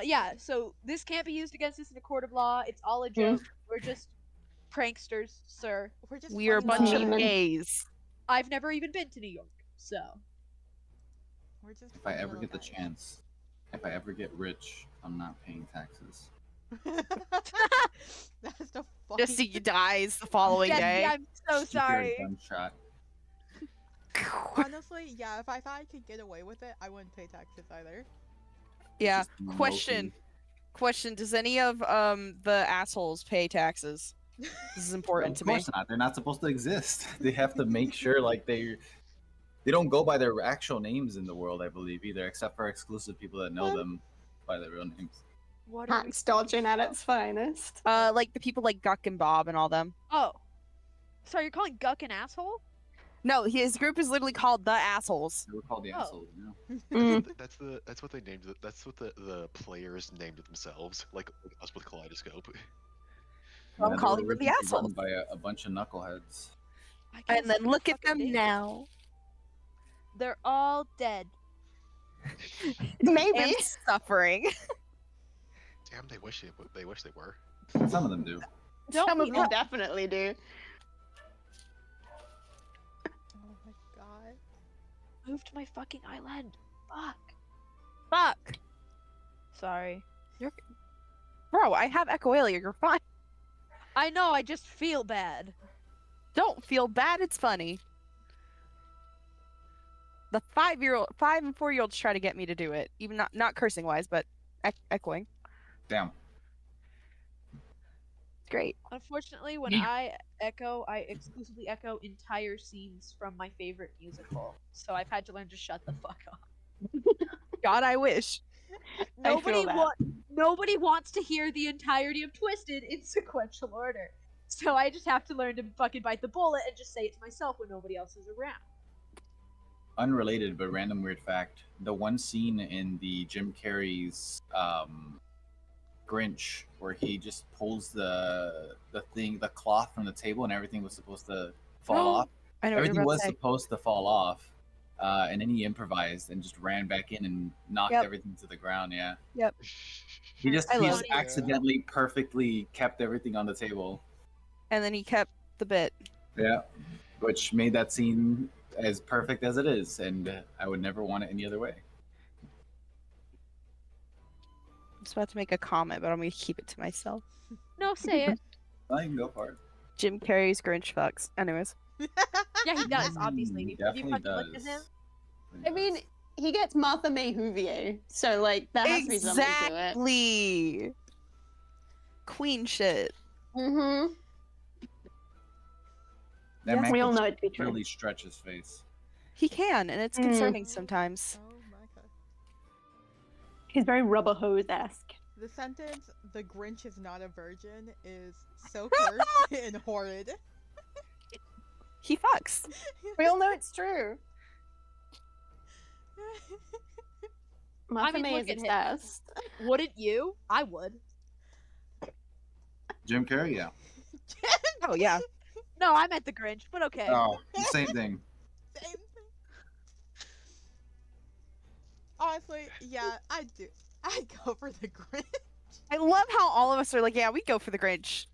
Yeah, so this can't be used against us in a court of law. It's all a joke. We're just pranksters, sir. We're just We are a funny bunch guys. of Memeing. gays. I've never even been to New York, so. We're just If I funny ever little get the guys. chance, if I ever get rich, I'm not paying taxes. That's the Just so funny. you dies the following Jesse, day. I'm so Just to hear a sorry. gunshot. Honestly, yeah, if I thought I could get away with it, I wouldn't pay taxes either. Yeah. Just Question. low-key. Question. Does any of the assholes pay taxes? This is important to Of me. course not. They're not supposed to exist. They have to make sure like they don't go by their actual names in the world, I believe, either, except for exclusive people that know them by their real names. What are we Tax dodging at its finest. Like the people like Guck and Bob and all them. Oh. Sorry, you're calling Guck an asshole? No, his group is literally called the Assholes. They were called the Oh. assholes, you know? Mm. That's what they named it. That's what the players named it themselves. Like us with Kaleidoscope. I'm they calling were them the originally assholes. run by a bunch of knuckleheads. I guess And then they're look at fucking them dangerous. now. They're all dead. Maybe. And suffering. Damn, they wish they were. Some of them do. Some of we them all- definitely do. Oh my god. Move to my fucking island. Fuck. Sorry. Bro, I have Echoalia. You're fine. I know, I just feel bad. Don't feel bad. It's funny. The 5 and 4-year-olds try to get me to do it, even not cursing wise, but echoing. Damn. It's great. Unfortunately, when Yeah. I echo, I exclusively echo entire scenes from my favorite musical. So I've had to learn to shut the fuck up. God, I wish. I feel that. Nobody wants to hear the entirety of Twisted in sequential order. So I just have to learn to fucking bite the bullet and just say it to myself when nobody else is around. Unrelated but random weird fact: the one scene in the Jim Carrey's Grinch where he just pulls the cloth from the table and everything was supposed to fall off. I know Everything what was you're about supposed to fall off, and then he improvised and just ran back in and knocked Yep. everything to the ground. Yeah, Yep. he just I love accidentally perfectly kept everything on the table. And then he kept the bit. Yeah, which made that scene as perfect as it is, and I would never want it any other way. I was about to make a comment, but I'm going to keep it to myself. No, say it. Well, you can go for it. Jim Carrey's Grinch fucks. Anyways. Yeah, he does, obviously. He Have you definitely fucking looked at does. him? I mean, he gets Martha May Whovier, so like there has to be something to it. Exactly. Queen shit. Mm-hmm. That man We all can know it to be true. really stretch his face. He can, and it's Mm. concerning sometimes. Oh my god. He's very rubber hose-esque. The sentence, "The Grinch is not a virgin," is so cursed and horrid. He fucks. We all know it's true. Martha mean, May look is at him. obsessed. Wouldn't you? I would. Jim Carrey, yeah. Oh, yeah. No, I meant the Grinch, but okay. Oh, same thing. Same thing. Honestly, yeah, I do. I'd go for the Grinch. I love how all of us are like, yeah, we go for the Grinch.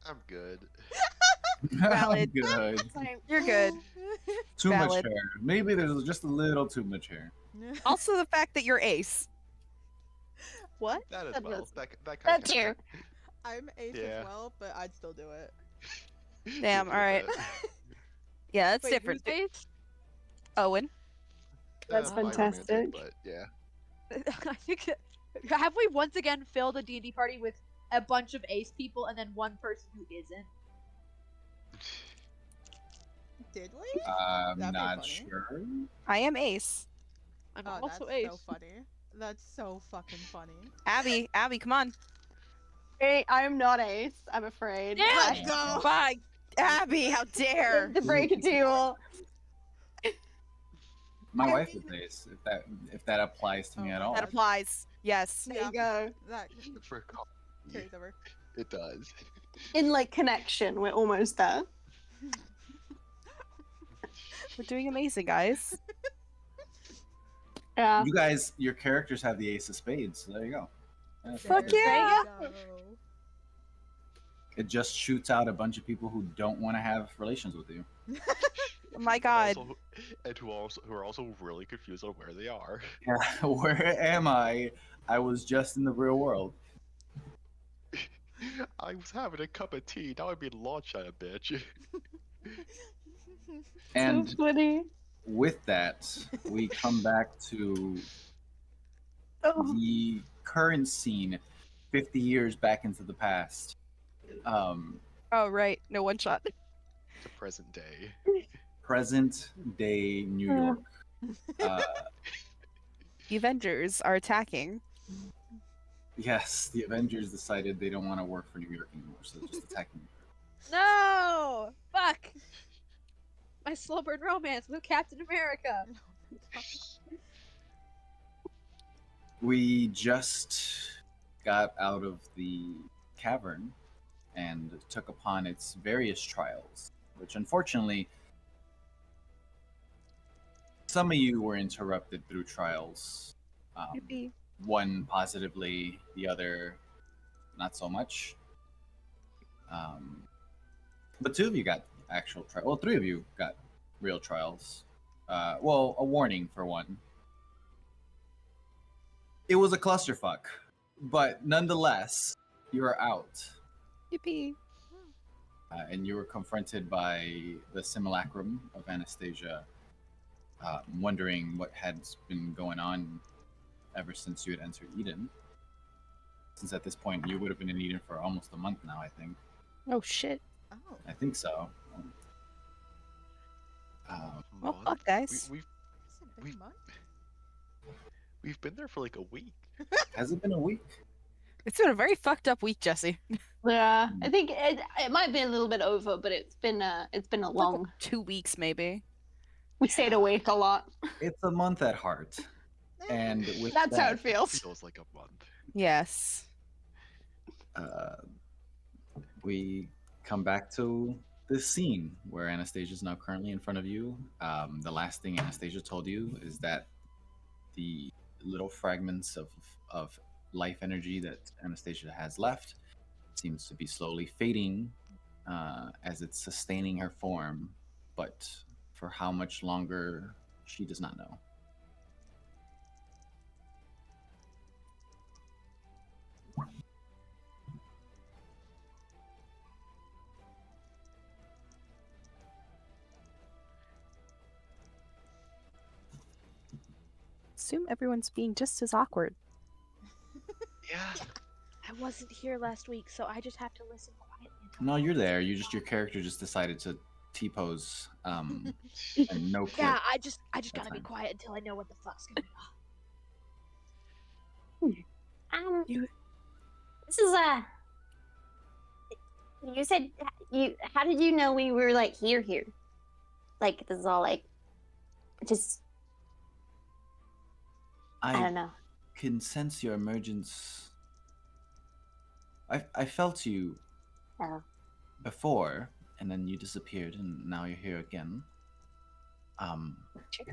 I'm good. Valid. Good. You're good. Too much Valid. hair. Maybe there's just a little too much hair. Also, the fact that you're Ace. What? That as That well. was- That kind That's of you. I'm ace Yeah. as well, but I'd still do it. Damn, alright. Yeah, that's Wait, different. who's Ace? Owen. That's fantastic. But yeah. I think. Have we once again filled a D&D party with a bunch of Ace people and then one person who isn't? Did we? I'm That'd be not funny. sure. I am Ace. I'm Oh, also that's Ace. so funny. That's so fucking funny. Abby, come on. Hey, I'm not Ace, I'm afraid. Yeah, Let's go! Bye. Abby, how dare. To break it to you all. My wife is Ace, if that applies to me Oh at my all. That applies. Yes. There you go. That For call- carries over. It does. In like connection, we're almost there. We're doing amazing, guys. Yeah. You guys, your characters have the Ace of Spades, so there you go. Fuck There yeah! we go. It just shoots out a bunch of people who don't want to have relations with you. Oh my god. Also, and who are also really confused on where they are. Yeah, where am I? I was just in the real world. I was having a cup of tea. Now I'm being launched at a bitch. And So funny. with that, we come back to the current scene 50 years back into the past. Oh right, no one shot. The present day. Present day New York. The Avengers are attacking. Yes, the Avengers decided they don't want to work for New York anymore, so they're just attacking. No! Fuck! My slow burn romance with Captain America. We just got out of the cavern and took upon its various trials, which unfortunately some of you were interrupted through trials. Yippee. One positively, the other not so much. But two of you got actual trials. Well, three of you got real trials. Well, a warning for one. It was a clusterfuck, but nonetheless, you are out. Yippee. And you were confronted by the Simulacrum of Anastasia, wondering what had been going on ever since you had entered Eden. Since at this point you would have been in Eden for almost a month now, I think. Oh shit. Oh. I think so. Well, Month? fuck, guys. We've Has it been We- a month? we've been there for like a week. Has it been a week? It's been a very fucked up week, Jesse. Yeah, I think it might be a little bit over, but it's been a Like long. 2 weeks, maybe. We stayed awake a lot. It's a month at heart. And with That's how that, it feels. Feels like a month. Yes. we come back to this scene where Anastasia is now currently in front of you. The last thing Anastasia told you is that the little fragments of life energy that Anastasia has left seems to be slowly fading as it's sustaining her form, but for how much longer, she does not know. Assume everyone's being just as awkward. Yeah. I wasn't here last week, so I just have to listen quietly. No, you're there. Your character just decided to T-pose and no clip. Yeah, I just That's gotta be fine. quiet until I know what the fuck's going on. This is You said you. How did you know we were like here? Like this is all like, just I don't know. Can sense your emergence. I felt you Oh. before, and then you disappeared, and now you're here again. Sure.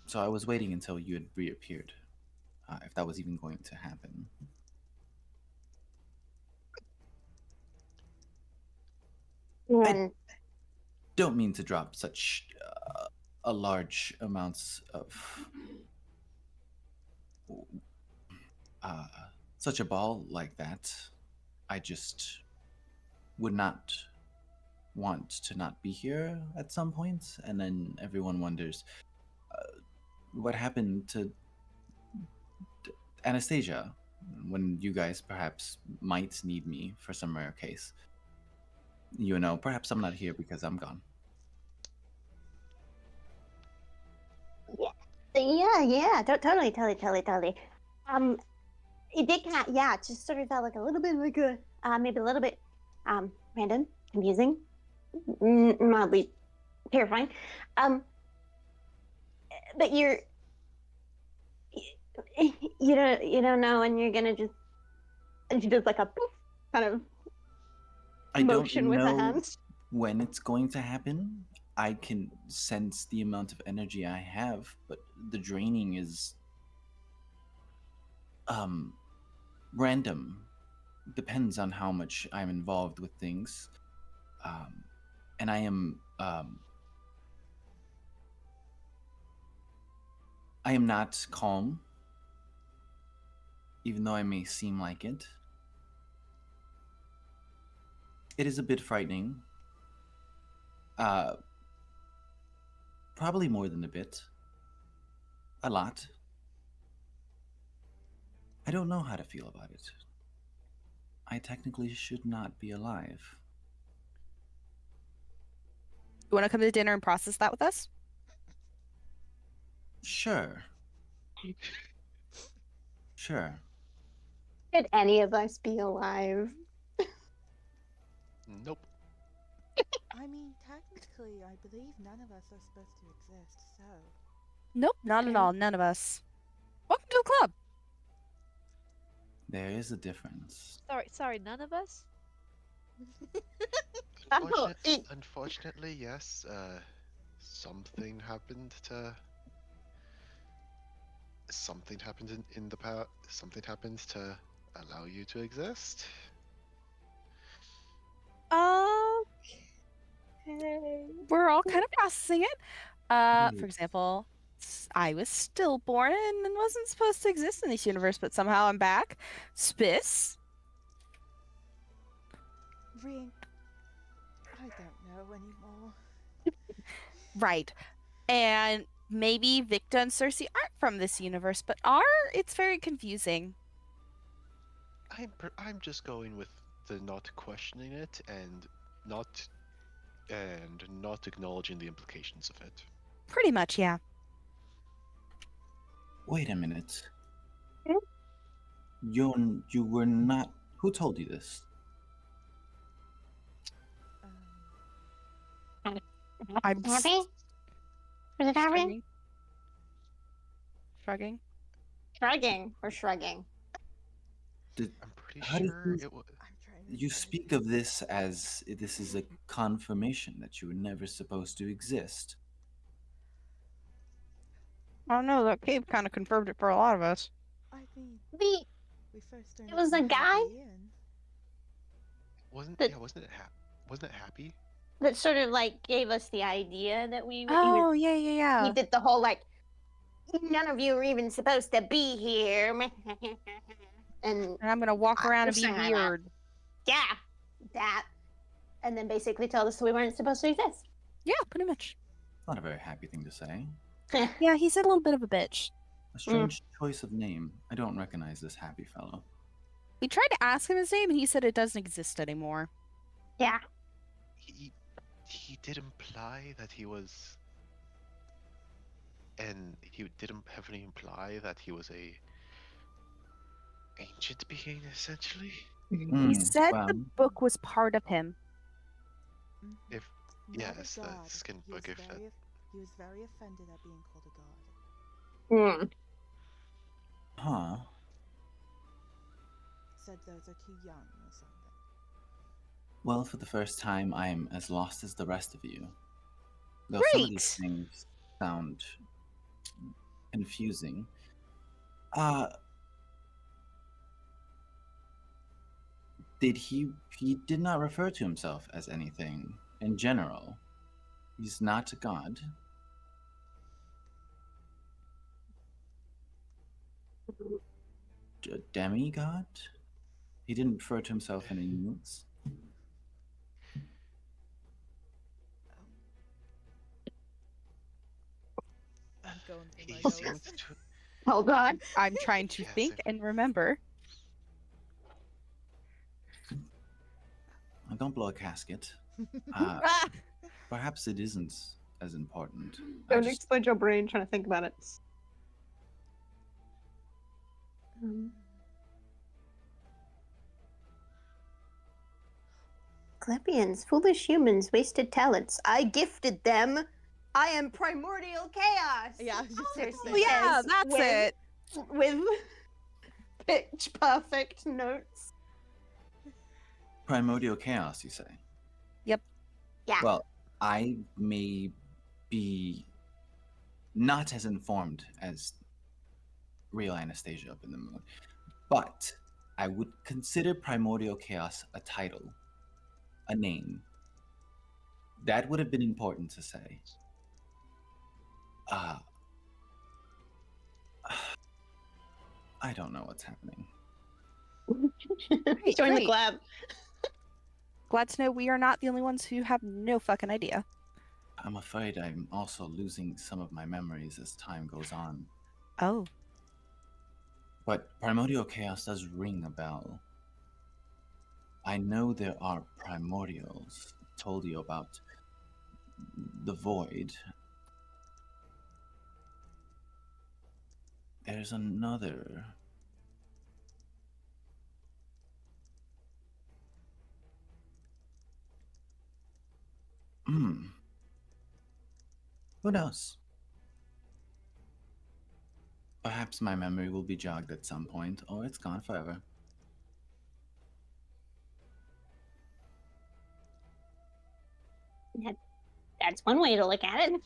So I was waiting until you had reappeared, if that was even going to happen. And Don't mean to drop such a large amounts of such a ball like that. I just would not want to not be here at some point, and then everyone wonders what happened to Anastasia when you guys perhaps might need me for some rare case. You know, perhaps I'm not here because I'm gone. yeah, totally. It did kind of, yeah, it just sort of felt like a little bit like a, maybe a little bit, random, confusing, mildly terrifying. But you don't know, and you're gonna just, and she does like a poof kind of I motion don't with know her hands. when it's going to happen. I can sense the amount of energy I have, but the draining is random. Depends on how much I'm involved with things. And I am not calm, even though I may seem like it. It is a bit frightening. Probably more than a bit. A lot. I don't know how to feel about it. I technically should not be alive. You want to come to dinner and process that with us? Sure. Sure. Could any of us be alive? Nope. I mean, technically, I believe none of us are supposed to exist, so. Nope, not at Okay. all. None of us. Welcome to the club. There is a difference. Sorry, none of us? Oh, Unfortunately, yes. Something happened in the past. Something happened to allow you to exist. Okay. We're all kind of processing it. For Wait. example, I was stillborn and wasn't supposed to exist in this universe, but somehow I'm back. Spiss. Ring. I don't know anymore. Right. And maybe Victa and Cersei aren't from this universe, but it's very confusing. I'm just going with the not questioning it and not acknowledging the implications of it. Pretty much, yeah. Wait a minute. Hmm? You were not. Who told you this? I'm Happy? Was it happy? shrugging. Shrugging. Shrugging. We're shrugging. I'm pretty How did sure you- it was. I'm trying to You decide. speak of this as this is a confirmation that you were never supposed to exist. I don't know, that cave kind of confirmed it for a lot of us. I mean, We we first learned It was a from guy? Happy and Wasn't The- yeah? Wasn't it happy? that sort of like gave us the idea that we were. Oh, yeah. He did the whole like, none of you are even supposed to be here, and And I'm gonna walk around and be something like that. weird. yeah, that, and then basically told us we weren't supposed to exist. Yeah, pretty much. Not a very happy thing to say. Yeah, he's a little bit of a bitch. A strange choice of name. I don't recognize this happy fellow. We tried to ask him his name, and he said it doesn't exist anymore. Yeah. He did imply that he was, and he didn't heavily imply that he was a ancient being, essentially. He said well, the book was part of him. If not yes, a the god. skin He book. was If very, that, he was very offended at being called a god. Mm. huh. Said those are too young or something. Well, for the first time, I am as lost as the rest of you. Though some of these Great. things sound confusing. He did not refer to himself as anything in general. He's not a god. A demigod? He didn't refer to himself in any means. I'm going through my he notes. seemed to. Oh God. I'm trying to Yes, think if- and remember. Don't blow a casket. Ah! Perhaps it isn't as important. I Don't just- explode your brain trying to think about it. Clepians, foolish humans, wasted talents. I gifted them. I am primordial chaos. Yeah, I was just gonna Cersei say Oh, yeah, says that's with, it. With pitch perfect notes. Primordial chaos, you say? Yeah. Well, I may be not as informed as real Anastasia up in the moon. But I would consider Primordial Chaos a title, a name. That would have been important to say. Uh, I don't know what's happening. Great, Join the great. club. Glad to know we are not the only ones who have no fucking idea. I'm afraid I'm also losing some of my memories as time goes on. Oh, But Primordial Chaos does ring a bell. I know there are primordials. I told you about the void. There's another. Hmm. Who knows? Perhaps my memory will be jogged at some point, or it's gone forever. That's one way to look at it.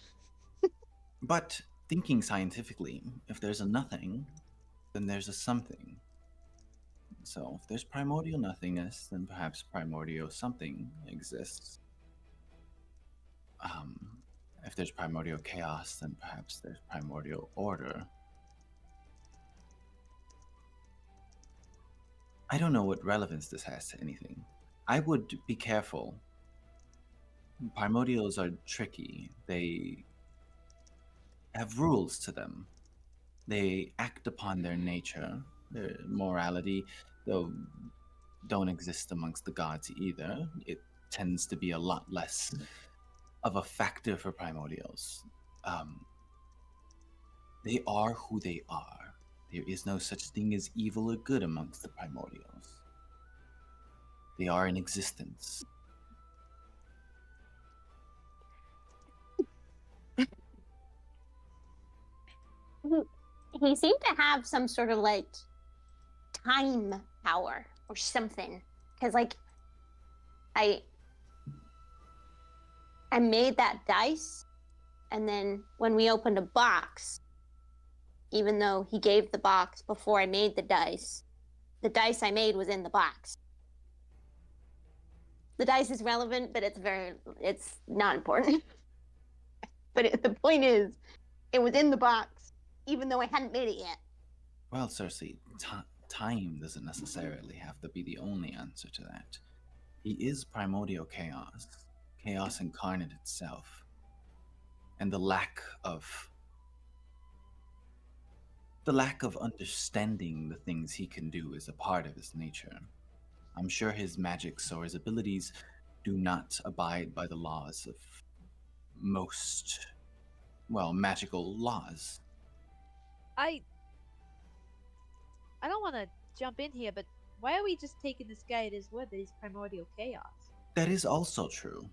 But thinking scientifically, if there's a nothing, then there's a something. So if there's primordial nothingness, then perhaps primordial something exists. If there's primordial chaos, then perhaps there's primordial order. I don't know what relevance this has to anything. I would be careful. Primordials are tricky. They have rules to them. They act upon their nature, their morality, though don't exist amongst the gods either. It tends to be a lot less of a factor for primordials. They are who they are. There is no such thing as evil or good amongst the primordials. They are in existence. He seemed to have some sort of like time power or something. Because like I made that dice, and then when we opened a box, even though he gave the box before I made the dice I made was in the box. The dice is relevant, but it's not important. But the point is, it was in the box, even though I hadn't made it yet. Well, Cersei, time doesn't necessarily have to be the only answer to that. He is primordial chaos, chaos incarnate itself, and the lack of understanding the things he can do is a part of his nature. I'm sure his magics or his abilities do not abide by the laws of most, well, magical laws. I don't want to jump in here, but why are we just taking this guy at his word that he's primordial chaos? That is also true.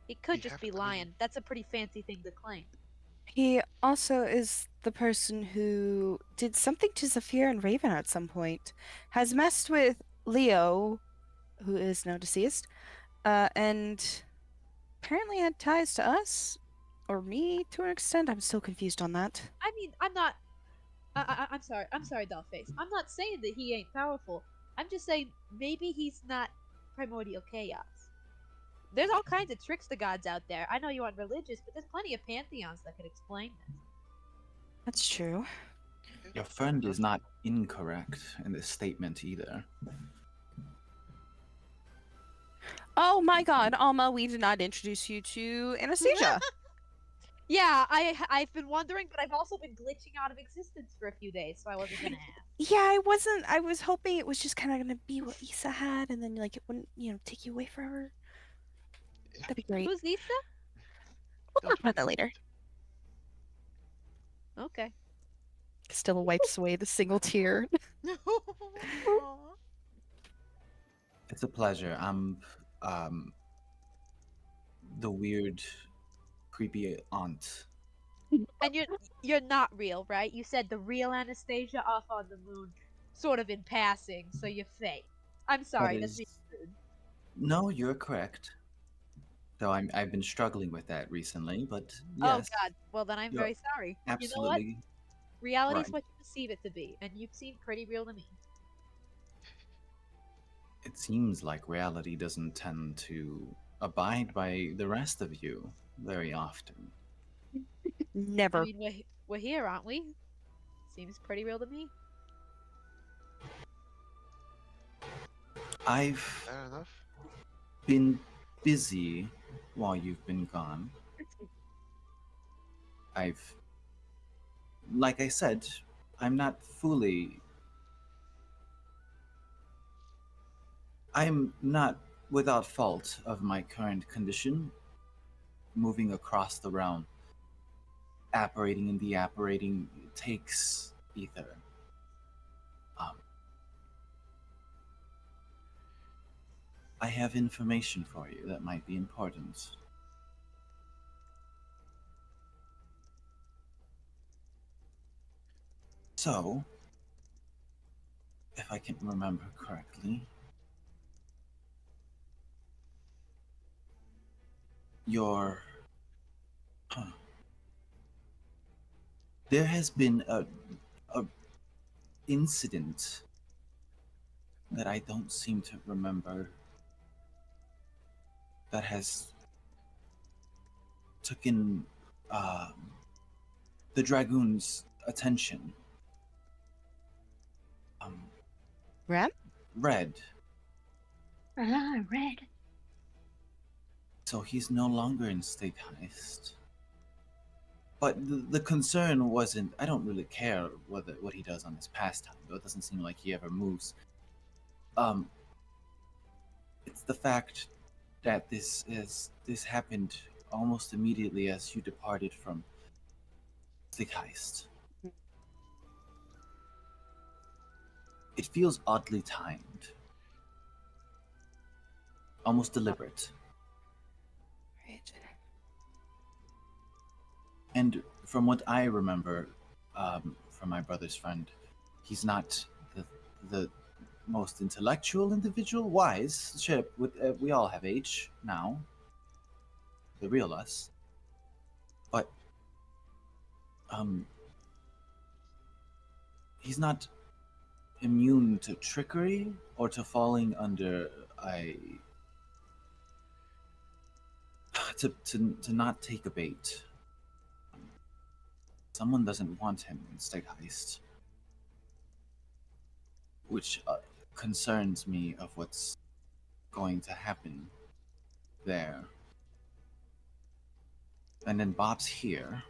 He could We just have- be I mean- lying. That's a pretty fancy thing to claim. he also is the person who did something to Zafir and Raven at some point, has messed with Leo, who is now deceased, and apparently had ties to us or me to an extent. I'm still confused on that. I mean, I'm not. I'm sorry. I'm sorry, Dollface. I'm not saying that he ain't powerful. I'm just saying maybe he's not primordial chaos. There's all kinds of tricks to gods out there. I know you aren't religious, but there's plenty of pantheons that could explain this. That's true. Your friend is not incorrect in this statement either. Oh my god, Alma, we did not introduce you to Anastasia. Yeah, I've been wondering, but I've also been glitching out of existence for a few days, so I wasn't gonna ask. Yeah, I was hoping it was just kind of gonna be what Issa had, and then like it wouldn't, take you away forever. That'd be great. Who's Lisa? We'll talk about that later. Okay. Castilla wipes away the single tear. Aw. It's a pleasure. I'm the weird, creepy aunt. And you're not real, right? You said the real Anastasia off on the moon, sort of in passing, so you're fake. I'm sorry, that's is- being rude. No, you're correct. So I've been struggling with that recently, but Oh yes, God. Well, then I'm you're very sorry. You know what? absolutely Reality's right. what you perceive it to be, and you seem pretty real to me. It seems like reality doesn't tend to abide by the rest of you very often. I Never. mean, we're here, aren't we? Seems pretty real to me. I've Fair enough. been busy while you've been gone. I've, like I said, I'm not fully. I'm not without fault of my current condition, moving across the realm. Apparating and deapparating takes ether. Um, I have information for you that might be important. So, if I can remember correctly, your huh, there has been a incident that I don't seem to remember that has taken um, the dragoon's attention. Um, Ram? Red. Ah, red. So he's no longer in State Heist. But the concern wasn't. I don't really care what he does on his pastime. Though it doesn't seem like he ever moves. Um, it's the fact that this happened almost immediately as you departed from State Heist. It feels oddly timed, almost deliberate. Right. And from what I remember, from my brother's friend, he's not the most intellectual individual. Wise, sure, we all have age now, the real us. But um, he's not immune to trickery or to falling under a to not take a bait. Someone doesn't want him in State Heist, which concerns me of what's going to happen there. And then Bob's here.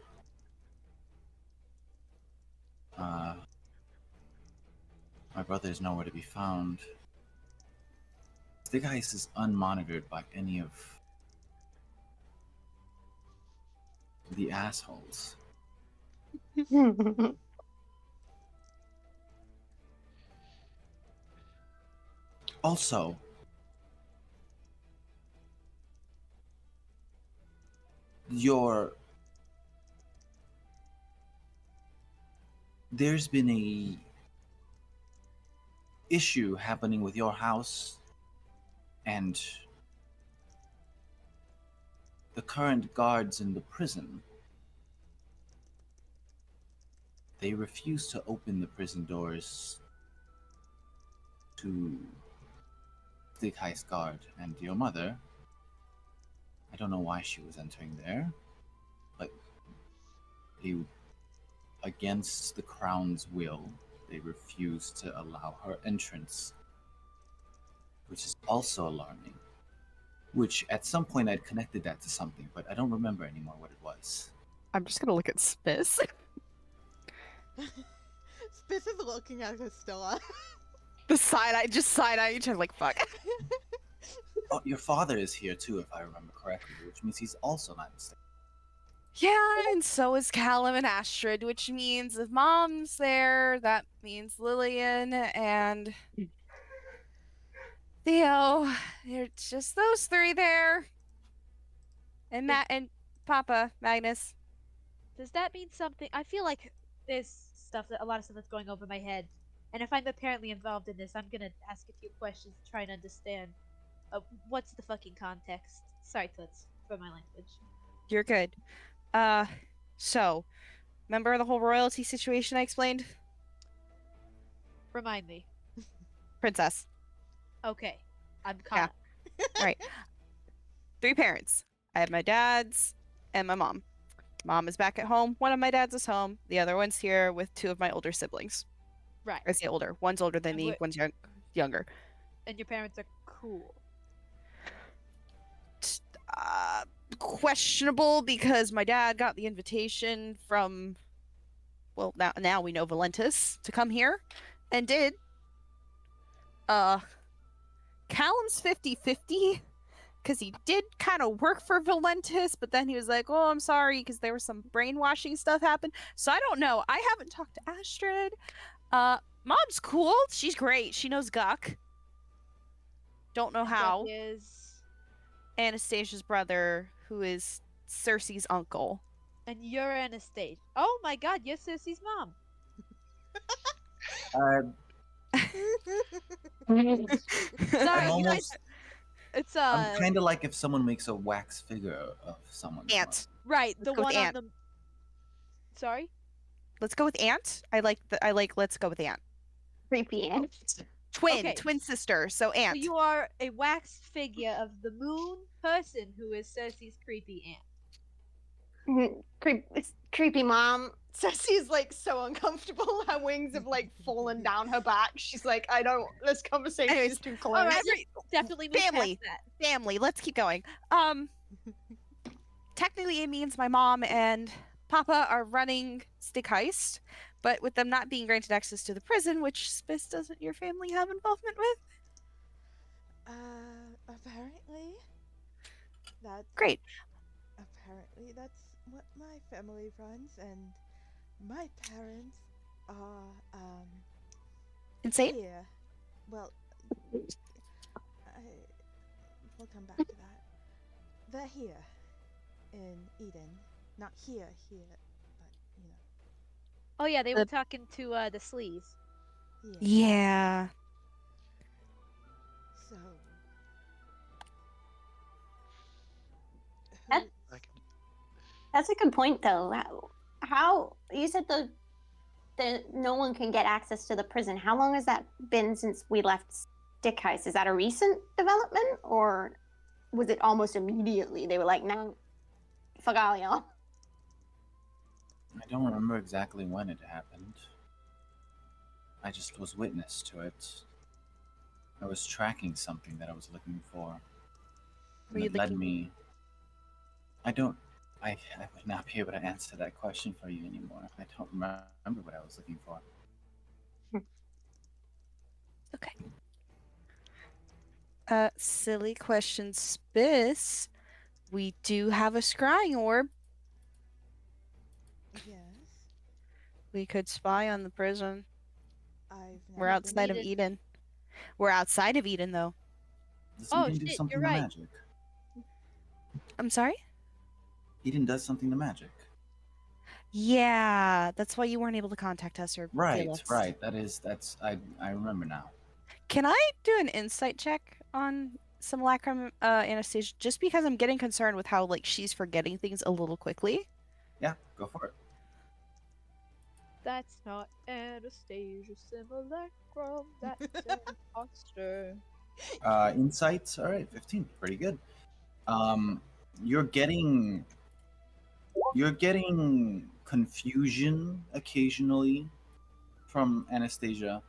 Uh, my brother is nowhere to be found. State Heist is unmonitored by any of the assholes. Also, your there's been a issue happening with your house and the current guards in the prison. They refuse to open the prison doors to the Heist guard and your mother. I don't know why she was entering there, but they, against the crown's will, they refuse to allow her entrance, which is also alarming. Which at some point I'd connected that to something, but I don't remember anymore what it was. I'm just gonna look at Spiss. Spiss is looking at Castilla. The side eye each other like fuck. Oh, your father is here too, if I remember correctly, which means he's also not mistaken. Yeah, and so is Callum and Astrid, which means if Mom's there, that means Lillian and Theo. It's just those three there. And Matt and Papa, Magnus. Does that mean something? I feel like there's a lot of stuff that's going over my head, and if I'm apparently involved in this, I'm gonna ask a few questions to try and understand. What's the fucking context? Sorry, Toots. for my language. You're good. So, remember the whole royalty situation I explained? Remind me. Princess. Okay, I'm Yeah. caught. All right. 3 parents. I have my dad's and my mom. Mom is back at home. One of my dads is home. The other one's here with 2 of my older siblings. Right. I say older. One's older than And me. wh- One's younger. And your parents are cool. Uh, Questionable because my dad got the invitation from, well, now we know Valentus to come here, and did. Callum's 50-50 because he did kind of work for Valentus, but then he was like, "Oh, I'm sorry," because there was some brainwashing stuff happened. So I don't know. I haven't talked to Astrid. Mom's cool. She's great. She knows Guck. Don't know And how. Duck is. Anastasia's brother, who is Cersei's uncle. And you're Anastasia. Oh my god, you're Sissy's mom. I'm Sorry, you guys. almost. It's I'm kind of like if someone makes a wax figure of someone's mother. Aunt. right, Let's the go with one on Aunt. the. Sorry. Let's go with Aunt. I like. Let's go with Aunt. Creepy ant. Twin. Okay. Twin sister. So So Aunt. you are a wax figure of the moon person who is Cersei's creepy aunt. It's creepy mom. Ceci's like so uncomfortable. Her wings have like fallen down her back. She's like, I don't. This conversation Anyways, is too close. All right, let's definitely move Family. past that. Family. Let's keep going. Technically, it means my mom and Papa are running Stick Heist, but with them not being granted access to the prison, which Spiss doesn't your family have involvement with? Apparently, that's Great. apparently that's what my family runs, and my parents are Insane? here. Well, I we'll come back to that. They're here in Eden, not here, but you Oh yeah, they The- were talking to the sleaze. know, Yeah. So, That- who- I can, That's a good point, though. How you said the no one can get access to the prison. How long has that been since we left Stick Heist? Is that a recent development, or was it almost immediately? They were like, "No, fuck all y'all." I don't remember exactly when it happened. I just was witness to it. I was tracking something that I was looking for. Were And you it led looking- me. I don't. I would not be able to answer that question for you anymore. I don't remember what I was looking for. Okay. Silly question, Spiss. We do have a scrying orb. yes, We could spy on the prison. I've We're never outside of Eden. Eden. We're outside of Eden, though. Does Oh, Eden do shit, something you're to right. magic? I'm sorry? Eden does something to magic. Yeah, that's why you weren't able to contact us or Right, feel us. right. That's I remember now. Can I do an insight check on Simulacrum Anastasia? Just because I'm getting concerned with how like she's forgetting things a little quickly. Yeah, go for it. That's not Anastasia Simulacrum. That's an imposter. Insights. All right, 15. Pretty good. You're getting confusion occasionally from Anastasia.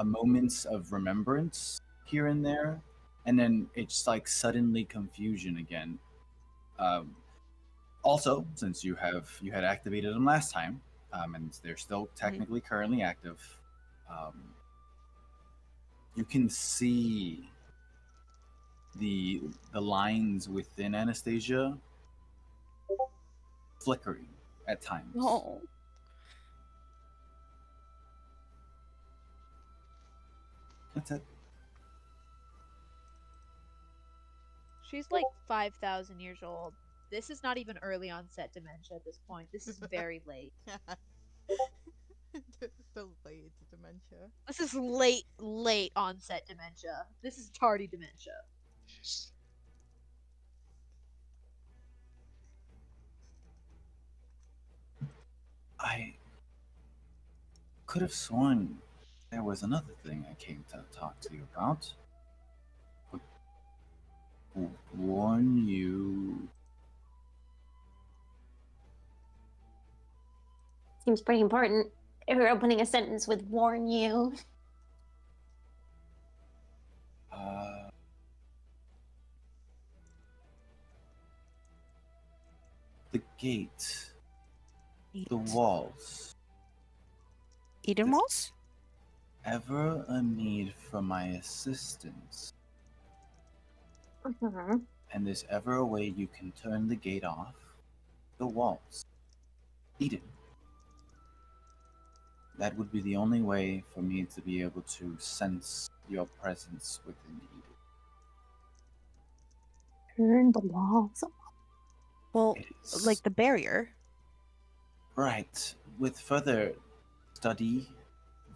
Moments of remembrance here and there, and then it's like suddenly confusion again. Also, since you had activated them last time, and they're still technically currently active, you can see the lines within Anastasia flickering at times. Oh. That's it. She's like 5,000 years old. This is not even early onset dementia at this point. This is very late. delayed dementia. This is late onset dementia. This is tardy dementia. I could have sworn there was another thing I came to talk to you about. Warn you. Seems pretty important. If we're opening a sentence with "warn you." Uh, the gate, the walls. Eden This- walls? Ever a need for my assistance, and there's ever a way you can turn the gate off, the walls. Eden. That would be the only way for me to be able to sense your presence within Eden. Turn the walls. Well, It is like the barrier. right. With further study,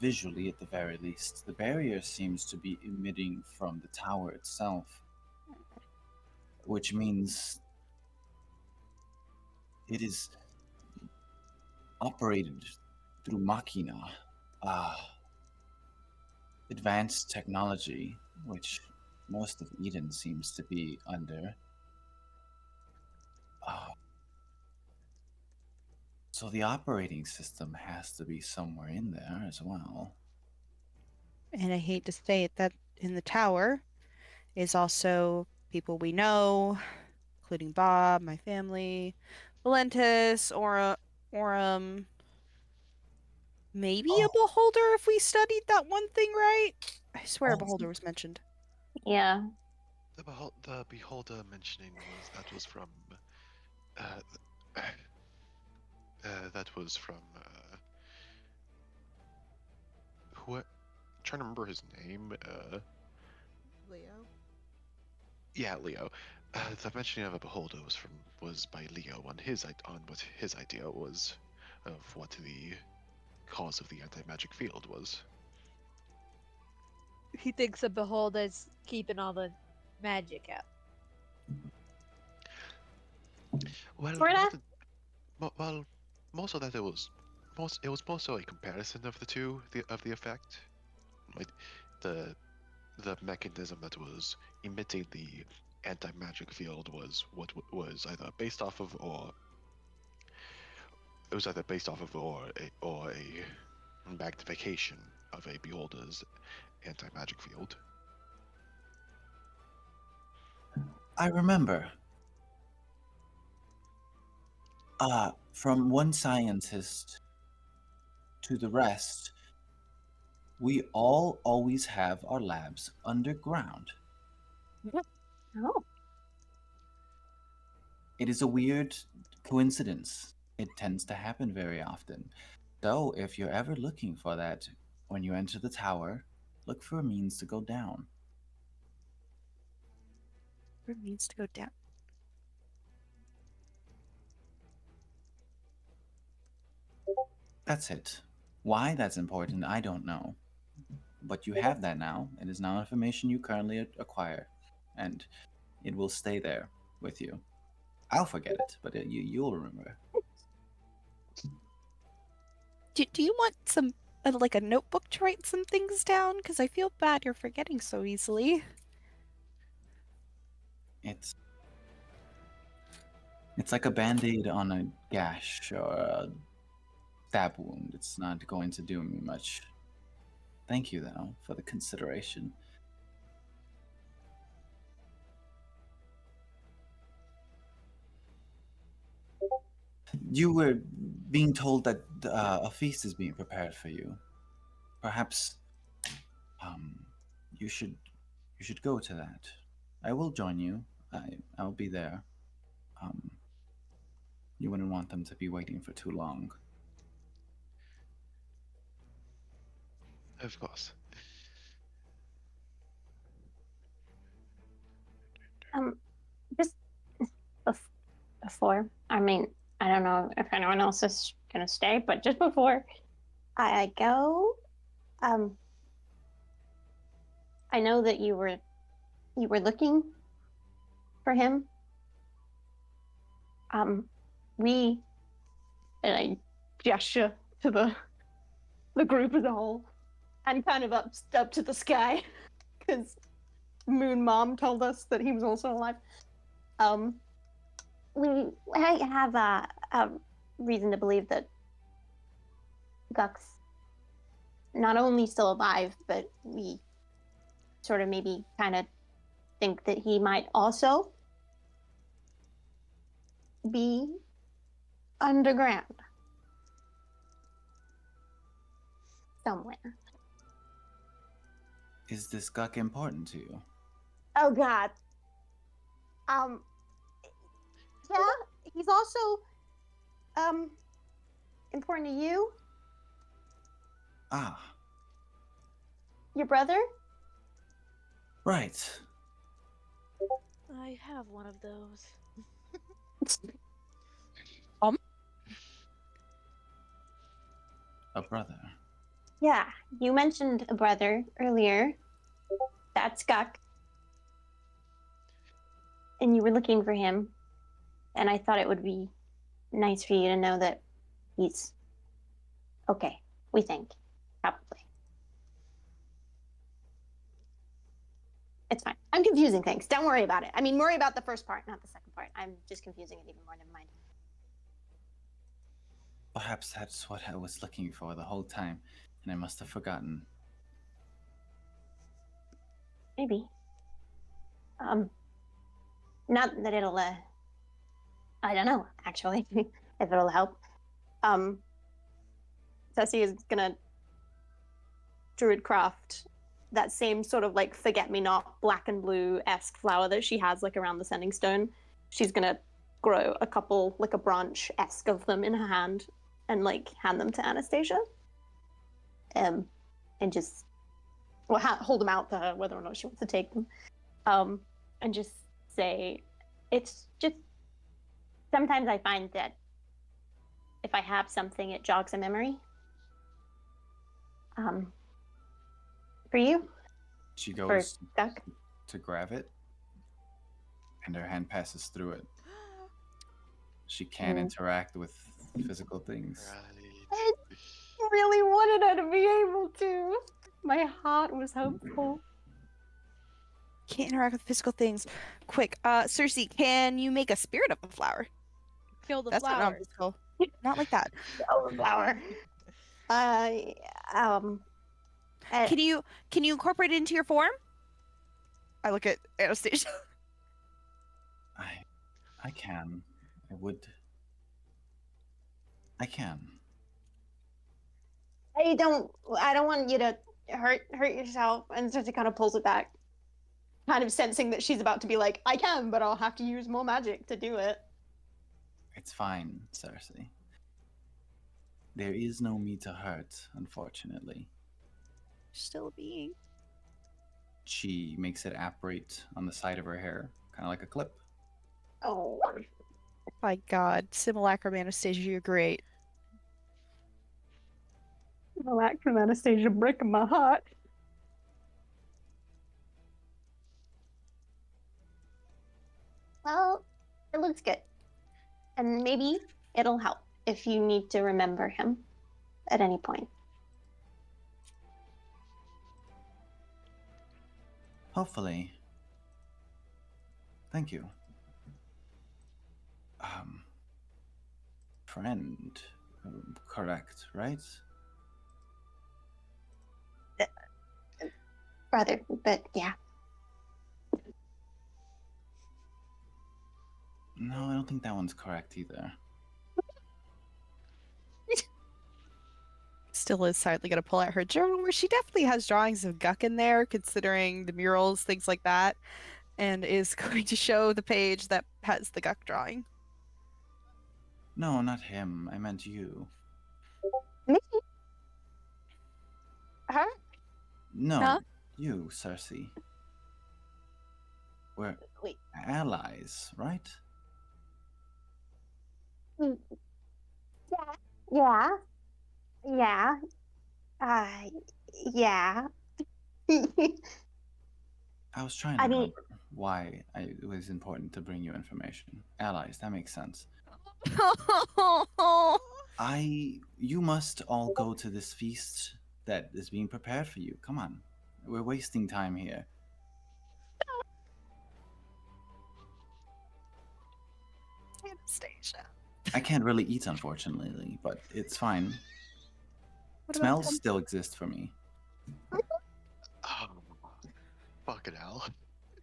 visually at the very least, the barrier seems to be emitting from the tower itself, which means it is operated through machina, advanced technology, which most of Eden seems to be under. Uh, so the operating system has to be somewhere in there as well. And I hate to say it, that in the tower is also people we know, including Bob, my family, Valentus, Orym, maybe a Oh, beholder if we studied that one thing right. I swear a oh, beholder was mentioned. Yeah. The beholder mentioning was from uh, that was from who? Trying to remember his name. Leo. Yeah, Leo. The mentioning of a beholder was by Leo on what his idea was of what the cause of the anti-magic field was. He thinks a beholder's keeping all the magic out. Well, Sorta. well, most of that it was more so a comparison of the two, of the effect, like the the mechanism that was emitting the anti-magic field was what was either based off of or it was either based off of or a magnification of a beholder's anti-magic field. I remember. From one scientist to the rest, we all always have our labs underground. Oh. It is a weird coincidence. It tends to happen very often. So, if you're ever looking for that when you enter the tower, look for a means to go down. Where it needs to go down. That's it. Why that's important, I don't know. But you have that now. It is now information you currently acquire, and it will stay there with you. I'll forget it, but you'll remember. Do you want some like a notebook to write some things down? Because I feel bad you're forgetting so easily. It's like a band-aid on a gash or a stab wound. It's not going to do me much. Thank you, though, for the consideration. You were being told that a feast is being prepared for you. Perhaps um, you should go to that. I will join you. I'll be there. Um, you wouldn't want them to be waiting for too long. Of course. Just before. I mean, I don't know if anyone else is gonna stay, but just before I go, um, I know that you were looking for him. We, and I gesture to the group as a whole, and kind of up to the sky, because Moon Mom told us that he was also alive. I have a reason to believe that Guck's not only still alive, but we sort of maybe kind of think that he might also be underground somewhere. Is this Guck important to you? Oh God. Yeah, he's also important to you, Ah, your brother. right. I have one of those. A brother. Yeah, you mentioned a brother earlier. That's Guck. And you were looking for him. And I thought it would be nice for you to know that he's okay, we think. Probably. It's fine. I'm confusing things. Don't worry about it. I mean, worry about the first part, not the second part. I'm just confusing it even more. Never mind. Perhaps that's what I was looking for the whole time, and I must have forgotten. Maybe. Not that it'll, I don't know, actually, if it'll help. Tessie is gonna druidcraft that same sort of like forget-me-not black and blue-esque flower that she has like around the sending stone. She's gonna grow a couple, like a branch-esque of them in her hand and like hand them to Anastasia. And just, well, hold them out to her, whether or not she wants to take them. And just say, it's just, sometimes I find that if I have something, it jogs a memory. For you? She goes Duck? to grab it, and her hand passes through it. She can't interact with physical things. I really wanted her to be able to. My heart was hopeful. Can't interact with physical things. Quick, Cersei, can you make a spirit of a flower? Kill the That's not flowers. non-physical. Not like that. Oh, the flower. Can you incorporate it into your form? I look at Anastasia. I can. I can. I don't want you to hurt yourself. And Cersei kind of pulls it back, kind of sensing that she's about to be like, I can, but I'll have to use more magic to do it. It's fine, Cersei. There is no me to hurt, unfortunately. Still a being. She makes it apparate on the side of her hair, kind of like a clip. Oh. My God, Simulacrum Anastasia, you're great. Simulacrum Anastasia breaking my heart. Well, it looks good. And maybe it'll help if you need to remember him at any point. Hopefully. Thank you. Friend, correct, right? Brother, but yeah. No, I don't think that one's correct either. Still is silently going to pull out her journal where she definitely has drawings of Guck in there, considering the murals, things like that, and is going to show the page that has the Guck drawing. No, not him. I meant you. Me? Her? No, Huh? you, Cersei. We're Wait. allies, right? Yeah. Yeah. Yeah. I was trying to I mean- remember why it was important to bring you information. Allies, that makes sense. You must all go to this feast that is being prepared for you. Come on. We're wasting time here. Anastasia. I can't really eat, unfortunately, but it's fine. What about Smells Tom? still exist for me. Oh, fucking hell.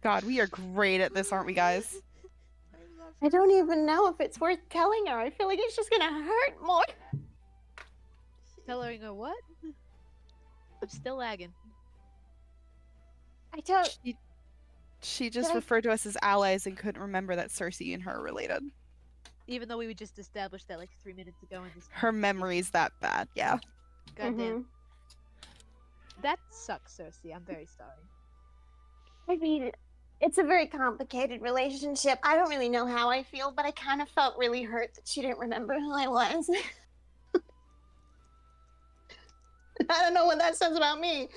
God, we are great at this, aren't we, guys? I love I don't even know if it's worth telling her. I feel like it's just gonna hurt more. Telling her what? I'm still lagging. I don't. She just Did I- referred to us as allies and couldn't remember that Cersei and her are related. Even though we just established that like 3 minutes ago in this. Her memory's that bad, yeah. Goddamn. Mhm. That sucks, Cersei. I'm very sorry. I mean, it's a very complicated relationship. I don't really know how I feel, but I kind of felt really hurt that she didn't remember who I was. I don't know what that says about me.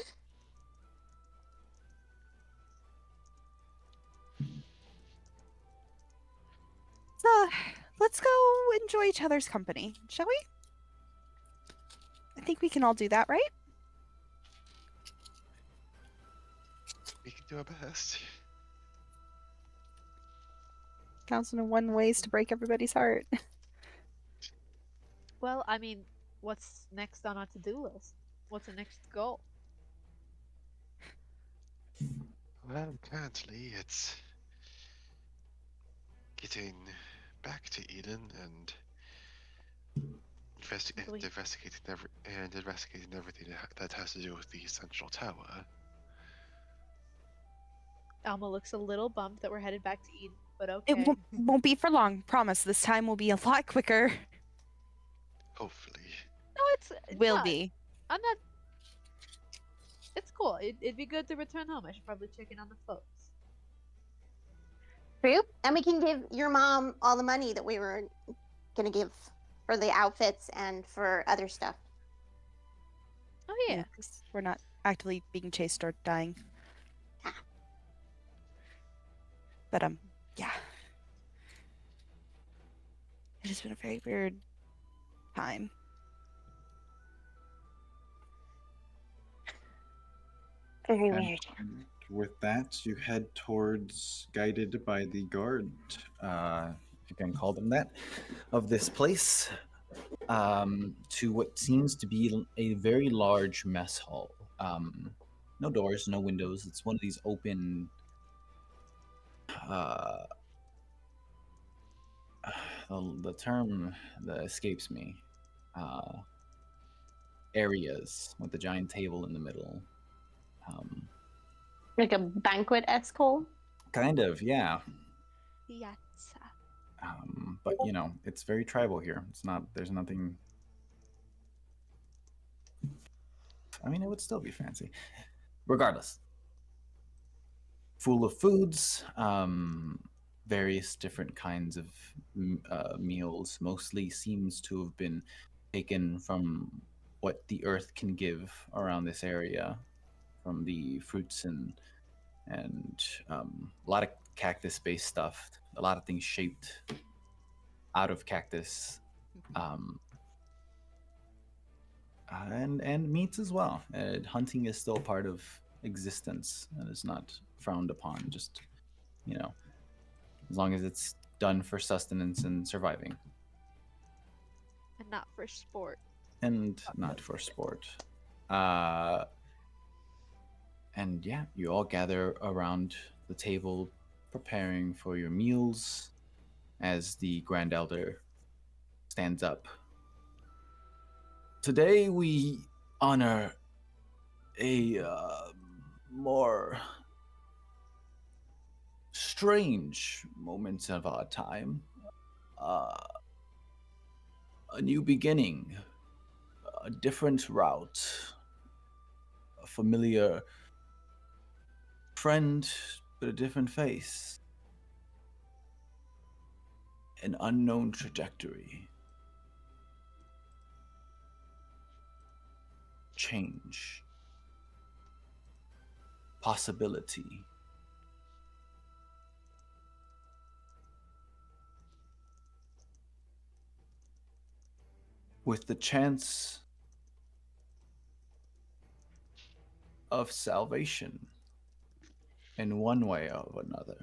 So, let's go enjoy each other's company, shall we? I think we can all do that, right? We can do our best. 1001 ways to break everybody's heart. Well, I mean, what's next on our to-do list? What's the next goal? Well, currently it's getting back to Eden and So we- investigating everything that has to do with the central tower. Alma looks a little bummed that we're headed back to Eden, but It okay. won't be for long, promise. This time will be a lot quicker. Hopefully. No, it's Will no, be. I'm not. It's cool. It'd be good to return home. I should probably check in on the folks. True. And we can give your mom all the money that we were gonna give for the outfits and for other stuff. Oh yeah. 'Cause we're not actively being chased or dying. But yeah. It has been a very weird time. Very And weird. with that, you head towards, guided by the guard, if you can call them that, of this place, to what seems to be a very large mess hall. No doors, no windows. It's one of these open. Uh, the term that escapes me. Areas with a giant table in the middle. Like a banquet hall. Kind of, yeah. Piazza. But it's very tribal here. It's not. There's nothing. I mean, it would still be fancy, regardless. Full of foods, various different kinds of meals. Mostly seems to have been taken from what the earth can give around this area, from the fruits and a lot of cactus-based stuff. A lot of things shaped out of cactus, and meats as well. Hunting is still part of existence and is not frowned upon. Just as long as it's done for sustenance and surviving, And not for sport. and not for sport. And yeah, you all gather around the table, preparing for your meals. As the Grand Elder stands up. Today we honor a more strange moment of our time. A new beginning, a different route, a familiar friend, but a different face. An unknown trajectory. Change. Possibility. with the chance of salvation in one way or another.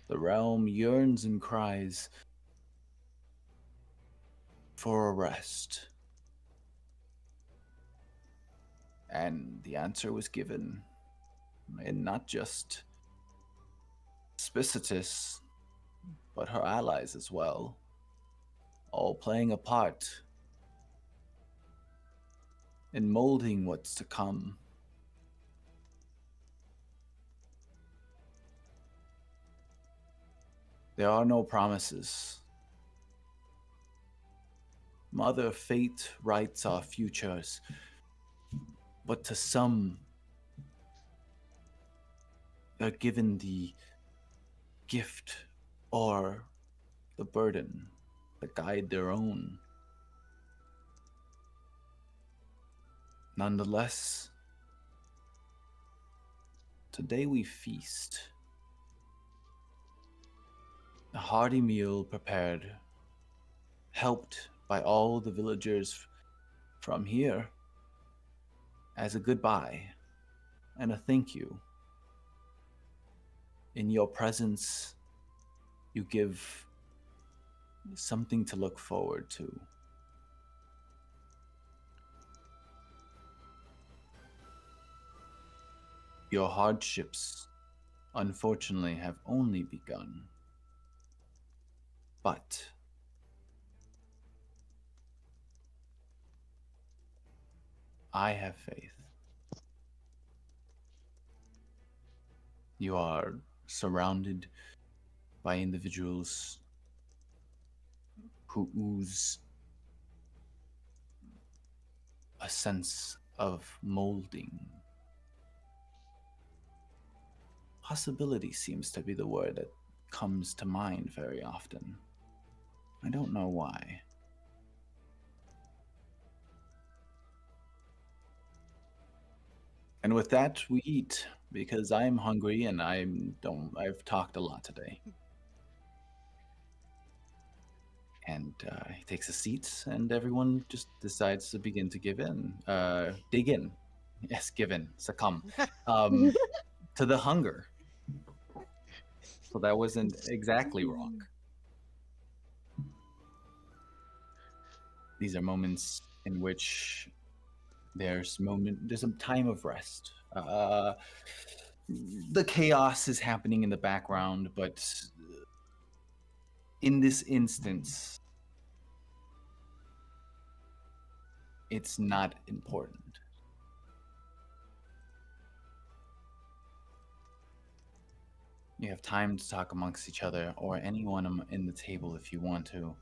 The realm yearns and cries for a rest. And the answer was given, and not just Spicitus, but her allies as well, all playing a part in molding what's to come. There are no promises. Mother Fate writes our futures, but to some, they're given the gift or the burden to guide their own. Nonetheless, today we feast. A hearty meal prepared, helped by all the villagers from here, as a goodbye and a thank you. In your presence, you give something to look forward to. Your hardships, unfortunately, have only begun. But I have faith. You are surrounded by individuals who ooze a sense of molding. Possibility seems to be the word that comes to mind very often. I don't know why. And with that, we eat because I'm hungry and I've talked a lot today. And he takes a seat, and everyone just decides to begin to dig in. Yes, give in, succumb to the hunger. So that wasn't exactly wrong. These are moments in which there's a time of rest. The chaos is happening in the background, but in this instance, it's not important. You have time to talk amongst each other or anyone in the table if you want to.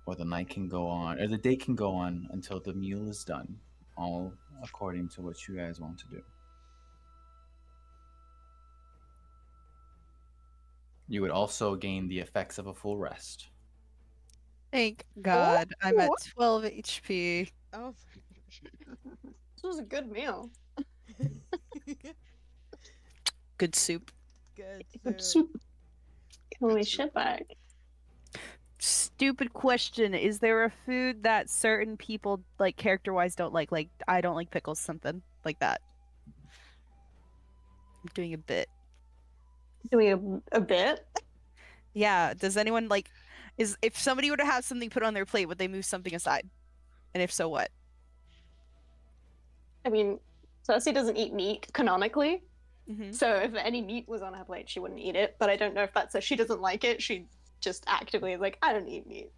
Or the night can go on, or the day can go on until the meal is done, all according to what you guys want to do. You would also gain the effects of a full rest. Thank God, I'm at 12 HP. Oh. This was a good meal. Good soup. Good Good soup. soup. Holy shit bag. Stupid question. Is there a food that certain people, like, character-wise don't like? Like, I don't like pickles, something like that. I'm doing a bit. Doing a bit? Yeah, does anyone, like, if somebody were to have something put on their plate, would they move something aside? And if so, what? I mean, Cersei doesn't eat meat canonically. Mm-hmm. So if any meat was on her plate, she wouldn't eat it. But I don't know if that's so she doesn't like it. She just actively is like, I don't eat meat.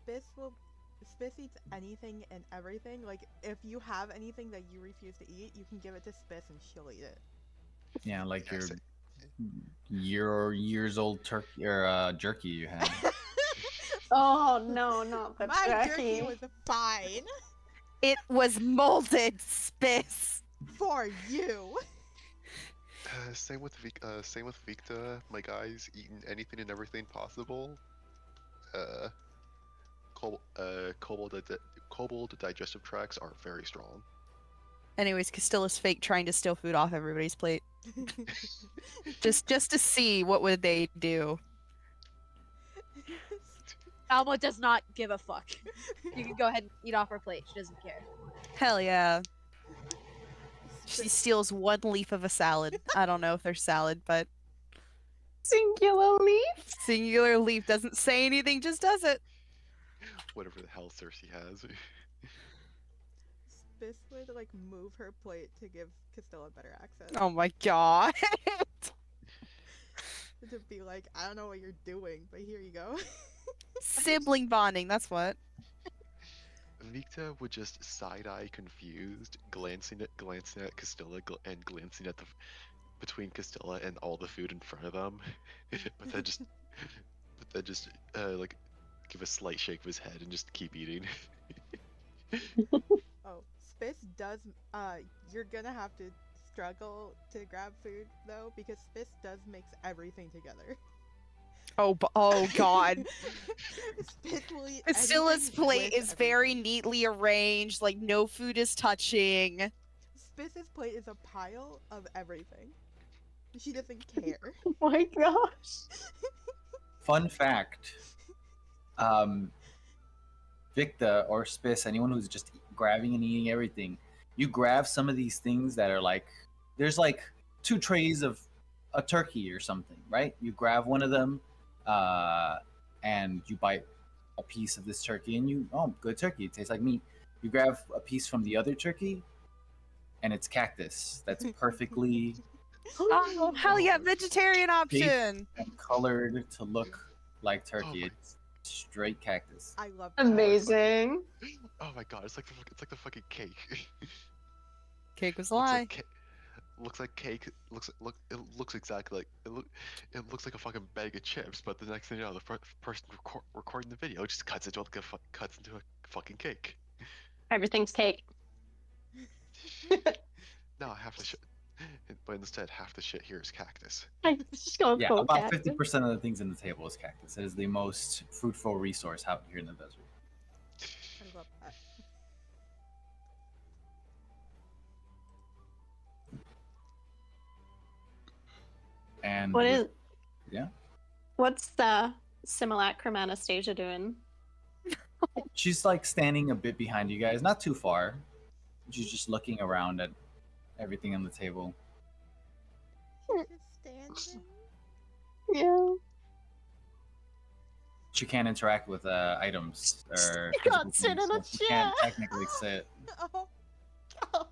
Spiss eats anything and everything. Like, if you have anything that you refuse to eat, you can give it to Spiss and she'll eat it. Yeah, like Yes. your years old turkey or jerky you had. Oh no, not the My jerky. jerky was fine It was molded, Spiss. for you. Same with Victa. My guy's eaten anything and everything possible. Kobold digestive tracts are very strong. Anyways, Castilla's fake trying to steal food off everybody's plate. just to see what would they do. Alma does not give a fuck. You can go ahead and eat off her plate. She doesn't care. Hell yeah. She Spit- steals one leaf of a salad. I don't know if they're salad, but Singular leaf? singular leaf doesn't say anything, just does it. Whatever the hell Cersei has. Spiss would like move her plate to give Castilla better access. Oh my god. To be like, I don't know what you're doing, but here you go. Sibling bonding, that's what. Victa would just side-eye confused, glancing at Castilla and glancing at the between Castilla and all the food in front of them, but then just like give a slight shake of his head and just keep eating. Oh, Spiss does. You're gonna have to struggle to grab food though, because Spiss does mix everything together. Oh god. Spiss will eat Castilla's anything plate with is very everything. neatly arranged, like no food is touching. Spiss's plate is a pile of everything. She doesn't care. Oh my gosh. Fun fact. Victa or Spiss, anyone who's just grabbing and eating everything, you grab some of these things that are like, there's like 2 trays of a turkey or something, right? You grab one of them, and you bite a piece of this turkey, and oh, good turkey, it tastes like meat. You grab a piece from the other turkey, and it's cactus. That's perfectly Oh, hell yeah, vegetarian option. and colored to look like turkey. my- It's straight cactus. I love that. Amazing. Oh my god, it's like the fucking cake. Cake was a looks lie. like looks like cake. It looks exactly like it looks like a fucking bag of chips. But the next thing you know, the person recording the video just cuts into a fucking cake. Everything's cake. No, half the shit. But instead, half the shit here is cactus. I just go Yeah, full about cactus. 50% of the things in the table is cactus. It is the most fruitful resource out here in the desert. I love that. And What with- is? yeah, What's the Simulacrum Anastasia doing? she's like standing a bit behind you guys, not too far. She's just looking around at everything on the table. Just standing. Yeah. She can't interact with items or She can't physical sit things, in a so she can't chair. technically sit. Oh, God.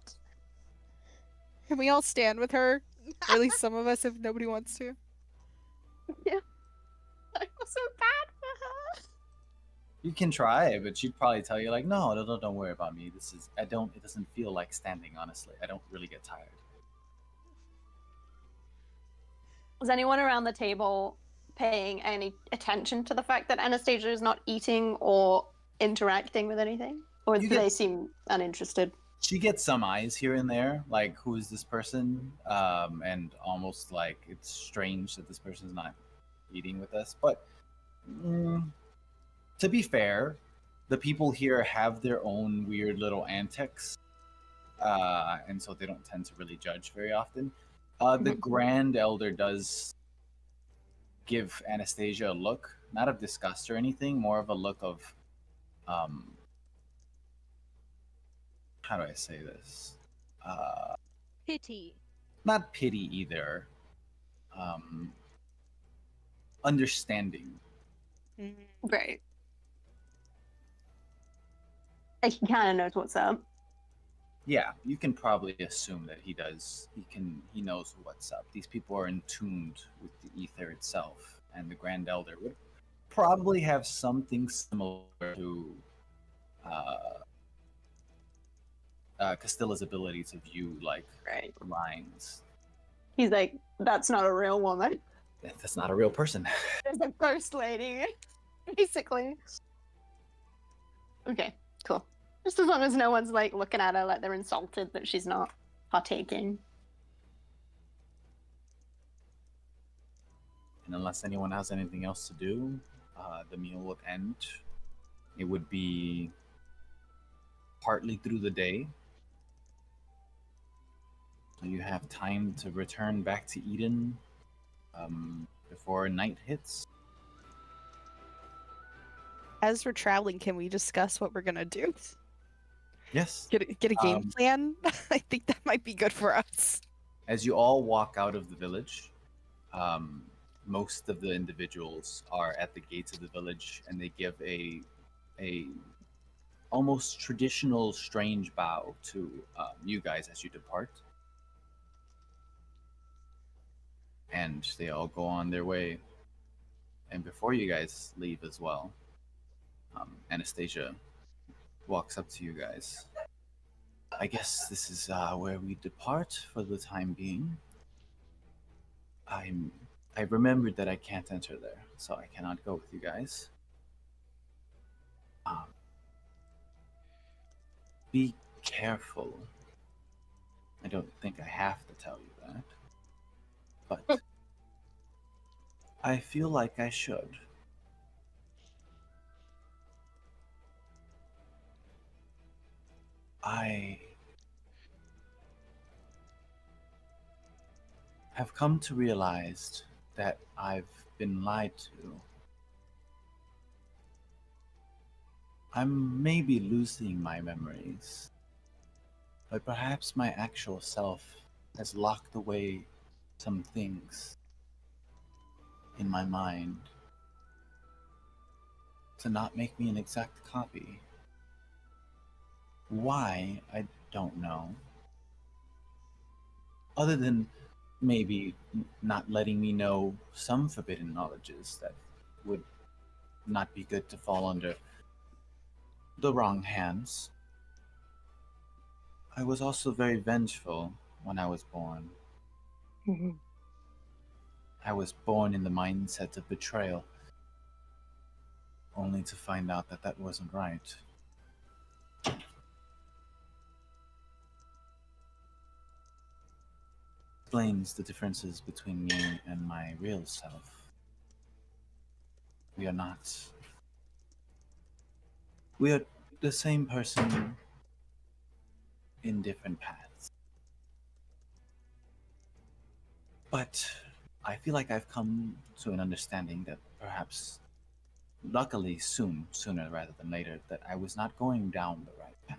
Can we all stand with her? Or at least some of us if nobody wants to. I feel so bad for her. You can try, but she'd probably tell you like, no, don't worry about me. It doesn't feel like standing, honestly. I don't really get tired. Is anyone around the table paying any attention to the fact that Anastasia is not eating or interacting with anything? Or You do get- they seem uninterested? She gets some eyes here and there, like, who is this person? And almost like it's strange that this person's not eating with us. But to be fair, the people here have their own weird little antics, and so they don't tend to really judge very often. The Grand Elder does give Anastasia a look, not of disgust or anything, more of a look of, how do I say this? Pity. Not pity either. Understanding. Right. Like he kind of knows what's up. Yeah, you can probably assume that he does. He knows what's up. These people are in tuned with the ether itself, and the Grand Elder would probably have something similar to Castilla's ability to view like Right. lines. He's like, that's not a real woman. That's not a real person. There's a ghost lady, basically. Okay, cool. Just as long as no one's like looking at her like they're insulted that she's not partaking. And unless anyone has anything else to do, the meal would end. It would be partly through the day. So you have time to return back to Eden before night hits. as we're traveling, can we discuss what we're gonna do? Yes. Get a game Um, plan? I think that might be good for us. As you all walk out of the village, most of the individuals are at the gates of the village, and they give a almost traditional strange bow to you guys as you depart, and they all go on their way. And before you guys leave as well, Anastasia walks up to you guys. I guess this is where we depart for the time being. I remembered that I can't enter there, so I cannot go with you guys. Um, be careful. I don't think I have to tell you that, but I feel like I should. I have come to realize that I've been lied to. I'm maybe losing my memories, but perhaps my actual self has locked away some things in my mind to not make me an exact copy. Why, I don't know. Other than maybe not letting me know some forbidden knowledges that would not be good to fall under the wrong hands. I was also very vengeful when I was born. I was born in the mindset of betrayal, only to find out that that wasn't right. Explains the differences between me and my real self. We are not. We are the same person in different paths. But I feel like I've come to an understanding that perhaps, luckily sooner rather than later, that I was not going down the right path.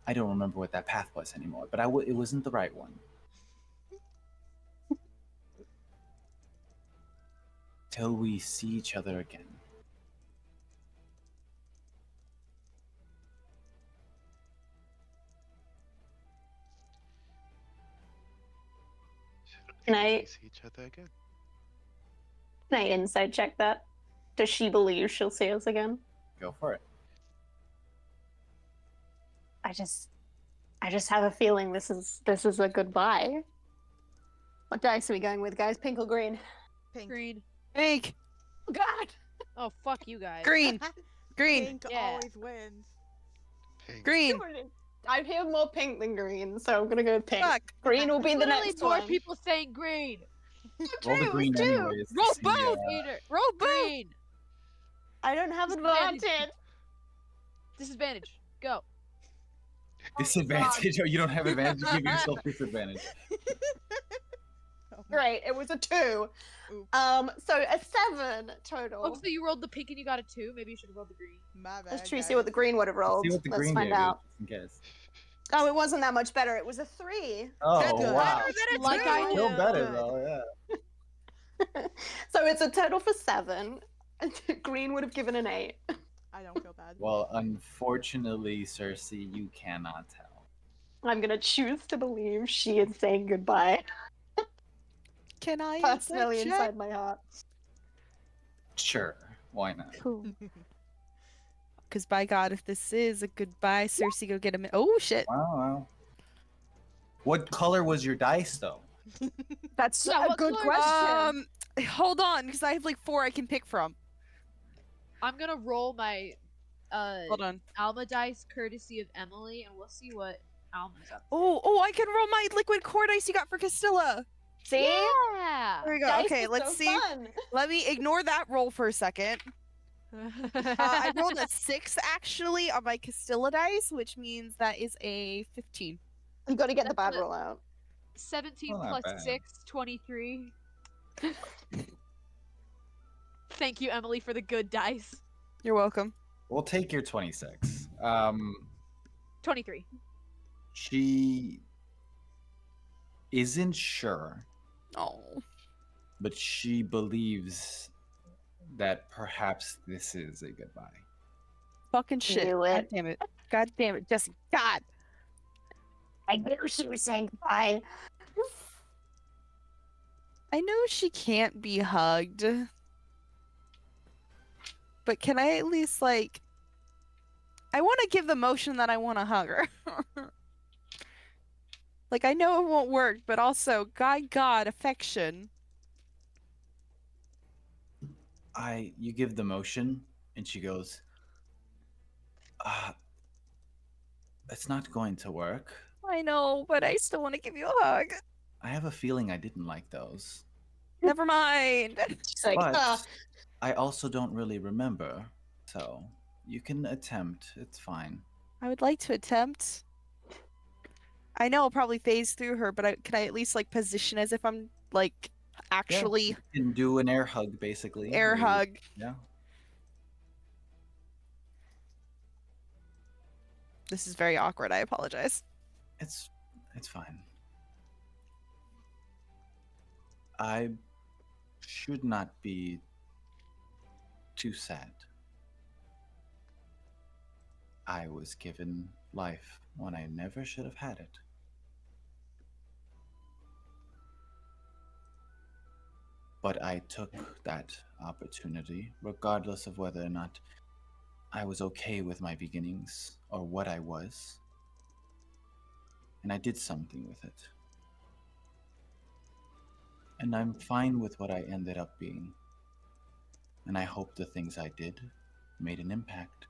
I don't remember what that path was anymore, but it wasn't the right one. Till we see each other again. Can I see each other again? can I insight check that? Does she believe she'll see us again? Go for it. I just have a feeling this is a goodbye. What dice are we going with, guys? Pink or green? Pink. Green. Pink, Oh God! Oh, fuck you guys. green, green, Pink Yeah. always wins. Pink. green. I hear more pink than green, so I'm gonna go pink. Fuck. Green will be the Literally next more one. people saying green. Roll the green anyways. Roll to see, both, Peter. Roll green. I don't have Disadvantage. advantage. Disadvantage. Go. disadvantage. Oh, you don't have advantage. You give yourself disadvantage. Oh, Great, it was a 2. Oops. So a 7 total. Oh, so you rolled the pink and you got a 2. Maybe you should have rolled the green. my bad. Let's try to see guys. what the green would have rolled. See what the Let's green find gave you, out. just in case. Oh, it wasn't that much better. It was a 3. Oh That's good. wow! Like I Still knew. better Good. though. Yeah. So it's a total for 7. Green would have given an 8. I don't feel bad. Well, unfortunately, Cersei, you cannot tell. I'm gonna choose to believe she is saying goodbye. Can I Personally, insight check? inside my heart. Sure, why not? Cool. Because by God, if this is a goodbye, Cersei, go get him. Oh shit! Wow. What color was your dice, though? That's Yeah, a what good color- question. Hold on, because I have like 4 I can pick from. I'm gonna roll my Hold on. Alma dice courtesy of Emily, and we'll see what Alma's up to. Oh, I can roll my liquid core dice you got for Castilla. See? Yeah. There we go. Dice Okay, is let's so see. fun. Let me ignore that roll for a second. I rolled a 6 actually on my Castilla dice, which means that is a 15. You got to get the bad That's roll out. 17 Well, not plus bad. 6, 23. Thank you, Emily, for the good dice. You're welcome. We'll take your 26. 23. She isn't sure, Oh. but she believes that perhaps this is a goodbye. Fucking shit. Knew God it. damn it. God damn it, Jesse. God. I knew she was saying goodbye. I know she can't be hugged. But can I at least, like... I want to give the motion that I want to hug her. Like, I know it won't work, but also, God, affection. You give the motion, and she goes, it's not going to work. I know, but I still want to give you a hug. I have a feeling I didn't like those. Never mind. She's like, But I also don't really remember, so you can attempt. It's fine. I would like to attempt. I know I'll probably phase through her, but can I at least, like, position as if I'm, like, actually You can do an air hug, basically. air where you- hug. Yeah. This is very awkward. I apologize. It's fine. I should not be too sad. I was given life when I never should have had it. But I took that opportunity, regardless of whether or not I was okay with my beginnings or what I was. And I did something with it. And I'm fine with what I ended up being. And I hope the things I did made an impact.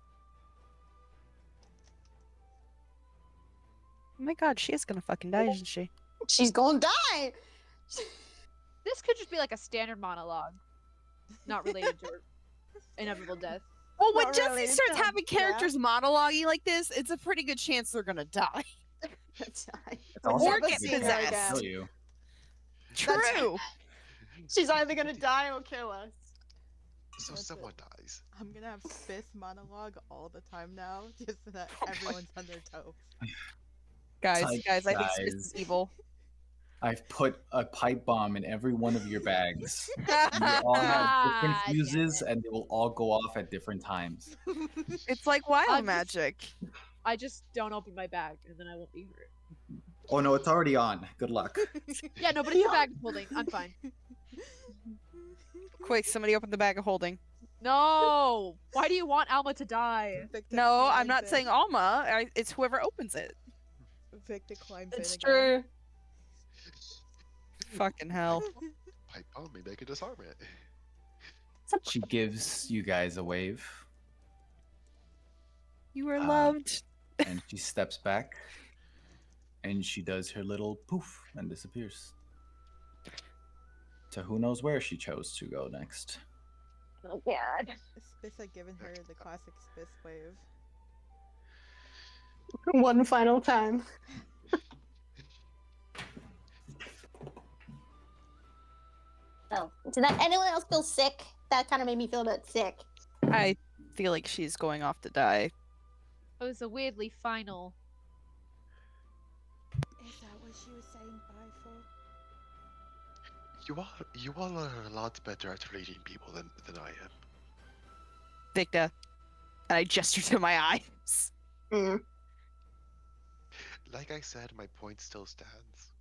Oh my god, she is gonna fucking die, isn't she? she's gonna die. This could just be like a standard monologue, not related to her inevitable death. Well, when Not Jesse related starts to having characters monologuing like this, it's a pretty good chance they're gonna die. That's right. It's We'll also Or never get see her possessed. again. Kill you. True. She's either gonna die or kill us. So That's someone dies. I'm gonna have Spiff monologue all the time now, just so that everyone's on their toes. Guys, Like, I think Smith guys. is evil. I've put a pipe bomb in every one of your bags. And they all have different Ah, damn fuses, it. and they will all go off at different times. It's like wild I'm just- magic. I just don't open my bag, and then I won't be hurt. Oh no, it's already on. Good luck. Yeah, no, but it's the bag of holding. I'm fine. Quick, somebody open the bag of holding. No! Why do you want Alma to die? Victor No, I'm climbs not in. saying Alma. It's whoever opens it. Victor climbs It's in again. true. Fucking hell. Pipe bomb, maybe I could disarm it. She gives you guys a wave, You were Ah. loved. and she steps back, and she does her little poof and disappears. To who knows where she chose to go next. Oh god. Spiff had given her the classic Spiff wave. One final time. Oh, did that anyone else feel sick? That kind of made me feel a bit sick. I feel like she's going off to die. It was a weirdly final. Is that what she was saying bye for? You all are a lot better at reading people than I am. Victor. And I gesture to my eyes. Mm. Like I said, my point still stands.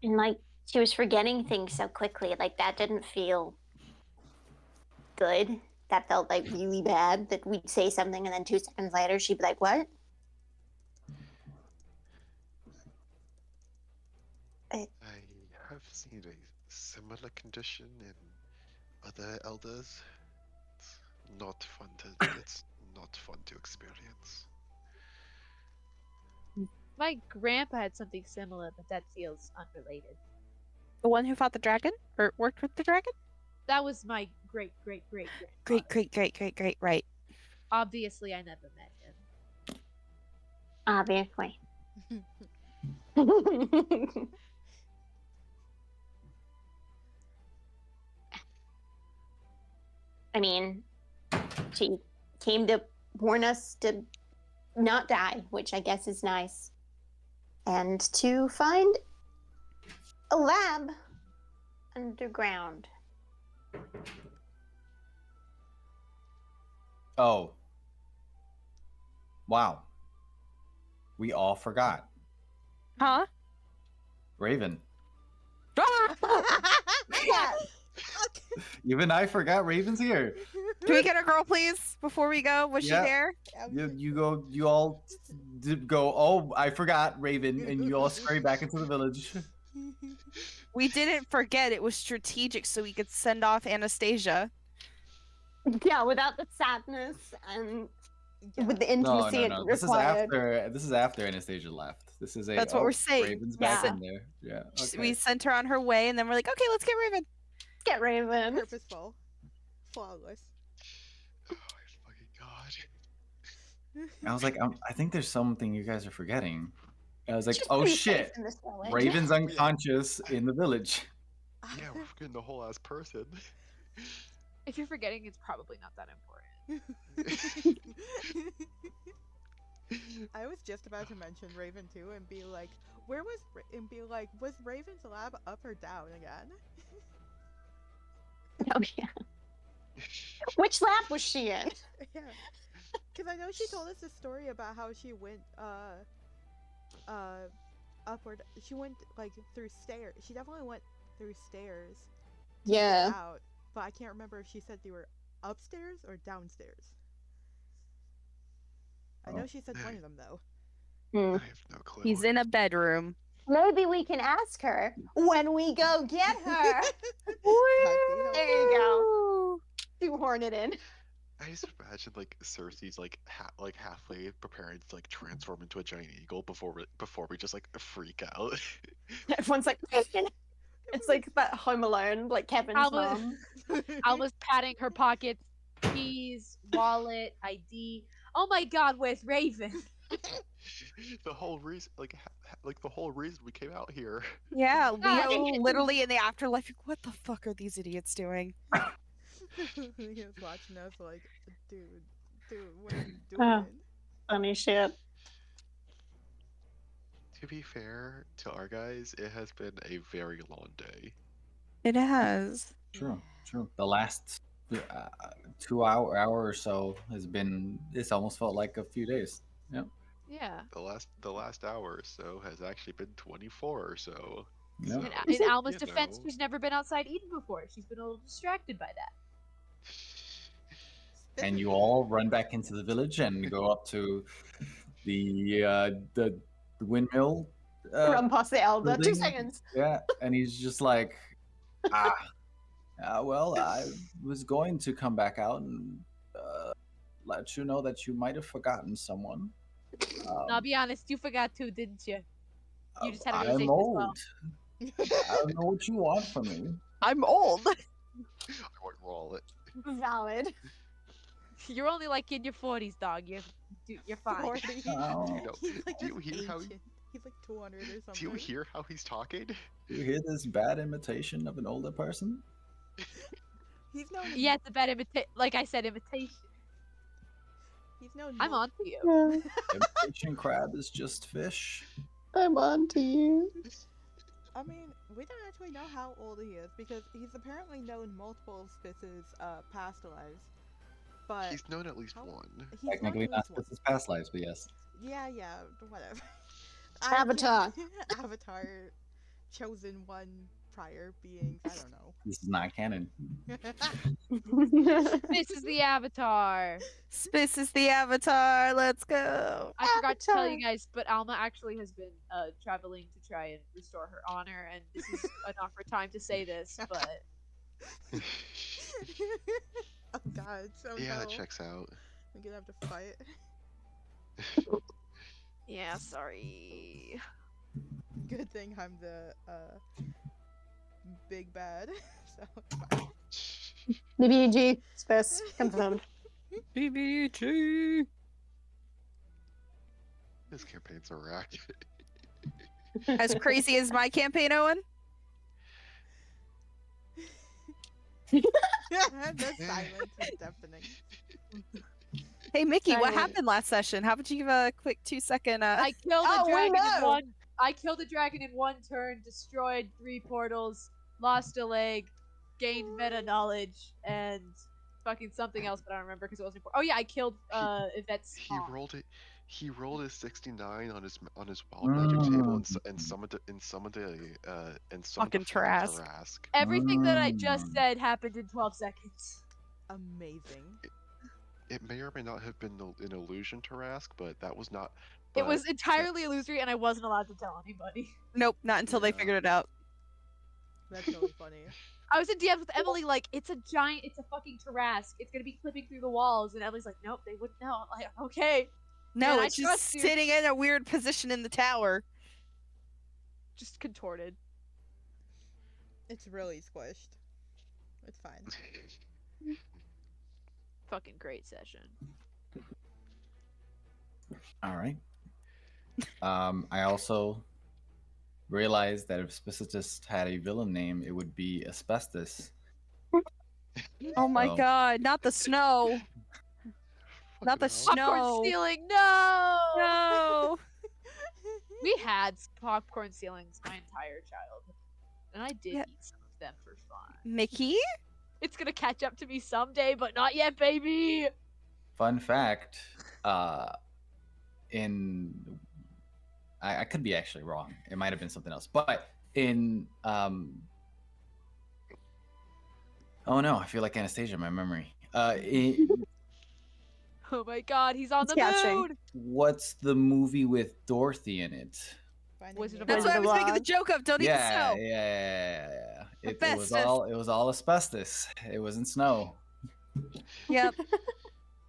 And like she was forgetting things so quickly. Like that didn't feel good. That felt like really bad. That we'd say something and then 2 seconds later she'd be like, "What?" I have seen a similar condition in other elders. It's not fun to experience. My grandpa had something similar, but that feels unrelated. The one who fought the dragon? Or worked with the dragon? That was my great great great Great, grandfather. great, right. Obviously, I never met him. Obviously. I mean, she came to warn us to not die, which I guess is nice. And to find a lab underground. Oh. Wow. We all forgot. Huh? Raven. Yeah. Even I forgot Raven's here. Can we get a girl, please, before we go? Was Yeah. she there? You all go, oh, I forgot Raven, and you all scurry back into the village. We didn't forget. It was strategic so we could send off Anastasia. Yeah, without the sadness and with the No, intimacy no, no. it required. This is after Anastasia left. This is That's what we're saying. Raven's back Yeah. in there. Yeah. Okay. We sent her on her way, and then we're like, okay, let's get Raven. Get Raven. Purposeful. Flawless. Oh my fucking god. I was like, I think there's something you guys are forgetting. I was like, She's oh pretty shit, safe in this village. Raven's unconscious in the village. Yeah, we're forgetting the whole ass person. If you're forgetting, it's probably not that important. I was just about to mention Raven too and be like, was Raven's lab up or down again? Oh yeah. Which lab was she in? Yeah. Because I know she told us a story about how she went upward. She went like through stairs. She definitely went through stairs. to get Yeah. out, but I can't remember if she said they were upstairs or downstairs. I know she said one of them though. Hmm. I have no clue. He's in a bedroom. Maybe we can ask her when we go get her. There you go. Shoehorn it in. I just imagine like Cersei's like halfway preparing to like transform into a giant eagle before we just like freak out. Everyone's like, it's like that Home Alone, like Kevin's Alma- mom. Alma's patting her pockets, keys, wallet, ID. Oh my god, where's Raven? The whole reason, like the whole reason we came out here. Yeah, Yeah, Leo literally in the afterlife. like, What the fuck are these idiots doing? He was watching us like, dude, what are you Oh. doing? Funny shit. To be fair to our guys, it has been a very long day. It has. True. The last 2 hour or so has been. It's almost felt like a few days. Yep. Yeah. The last hour or so has actually been 24 or so. Yep. In Alma's You defense, know. she's never been outside Eden before. She's been a little distracted by that. And you all run back into the village and go up to the windmill. Run past the elder. 2 building. seconds. Yeah, and he's just like, well, I was going to come back out and let you know that you might have forgotten someone. I'll be honest, you forgot too, didn't you? You just had a I'm realization as old. well. I don't know what you want from me. I'm old. I won't roll it. Valid. You're only like in your 40s, dog. You're fine. 40. Oh, You know, He's like do you just hear how ancient. He's like 200 or something. do you hear how he's talking? do you hear this bad imitation of an older person? He's known. Yeah, it's a bad like I said, imitation. He's known. I'm on to you. Imitation crab is just fish. I'm on to you. I mean, we don't actually know how old he is because he's apparently known multiple of Spitz's past lives. But He's known at least how- one. he's known Technically at not least one. his past lives, but yes. Yeah, whatever. Avatar. Avatar, chosen one prior beings. I don't know. This is not canon. This is the Avatar. This is the Avatar. Let's go. I forgot to tell you Avatar. guys, but Alma actually has been traveling to try and restore her honor, and this is an awkward time to say this, but Oh god, so Yeah, no. that checks out. We're gonna have to fight. yeah, sorry. Good thing I'm the big bad. So it's fine. BBG. Space. Confirmed. BBG. This campaign's a wreck. As crazy as my campaign, Owen. The silence is deafening. Hey, Mickey, what Silent. happened last session? How about you give a quick 2-second? I killed a Oh, we dragon in know. one. I killed a dragon in one turn, destroyed 3 portals, lost a leg, gained meta knowledge, and fucking something else, but I don't remember because it wasn't important. Oh yeah, I killed Yvette's He mom. rolled it. He rolled a 69 on his wild magic table and summoned Fucking the fucking Tarask. Tarask. Everything that I just said happened in 12 seconds. Amazing. It may or may not have been an illusion Tarask, but that was not. It But was entirely illusory, and I wasn't allowed to tell anybody. Nope, not until they Yeah. figured it out. That's really funny. I was in DMs with Emily, like, it's a fucking Tarask. It's gonna be clipping through the walls, and Emily's like, nope, they wouldn't know. I'm like, okay, No, Man, I it's just trust you. sitting in a weird position in the tower. just contorted. It's really squished. It's fine. Fucking great session. All right. I also realized that if Spicicist had a villain name, it would be Asbestos. Oh my So- god, not the snow. Not the Fucking hell. Popcorn snow. stealing, no! No. We had popcorn ceilings my entire childhood, and I did Yeah. eat some of them for fun. Mickey? It's gonna catch up to me someday, but not yet, baby. Fun fact, in I could be actually wrong. It might have been something else. But in oh no, I feel like Anastasia, my memory. Oh my god, he's on the Sketching. moon. What's the movie with Dorothy in it? Finding Wizard of Nemo. That's what I was making the Log. joke of. Don't eat the snow. Yeah. It was Asbestos. all asbestos. It wasn't snow. Yep.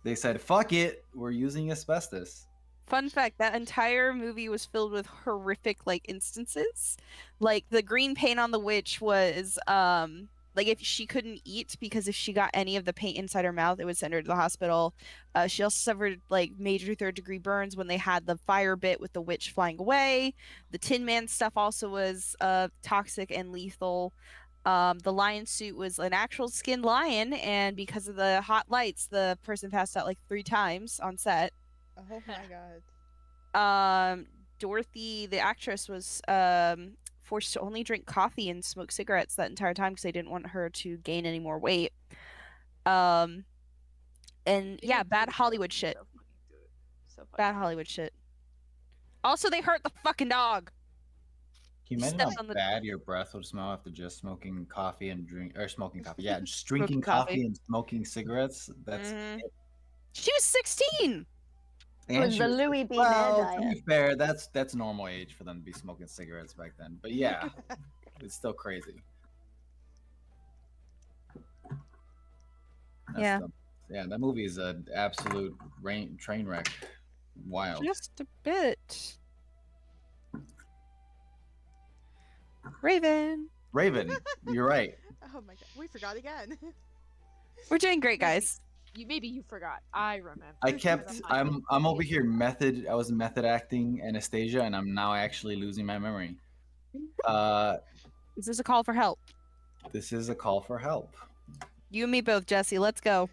They said, "Fuck it, we're using asbestos." Fun fact, that entire movie was filled with horrific like instances. Like the green paint on the witch was like if she couldn't eat because if she got any of the paint inside her mouth, it would send her to the hospital. She also suffered like major 3rd-degree burns when they had the fire bit with the witch flying away. The Tin Man stuff also was toxic and lethal. The lion suit was an actual skinned lion, and because of the hot lights, the person passed out like 3 times on set. Oh my god. Dorothy, the actress, was forced to only drink coffee and smoke cigarettes that entire time because they didn't want her to gain any more weight. And yeah, bad Hollywood shit. So fucking Bad Hollywood shit. Also, they hurt the fucking dog. Can you He imagine stepped how on the- bad your breath would smell after just smoking coffee and smoking coffee? Yeah, just drinking Smoking coffee. coffee and smoking cigarettes. That's Mhm. She was 16. It and was she the was- Louis B. well, Mayer to diet. be fair, that's normal age for them to be smoking cigarettes back then. But yeah, it's still crazy. Yeah. Yeah, that movie is an absolute train wreck. Wild. Just a bit. Raven. Raven, you're right. Oh my god. We forgot again. We're doing great, guys. Maybe you forgot. I remember. I kept. I'm over here method. I was method acting Anastasia, and I'm now actually losing my memory. Is this a call for help? This is a call for help. You and me both, Jesse. Let's go.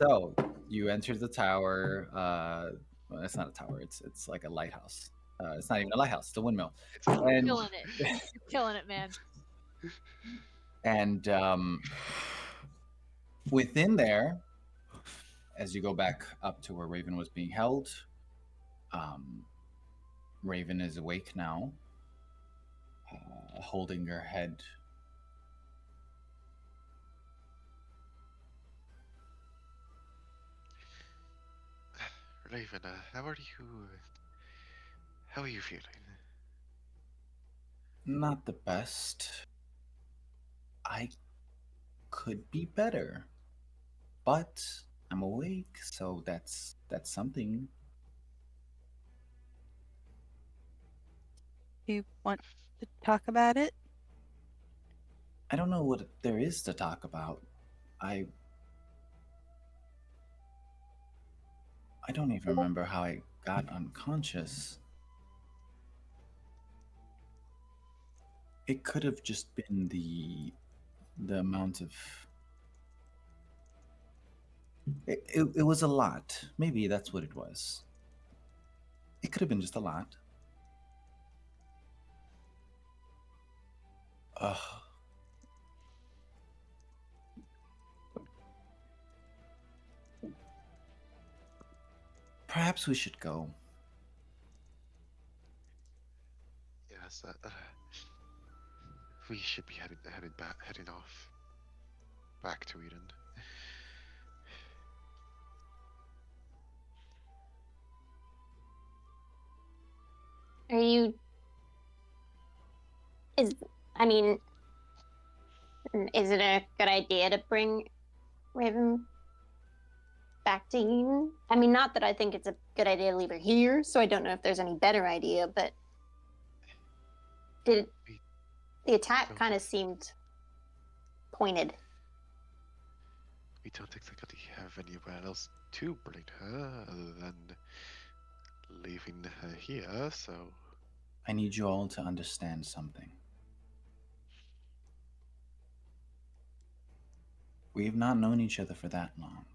So you enter the tower. Well, it's not a tower. It's like a lighthouse. It's not even a lighthouse. It's a windmill. And Killing it. You're killing it, man. and within there, as you go back up to where Raven was being held, Raven is awake now, holding her head. Raven, how are you? How are you feeling? Not the best. I could be better, but I'm awake, so that's something. Do you want to talk about it? I don't know what there is to talk about. I don't even remember how I got unconscious. It could have just been the amount of It was a lot. Maybe that's what it was. It could have been just a lot. Ugh. Perhaps we should go. Yes, we should be heading off back to Eden. Are you? Is I mean, is it a good idea to bring Raven back to Eden? I mean, not that I think it's a good idea to leave her here, so I don't know if there's any better idea, but did the attack kind of seemed pointed? We don't exactly have anywhere else to bring her other than leaving her here, so I need you all to understand something. We have not known each other for that long.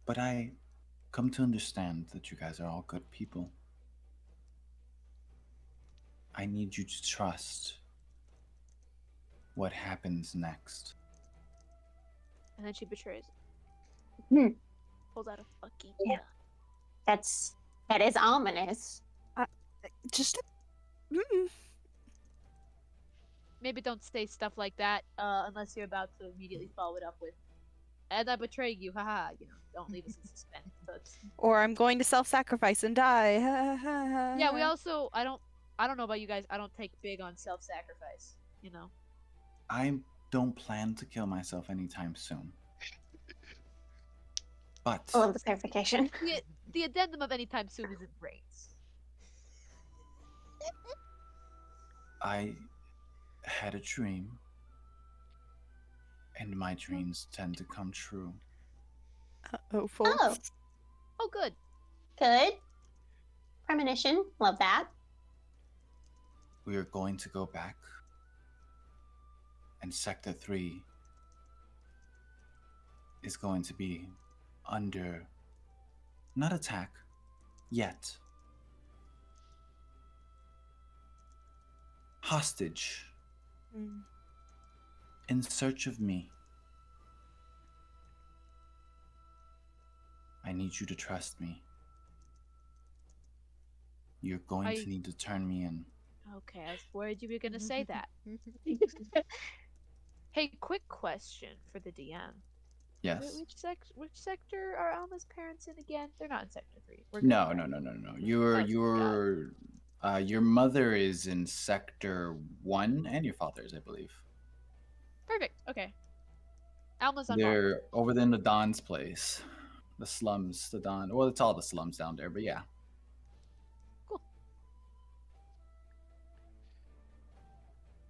But I come to understand that you guys are all good people. I need you to trust what happens next. And then she betrays. Hmm. Pulls out a fucking Yeah. gun. That is ominous. Just Maybe don't say stuff like that unless you're about to immediately follow it up with, "And I betrayed you, haha." Don't leave us in suspense. That's... or I'm going to self-sacrifice and die. Yeah, we also I don't know about you guys. I don't take big on self-sacrifice. I don't plan to kill myself anytime soon. But I love the clarification. The addendum of anytime soon is in brains. I had a dream, and my dreams tend to come true. Oh, folks. Oh, good. Good. Premonition. Love that. We are going to go back, and Sector 3 is going to be under, not attack, yet. Hostage. In search of me. I need you to trust me. You're going to need to turn me in. Okay, I was worried you were gonna say that. Hey, quick question for the DM. Yes. Which sector are Alma's parents in again? They're not in Sector 3. No. Your mother is in Sector 1, and your father's, I believe. Perfect. Okay. Alma's on They're over there in the Don's place. The slums, the Don. Well, it's all the slums down there, but yeah.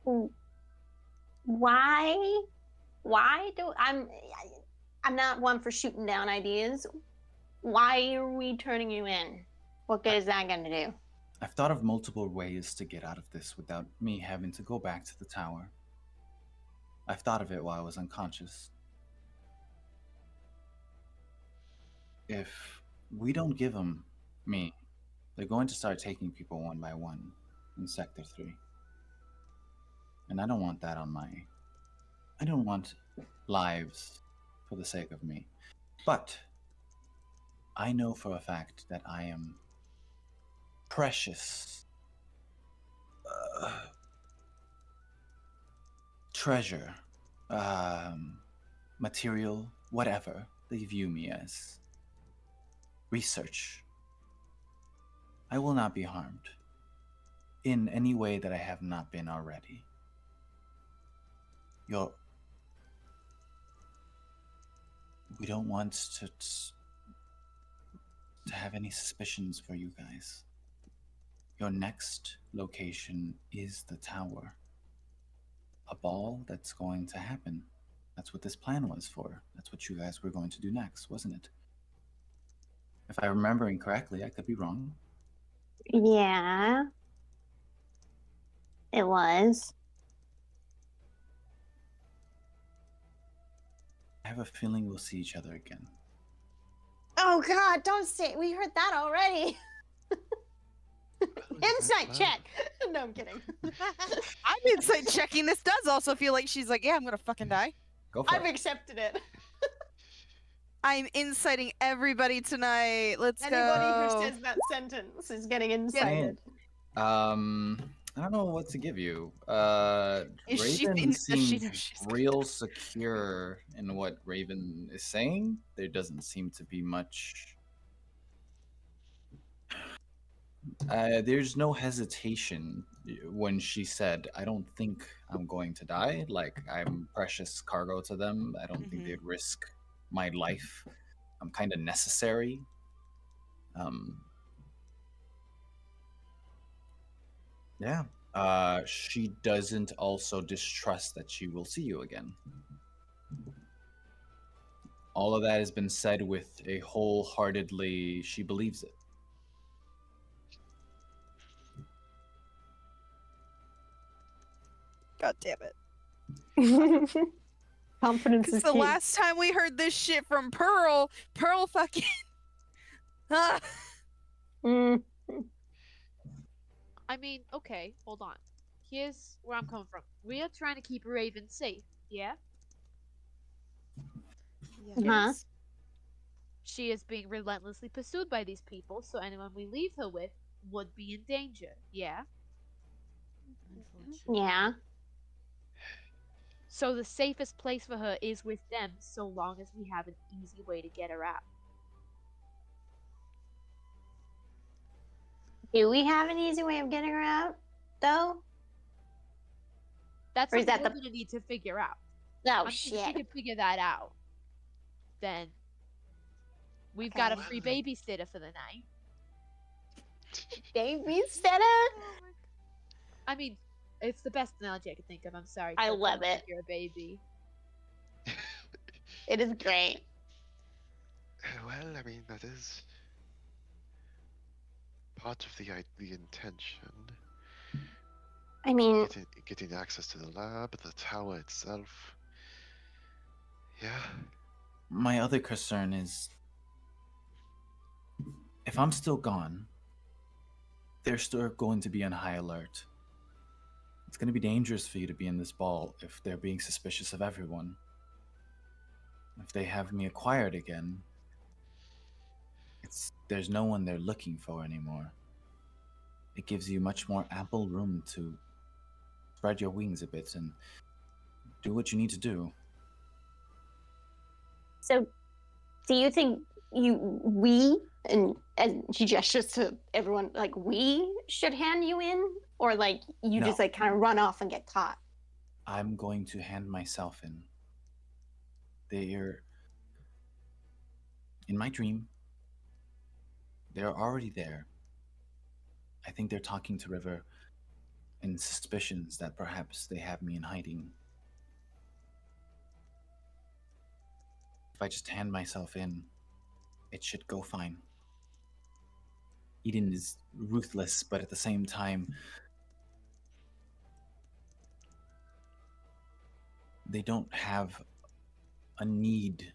Cool. Why do I'm not one for shooting down ideas. Why are we turning you in? What good is that gonna do? I've thought of multiple ways to get out of this without me having to go back to the tower. I've thought of it while I was unconscious. If we don't give them me, they're going to start taking people one by one in Sector 3. And I don't want that on my... I don't want lives for the sake of me. But I know for a fact that I am precious treasure, material, whatever they view me as. Research. I will not be harmed in any way that I have not been already. We don't want to have any suspicions for you guys. Your next location is the tower. A ball that's going to happen. That's what this plan was for. That's what you guys were going to do next, wasn't it? If I'm remembering correctly, I could be wrong. Yeah. It was. I have a feeling we'll see each other again. Oh God! Don't say. We heard that already. Insight check. No, I'm kidding. I'm insight checking. This does also feel like she's like, yeah, I'm gonna fucking die. Go for I've it. accepted it. I'm inciting everybody tonight. Let's Anybody go. who says that sentence is getting Man, incited. I don't know what to give you. Is she Raven does she seems know she's real secure in what Raven is saying. There doesn't seem to be much. There's no hesitation when she said, "I don't think I'm going to die. Like I'm precious cargo to them. I don't think Mhm. they'd risk my life. I'm kind of necessary." Um, yeah. She doesn't also distrust that she will see you again. All of that has been said with a wholeheartedly, she believes it. God damn it. Confidence Because is the key. last time we heard this shit from Pearl fucking. Ah. Mm. I mean, okay, hold on. Here's where I'm coming from. We are trying to keep Raven safe, yeah? Yes. Uh-huh. She is being relentlessly pursued by these people, so anyone we leave her with would be in danger, yeah? Unfortunately. Yeah. So the safest place for her is with them, so long as we have an easy way to get her out. Do we have an easy way of getting her out, though? That's Or is something that we're the? gonna need to figure out. Oh I'm saying if we shit. can figure that out, then we've got a Okay. free babysitter for the night. Babysitter. I mean, it's the best analogy I could think of. I'm sorry. I Phil, love like it. you're a baby. It is great. Well, I mean, that is part of the intention. I mean, Getting access to the lab, the tower itself. Yeah. My other concern is if I'm still gone, they're still going to be on high alert. It's going to be dangerous for you to be in this ball if they're being suspicious of everyone. If they have me acquired again, there's no one they're looking for anymore. It gives you much more ample room to spread your wings a bit and do what you need to do. so do you think we, and she gestures to everyone, like we should hand you in, or like you No. just like kind of run off and get caught? I'm going to hand myself in. They're in my dream. They're already there. I think they're talking to River in suspicions that perhaps they have me in hiding. If I just hand myself in, it should go fine. Eden is ruthless, but at the same time, they don't have a need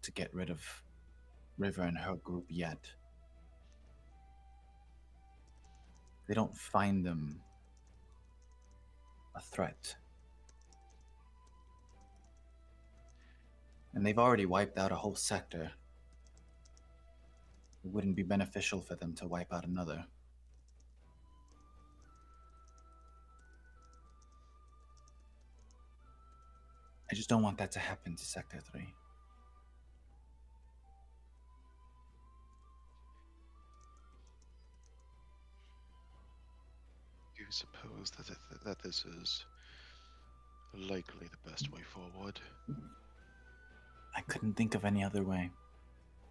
to get rid of River and her group yet. They don't find them a threat. And they've already wiped out a whole sector. It wouldn't be beneficial for them to wipe out another. I just don't want that to happen to Sector 3. You suppose that this is likely the best way forward? I couldn't think of any other way,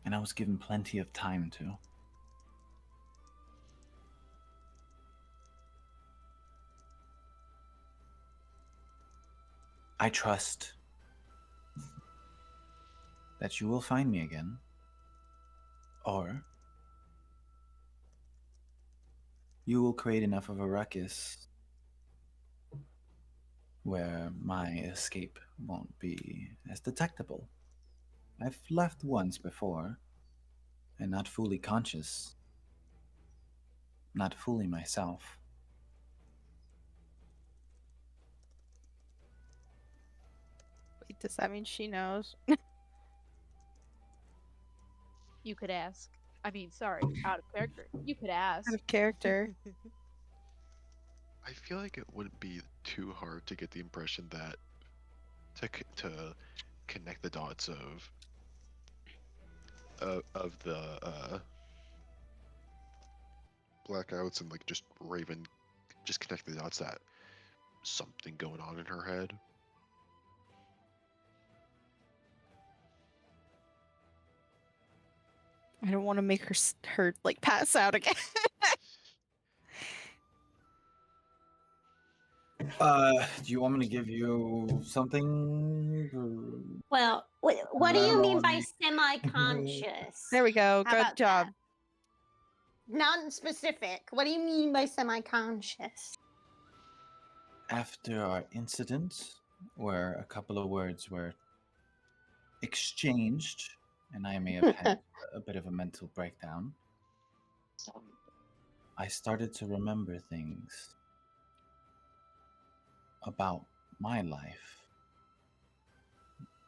and I was given plenty of time to. I trust that you will find me again, or you will create enough of a ruckus where my escape won't be as detectable. I've left once before, and not fully conscious, not fully myself. Wait, does that mean she knows? You could ask. I mean, sorry, out of character. You could ask. Out of character. I feel like it wouldn't be too hard to get the impression that to connect the dots of the blackouts and like just Raven, just connect the dots that something going on in her head. I don't want to make her like pass out again. Do you want me to give you something? Well, what do I don't you know mean what by semi-conscious? There we go. How Good about job. that? Non-specific. What do you mean by semi-conscious? After our incident, where a couple of words were exchanged, and I may have had a bit of a mental breakdown, I started to remember things about my life,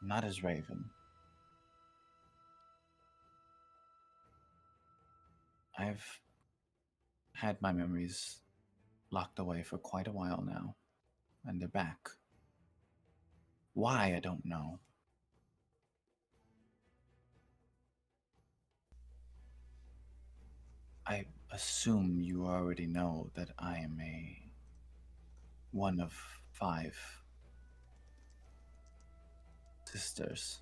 not as Raven. I've had my memories locked away for quite a while now, and they're back. Why, I don't know. I assume you already know that I am one of 5 sisters.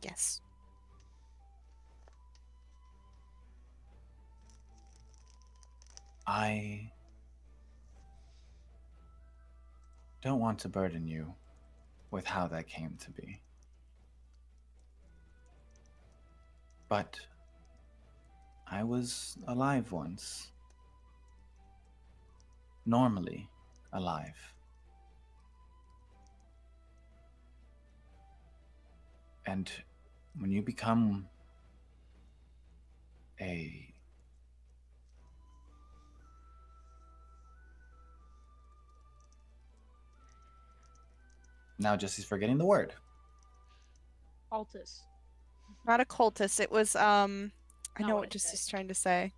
Yes. I don't want to burden you with how that came to be. But I was alive once. Normally alive. And when you become a now Jesse's forgetting the word. Altus. Not a cultist. It was I Not know what what I Jesse's said. trying to say.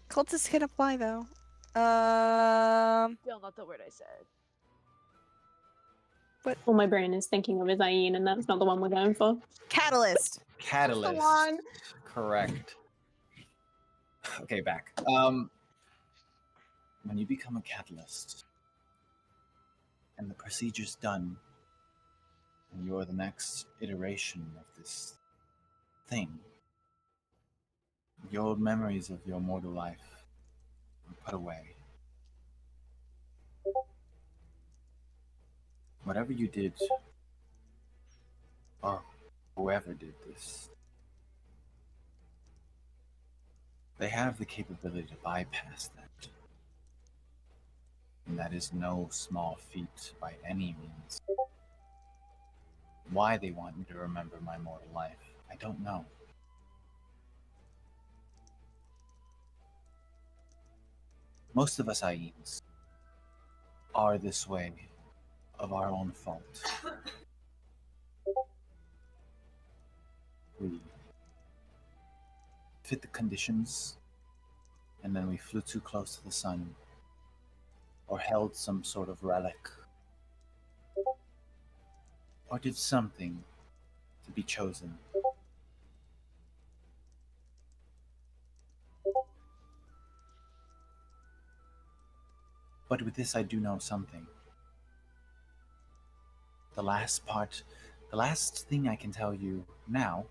Cultist can apply though. Still not the word I said. All my brain is thinking of is Ayin, and that's not the one we're going for. Catalyst. Catalyst. one. Correct. Okay, back. When you become a catalyst and the procedure's done, and you're the next iteration of this thing, your old memories of your mortal life are put away. Whatever you did, or whoever did this, they have the capability to bypass that. And that is no small feat by any means. Why they want me to remember my mortal life, I don't know. Most of us Aeens are this way of our own fault. We fit the conditions, and then we flew too close to the sun, or held some sort of relic, or did something to be chosen. But with this, I do know something. The last thing I can tell you now,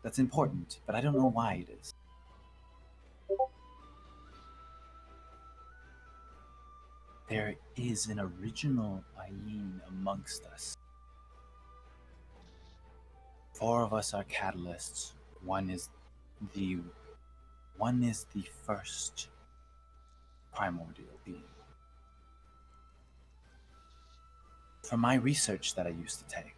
that's important, but I don't know why it is. There is an original Ayin amongst us. 4 of us are catalysts. One is the first primordial being. from my research that I used to take,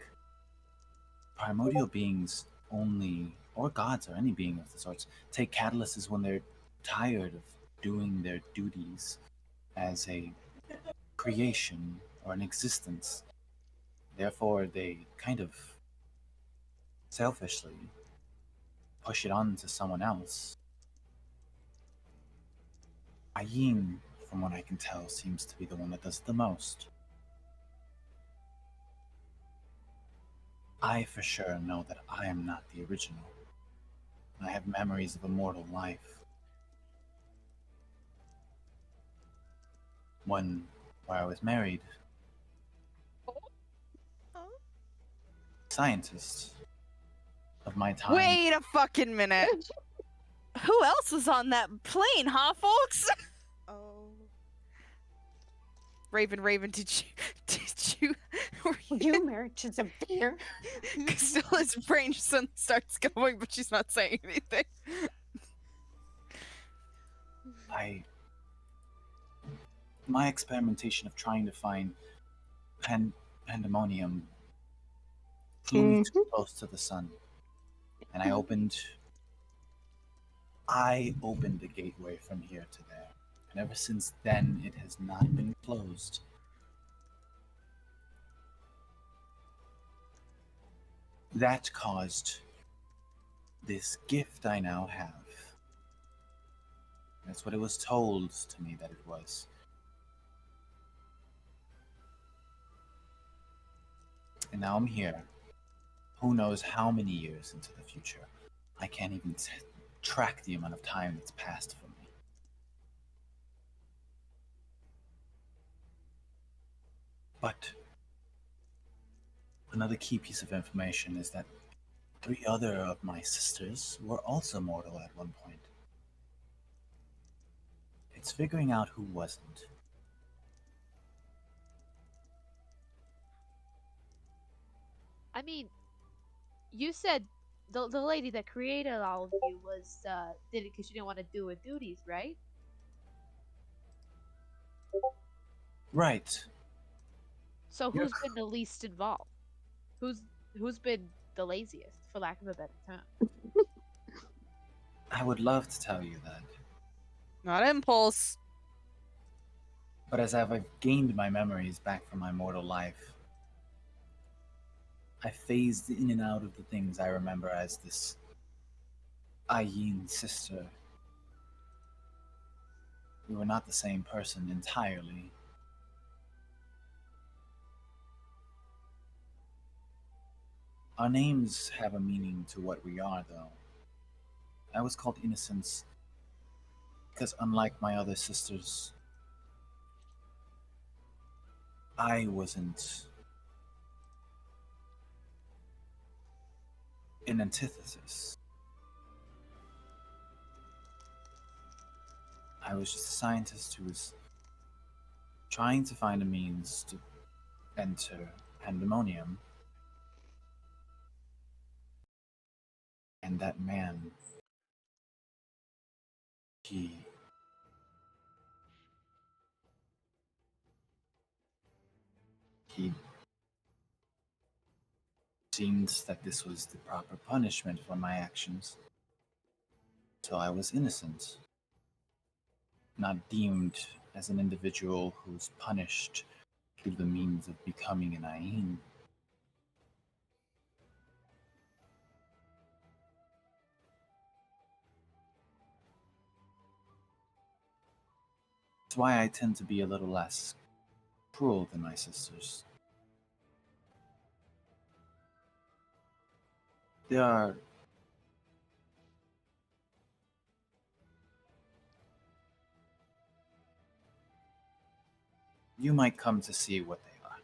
primordial beings only, or gods or any being of the sorts, take catalysts when they're tired of doing their duties as a creation or an existence. Therefore, they kind of selfishly push it on to someone else. Ayin, from what I can tell, seems to be the one that does it the most. I for sure know that I am not the original. I have memories of a mortal life. One where I was married, Oh, scientist of my time. Wait a fucking minute. Who else was on that plane, huh, folks? oh. Raven, did you, were You married to Zephyr? Castilla's brain just suddenly starts going, but she's not saying anything. My experimentation of trying to find pandemonium flew me too close to the sun, and I opened a gateway from here to there, and ever since then it has not been closed. That caused this gift I now have. That's what it was told to me that it was. And now I'm here. Who knows how many years into the future? I can't even track the amount of time that's passed for me. But another key piece of information is that 3 other of my sisters were also mortal at one point. It's figuring out who wasn't. I mean, you said the lady that created all of you was did it because she didn't want to do her duties, right? Right. So You're who's been the least involved? Who's been the laziest, for lack of a better term? I would love to tell you that. Not impulse. But as I've gained my memories back from my mortal life, I phased in and out of the things I remember as this Ayin sister. We were not the same person entirely. Our names have a meaning to what we are, though. I was called Innocence because, unlike my other sisters, I wasn't an antithesis. I was just a scientist who was trying to find a means to enter pandemonium. And that man, he seemed that this was the proper punishment for my actions. So I was innocent, not deemed as an individual who's punished through the means of becoming an Ain. That's why I tend to be a little less cruel than my sisters. There are you might come to see what they are.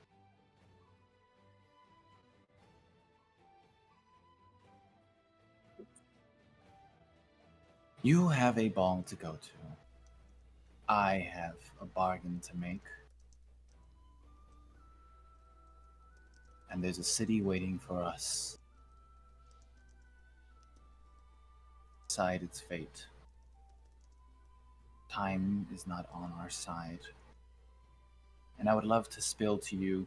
You have a ball to go to. I have a bargain to make. And there's a city waiting for us. Decide its fate. Time is not on our side. And I would love to spill to you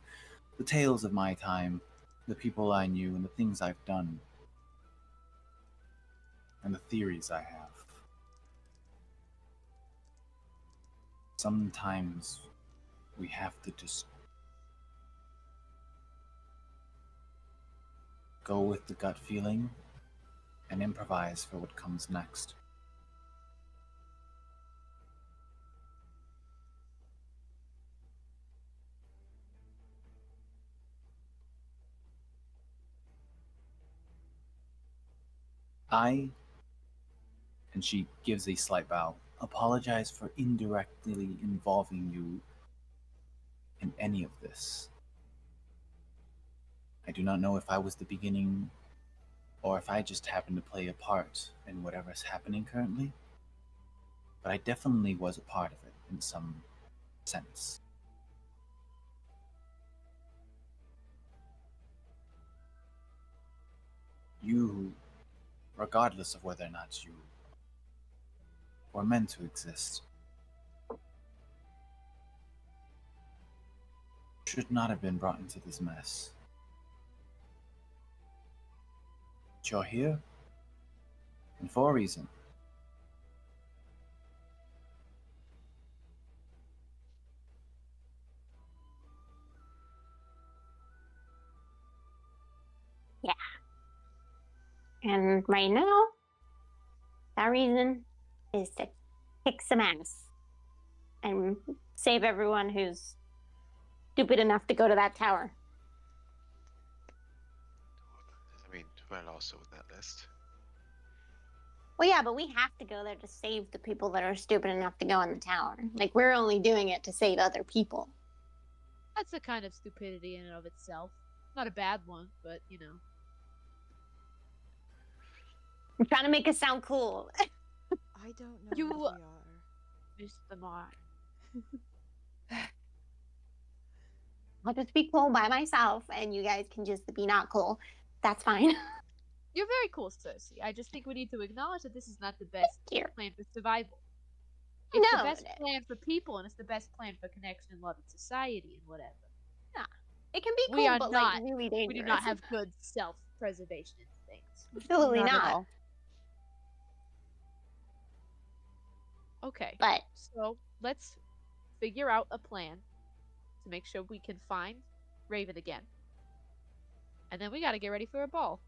the tales of my time, the people I knew, and the things I've done, and the theories I have. Sometimes we have to just go with the gut feeling and improvise for what comes next. And she gives a slight bow, apologize for indirectly involving you in any of this. I do not know if I was the beginning or if I just happened to play a part in whatever's happening currently, but I definitely was a part of it in some sense. You, regardless of whether or not you were meant to exist, should not have been brought into this mess. But you're here, and for a reason. And right now, that reason is to kick some ass and save everyone who's stupid enough to go to that tower. I mean, we're also in that list. Well, yeah, but we have to go there to save the people that are stupid enough to go in the tower. Like, we're only doing it to save other people. That's a kind of stupidity in and of itself. Not a bad one, but you know. I'm trying to make us sound cool. I don't know You- if we are. Mr. Mar. I'll just be cool by myself, and you guys can just be not cool. That's fine. You're very cool, Cersei. I just think we need to acknowledge that this is not the best Here. plan for survival. It's the No, best plan for people, and it's the best plan for connection and love and society and whatever. it can be We cool, are but not- like really dangerous. We do not have good self-preservation instincts. Absolutely Not at not. all. Okay, But so let's figure out a plan to make sure we can find Raven again. And then we gotta get ready for a ball.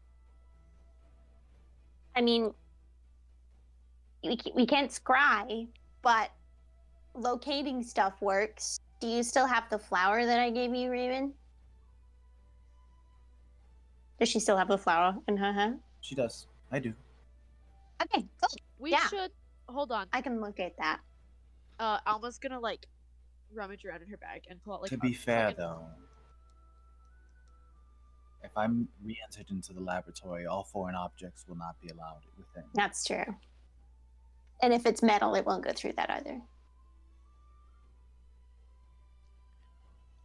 I mean, we can't scry, but locating stuff works. Do you still have the flower that I gave you, Raven? Does she still have the flower in her hand? She does. I do. Okay, cool. We Yeah. should hold on. I can locate that. Alma's gonna like rummage around in her bag and pull out like To be a fair, fucking- though, if I'm re-entered into the laboratory, all foreign objects will not be allowed within. That's true. And if it's metal, it won't go through that either.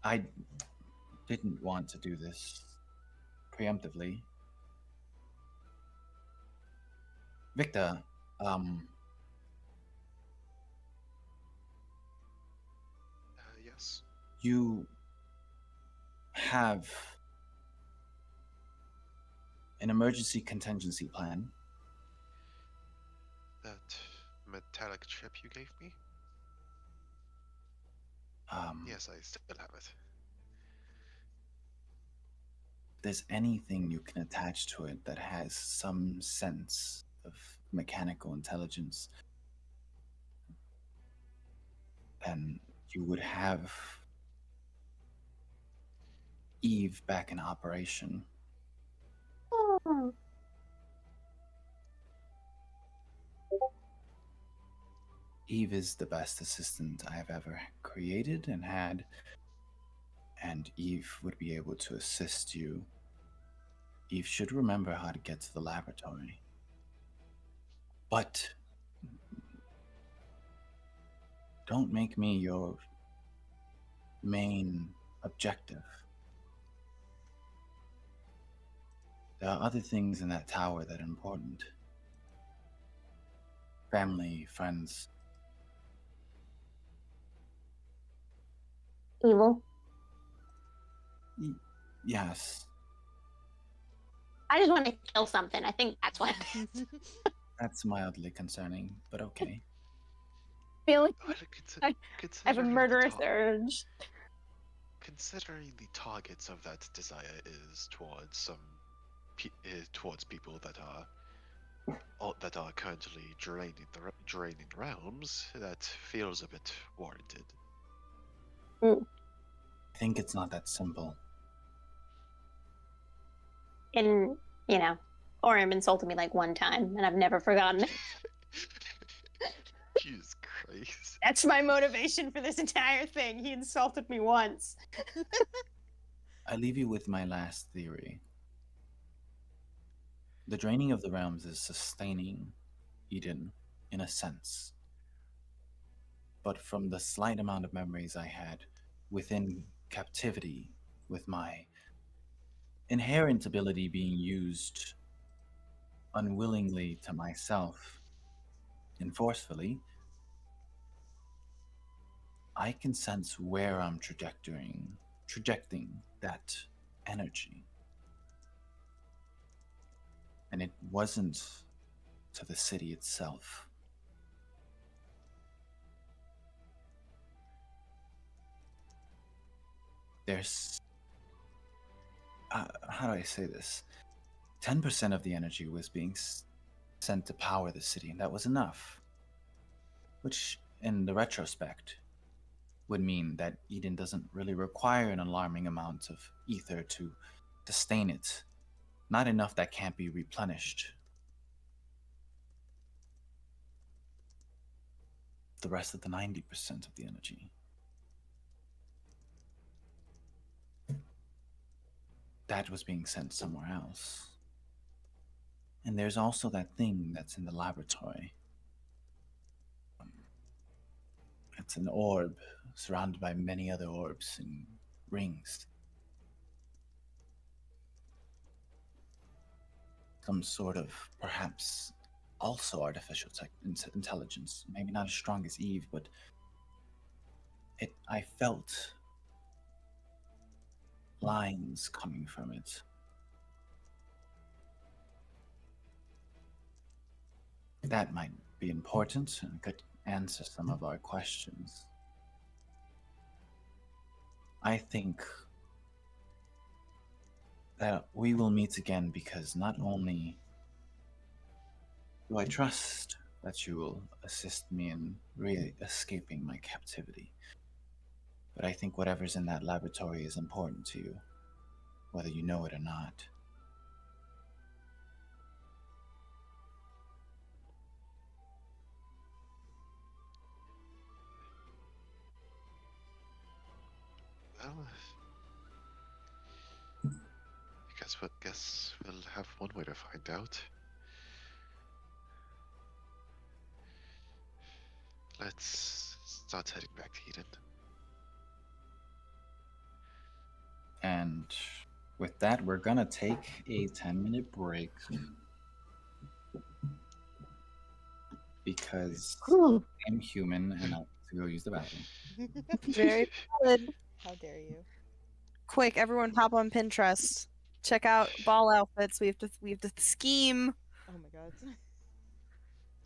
I didn't want to do this preemptively. Victor, Yes. you have an emergency contingency plan. That metallic chip you gave me? Yes, I still have it. If there's anything you can attach to it that has some sense of mechanical intelligence, then you would have Eve back in operation. Oh. Eve is the best assistant I have ever created and had, and Eve would be able to assist you. Eve should remember how to get to the laboratory. But don't make me your main objective. There are other things in that tower that are important. Family, friends. Evil. Yes, I just want to kill something. I think that's what. that's mildly concerning, but okay. I feel like But I have a considering murderous urge. considering the targets of that desire is towards towards people that are currently draining realms, that feels a bit warranted. I think it's not that simple. And, Orym insulted me like one time, and I've never forgotten it. Jesus Christ. That's my motivation for this entire thing. He insulted me once. I leave you with my last theory. The draining of the realms is sustaining Eden, in a sense. But from the slight amount of memories I had within captivity, with my inherent ability being used unwillingly to myself and forcefully, I can sense where I'm trajecting that energy. And it wasn't to the city itself. There's, how do I say this? 10% of the energy was being sent to power the city, and that was enough. Which, in the retrospect, would mean that Eden doesn't really require an alarming amount of ether to sustain it. Not enough that can't be replenished. The rest of the 90% of the energy. That was being sent somewhere else. And there's also that thing that's in the laboratory. It's an orb surrounded by many other orbs and rings. Some sort of, perhaps, also artificial intelligence. Maybe not as strong as Eve, but I felt lines coming from it. That might be important and could answer some of our questions. I think that we will meet again because not only do I trust that you will assist me in escaping my captivity, but I think whatever's in that laboratory is important to you, whether you know it or not. Well, guess we'll have one way to find out. Let's start heading back to Eden. And with that, we're gonna take a 10-minute break because I'm human and I have to go use the bathroom. Very valid. How dare you? Quick, everyone hop on Pinterest. Check out ball outfits. We have to scheme. Oh my god.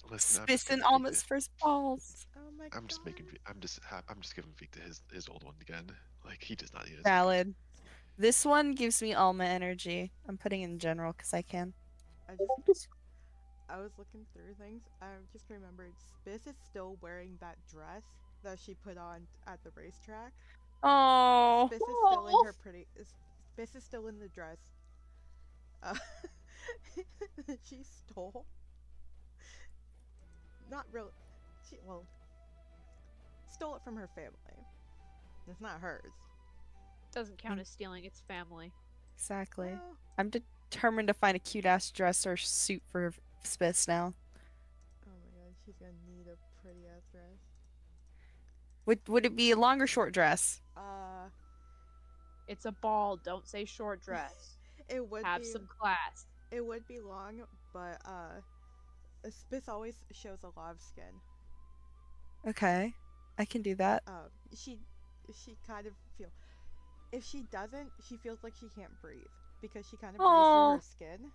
Listen, I'm just Spiss and giving Alma's first balls. Oh my I'm just god. making. I'm just giving Victor his old one again. Like he does not need it. Valid. This one gives me Alma energy. I'm putting in general because I can. I was looking through things. I just remembered Spiss is still wearing that dress that she put on at the racetrack. Oh. Spiss is still in her pretty. Spiss is still in the dress. Uh, she stole. Not really. Stole it from her family. It's not hers. Doesn't count as stealing, it's family. Exactly. Well, I'm determined to find a cute ass dress or suit for Spiss now. oh my god, she's gonna need a pretty ass dress. Would it be a long or short dress? It's a ball, don't say short dress. It would Have be some class. it would be long, but Spiss always shows a lot of skin. Okay, I can do that. She kind of feel if she doesn't, she feels like she can't breathe because she kind of breathes Aw. through her skin.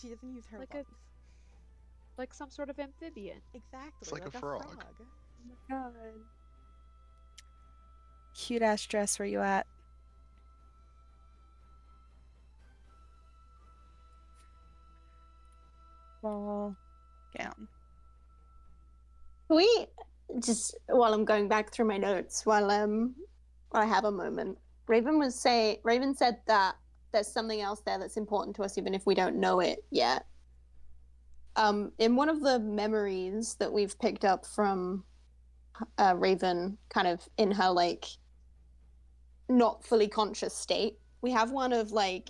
She doesn't use her Like lungs. like some sort of amphibian. Exactly. It's like a frog. Oh my god. Cute ass dress, where you at? Ball gown. Can we just, while I'm going back through my notes, while I have a moment, Raven said that there's something else there that's important to us, even if we don't know it yet. In one of the memories that we've picked up from Raven, kind of in her like not fully conscious state, we have one of like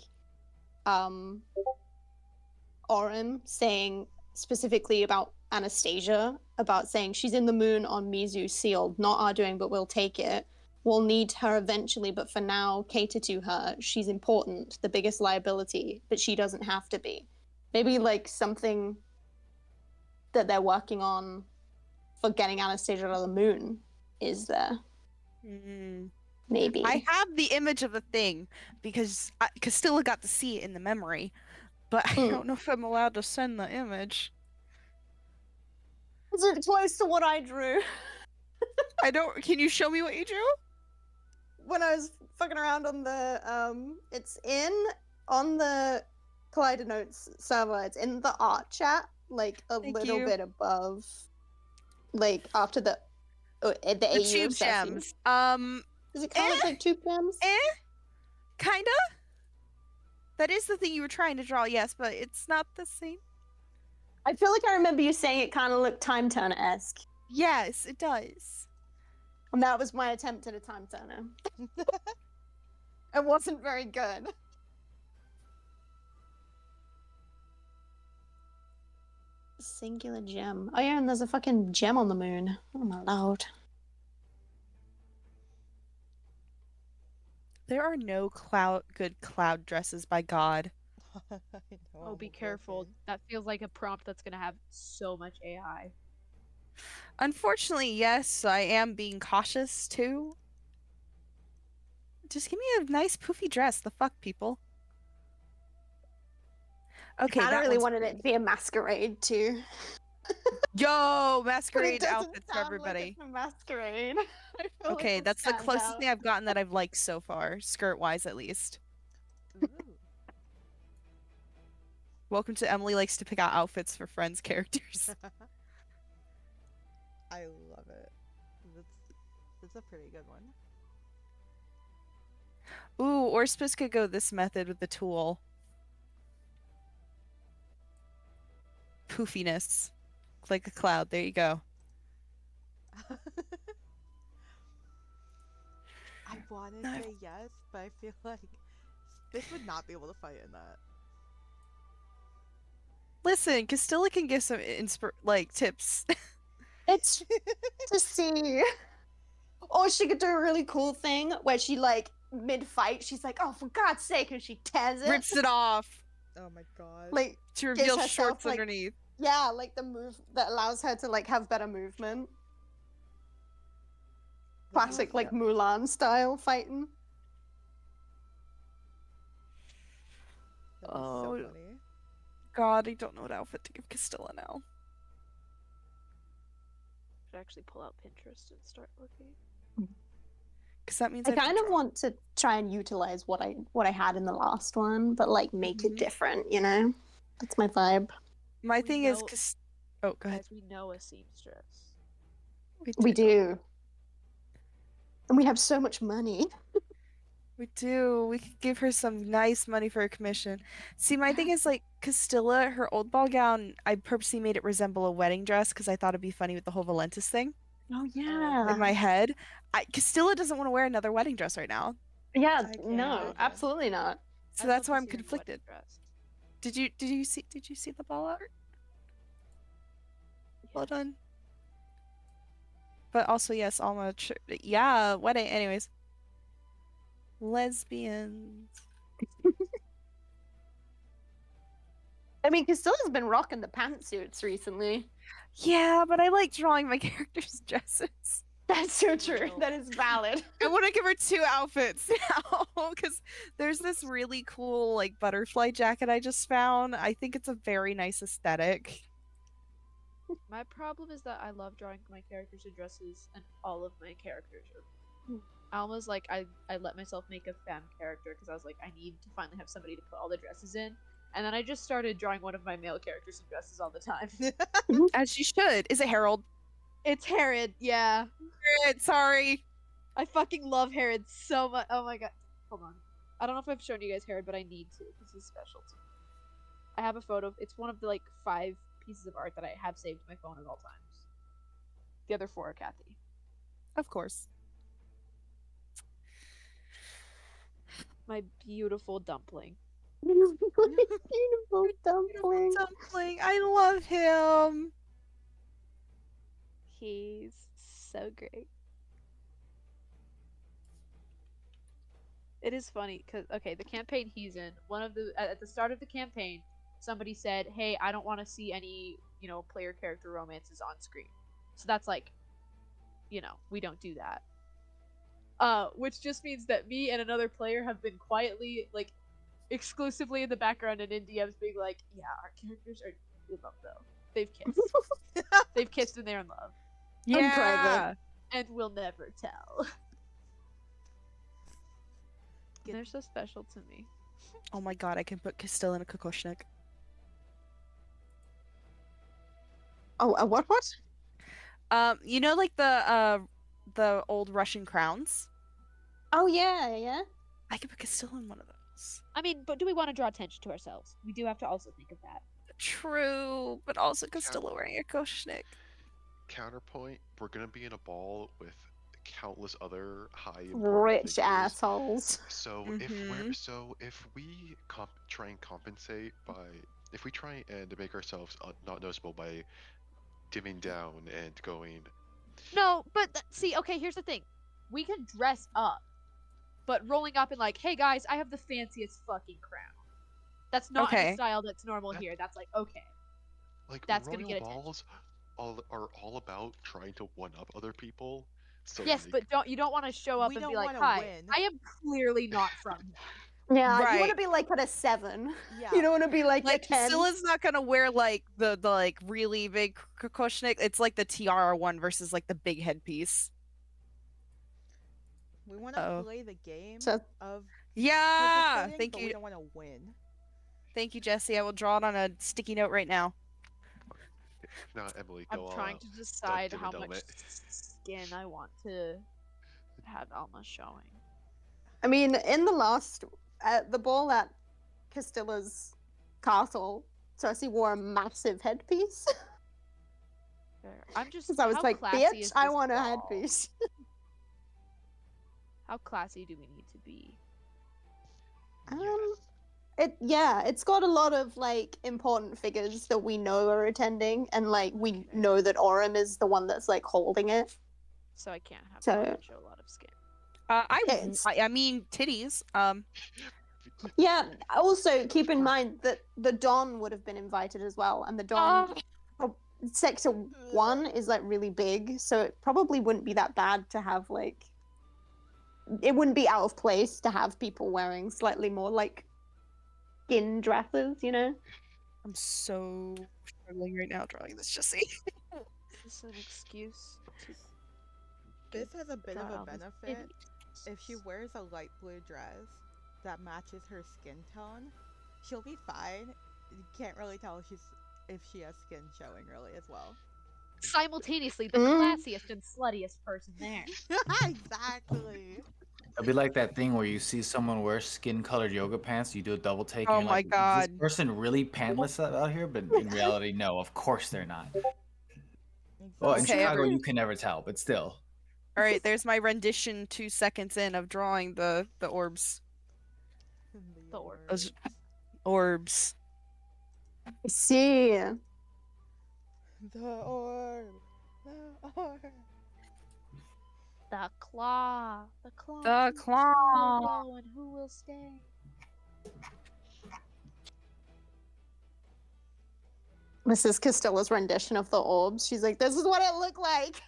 Orym saying specifically about Anastasia, about saying she's in the moon on Mizu sealed, not our doing, but we'll take it. We'll need her eventually, but for now, cater to her. She's important, the biggest liability, but she doesn't have to be. Maybe like something that they're working on for getting Anastasia to the moon is there. Mm. Maybe. I have the image of the thing because Castilla got to see it in the memory, but I Mm. don't know if I'm allowed to send the image. Is it close to what I drew? I don't. Can you show me what you drew? When I was fucking around on the it's on the Collider Notes server, it's in the art chat, like a Thank little you. bit above, like after the the The AU tube obsession. gems. Does it kind of look like tube gems? Kinda. That is the thing you were trying to draw, yes, but it's not the same. I feel like I remember you saying it kind of looked Time Turner-esque, Yes, it does. and that was my attempt at a Time Turner. It wasn't very good. Singular gem. Oh yeah, and there's a fucking gem on the moon. Oh my lord. There are no good cloud dresses, by God. I know, Oh, I'm be a careful. broken. That feels like a prompt that's gonna have so much AI. Unfortunately, yes, I am being cautious too. Just give me a nice poofy dress. The fuck, people. Okay, I kind that of really one's wanted pretty. it to be a masquerade too. Yo, But it masquerade doesn't outfits for sound like everybody. it's a masquerade. I feel like Okay, it'll that's the stand closest out. thing I've gotten that I've liked so far, skirt-wise at least. Ooh. Welcome to Emily Likes to Pick Out Outfits for Friends characters. I love it. That's a pretty good one. Ooh, or Spitz could go this method with the tool. Poofiness. Like a cloud. There you go. I want to No. say yes, but I feel like this would not be able to fight in that. Listen, Castilla can give some tips. It's to see. Or she could do a really cool thing where she like mid-fight, she's like, "Oh, for God's sake!" and she tears it. Rips it off Oh my god. Like to gives reveal herself, shorts like, underneath. yeah, like the move that allows her to like have better movement. Classic like Mulan style fighting. That'd be Oh. so funny. God, I don't know what outfit to give Castilla now. Should actually pull out Pinterest and start looking. Because that means I I have kind to of draw. want to try and utilize what I had in the last one, but like make it Mhm. different, you know? That's my vibe. My We thing is, know- oh, go ahead. Guys, we know a seamstress. We do. And we have so much money. We do. We could give her some nice money for a commission. See, my thing is like Castilla, her old ball gown, I purposely made it resemble a wedding dress because I thought it'd be funny with the whole Valentus thing Oh yeah. in my head. Castilla doesn't want to wear another wedding dress right now. Yeah, I can't no, imagine. absolutely not. So I'd that's love why to I'm see her in a wedding conflicted. dress. Did you see the ball art? Well Yes. done. But also yes, Alma. Yeah, wedding. Anyways, lesbians. I mean, Castilla's been rocking the pantsuits recently. Yeah, but I like drawing my characters' dresses. That's so true. Real. That is valid. I want to give her 2 outfits now because there's this really cool like butterfly jacket I just found. I think it's a very nice aesthetic. My problem is that I love drawing my characters in dresses, and all of my characters are. I almost like I let myself make a femme character because I was like, I need to finally have somebody to put all the dresses in, and then I just started drawing one of my male characters in dresses all the time. As you should. Is it Harold? It's Herod, yeah. Herod, sorry. I fucking love Herod so much. Oh my god. Hold on. I don't know if I've shown you guys Herod, but I need to because he's special to me. I have a photo. It's one of the like 5 pieces of art that I have saved to my phone at all times. The other 4 are Kathy. Of course. My beautiful dumpling. Beautiful dumpling. Dumpling. I love him. He's so great. It is funny because the campaign he's in, at the start of the campaign, somebody said, "Hey, I don't want to see any, player character romances on screen." So that's like, we don't do that. Which just means that me and another player have been quietly, like, exclusively in the background and in DMs being like, "Yeah, our characters are in love though. They've kissed. They've kissed and they're in love, Yeah. and we'll never tell." They're so special to me. Oh my god, I can put Castilla in a kokoshnik. Oh, what? You know, like the old Russian crowns? Oh yeah. I could put Castilla in one of those. I mean, but do we want to draw attention to ourselves? We do have to also think of that. True, but also Castilla wearing a kokoshnik. Counterpoint: we're gonna be in a ball with countless other high Rich figures. assholes. So if we try and compensate if we try and make ourselves not noticeable by dimming down and going. No, but see, okay, here's the thing. We can dress up, but rolling up and like, "Hey guys, I have the fanciest fucking crown." That's not Okay. the style that's normal here. That's like, okay. Like That's gonna royal get balls are all about trying to one up other people. So Yes, like, but you don't want to show up We and don't be like, wanna "Hi, win." I am clearly not from here." Yeah, you want Right. to be like at a 7. Yeah. You don't want to be like, Like a 10. Castilla's not gonna wear like the like really big kokoshnik. It's like the tiara one versus like the big headpiece. We want to Uh-oh. play the game So- of Yeah. participating, Thank but you. we don't want to win. Thank you, Jesse. I will draw it on a sticky note right now. no, Emily, I'm go all trying out. to decide Dunk how the much helmet. skin I want to have Alma showing. I mean, in the last, at the ball at Castilla's castle, Cersei wore a massive headpiece. Fair. I'm just. Because I was how like, classy bitch, is I this want a ball? headpiece. How classy do we need to be? It's got a lot of like important figures that we know are attending, and like we know that Orym is the one that's like holding it. So I can't have So- Alma show a lot of skin. It's- I mean titties. Yeah. Also, keep in mind that the Don would have been invited as well, and the Don sector 1 is like really big, so it probably wouldn't be that bad to have like. It wouldn't be out of place to have people wearing slightly more like skin dresses, you know? I'm so struggling right now drawing this, Jesse. Is this an excuse to This has a bit draw of a Alma's benefit. titties? If she wears a light blue dress that matches her skin tone, she'll be fine. You can't really tell if she has skin showing really as well. Simultaneously, the Mm. classiest and sluttiest person there. Exactly. It'll be like that thing where you see someone wear skin-colored yoga pants, you do a double take, Oh and you're my like, is God. this person really pantless out here? But in reality, no, of course they're not. Well, in Okay, Chicago, every- you can never tell, but still. All right, there's my rendition 2 seconds in of drawing the orbs. The orb. Those orbs. See. The orb. The orb. The claw. The claw. The Who claw. will go and who will stay? This is Castilla's rendition of the orbs. She's like, this is what it looked like.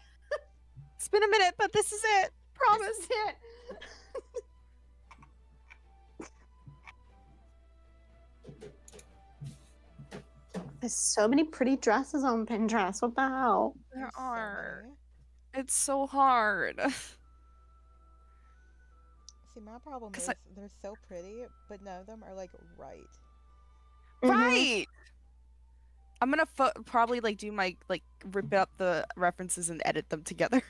It's been a minute, but this is it. Promise. This is it. There's so many pretty dresses on Pinterest. What the hell? There There's so are. many. It's so hard. See, my problem 'Cause is they're so pretty, but none of them are like right. Mhm. Right. I'm gonna probably like do my like rip up the references and edit them together.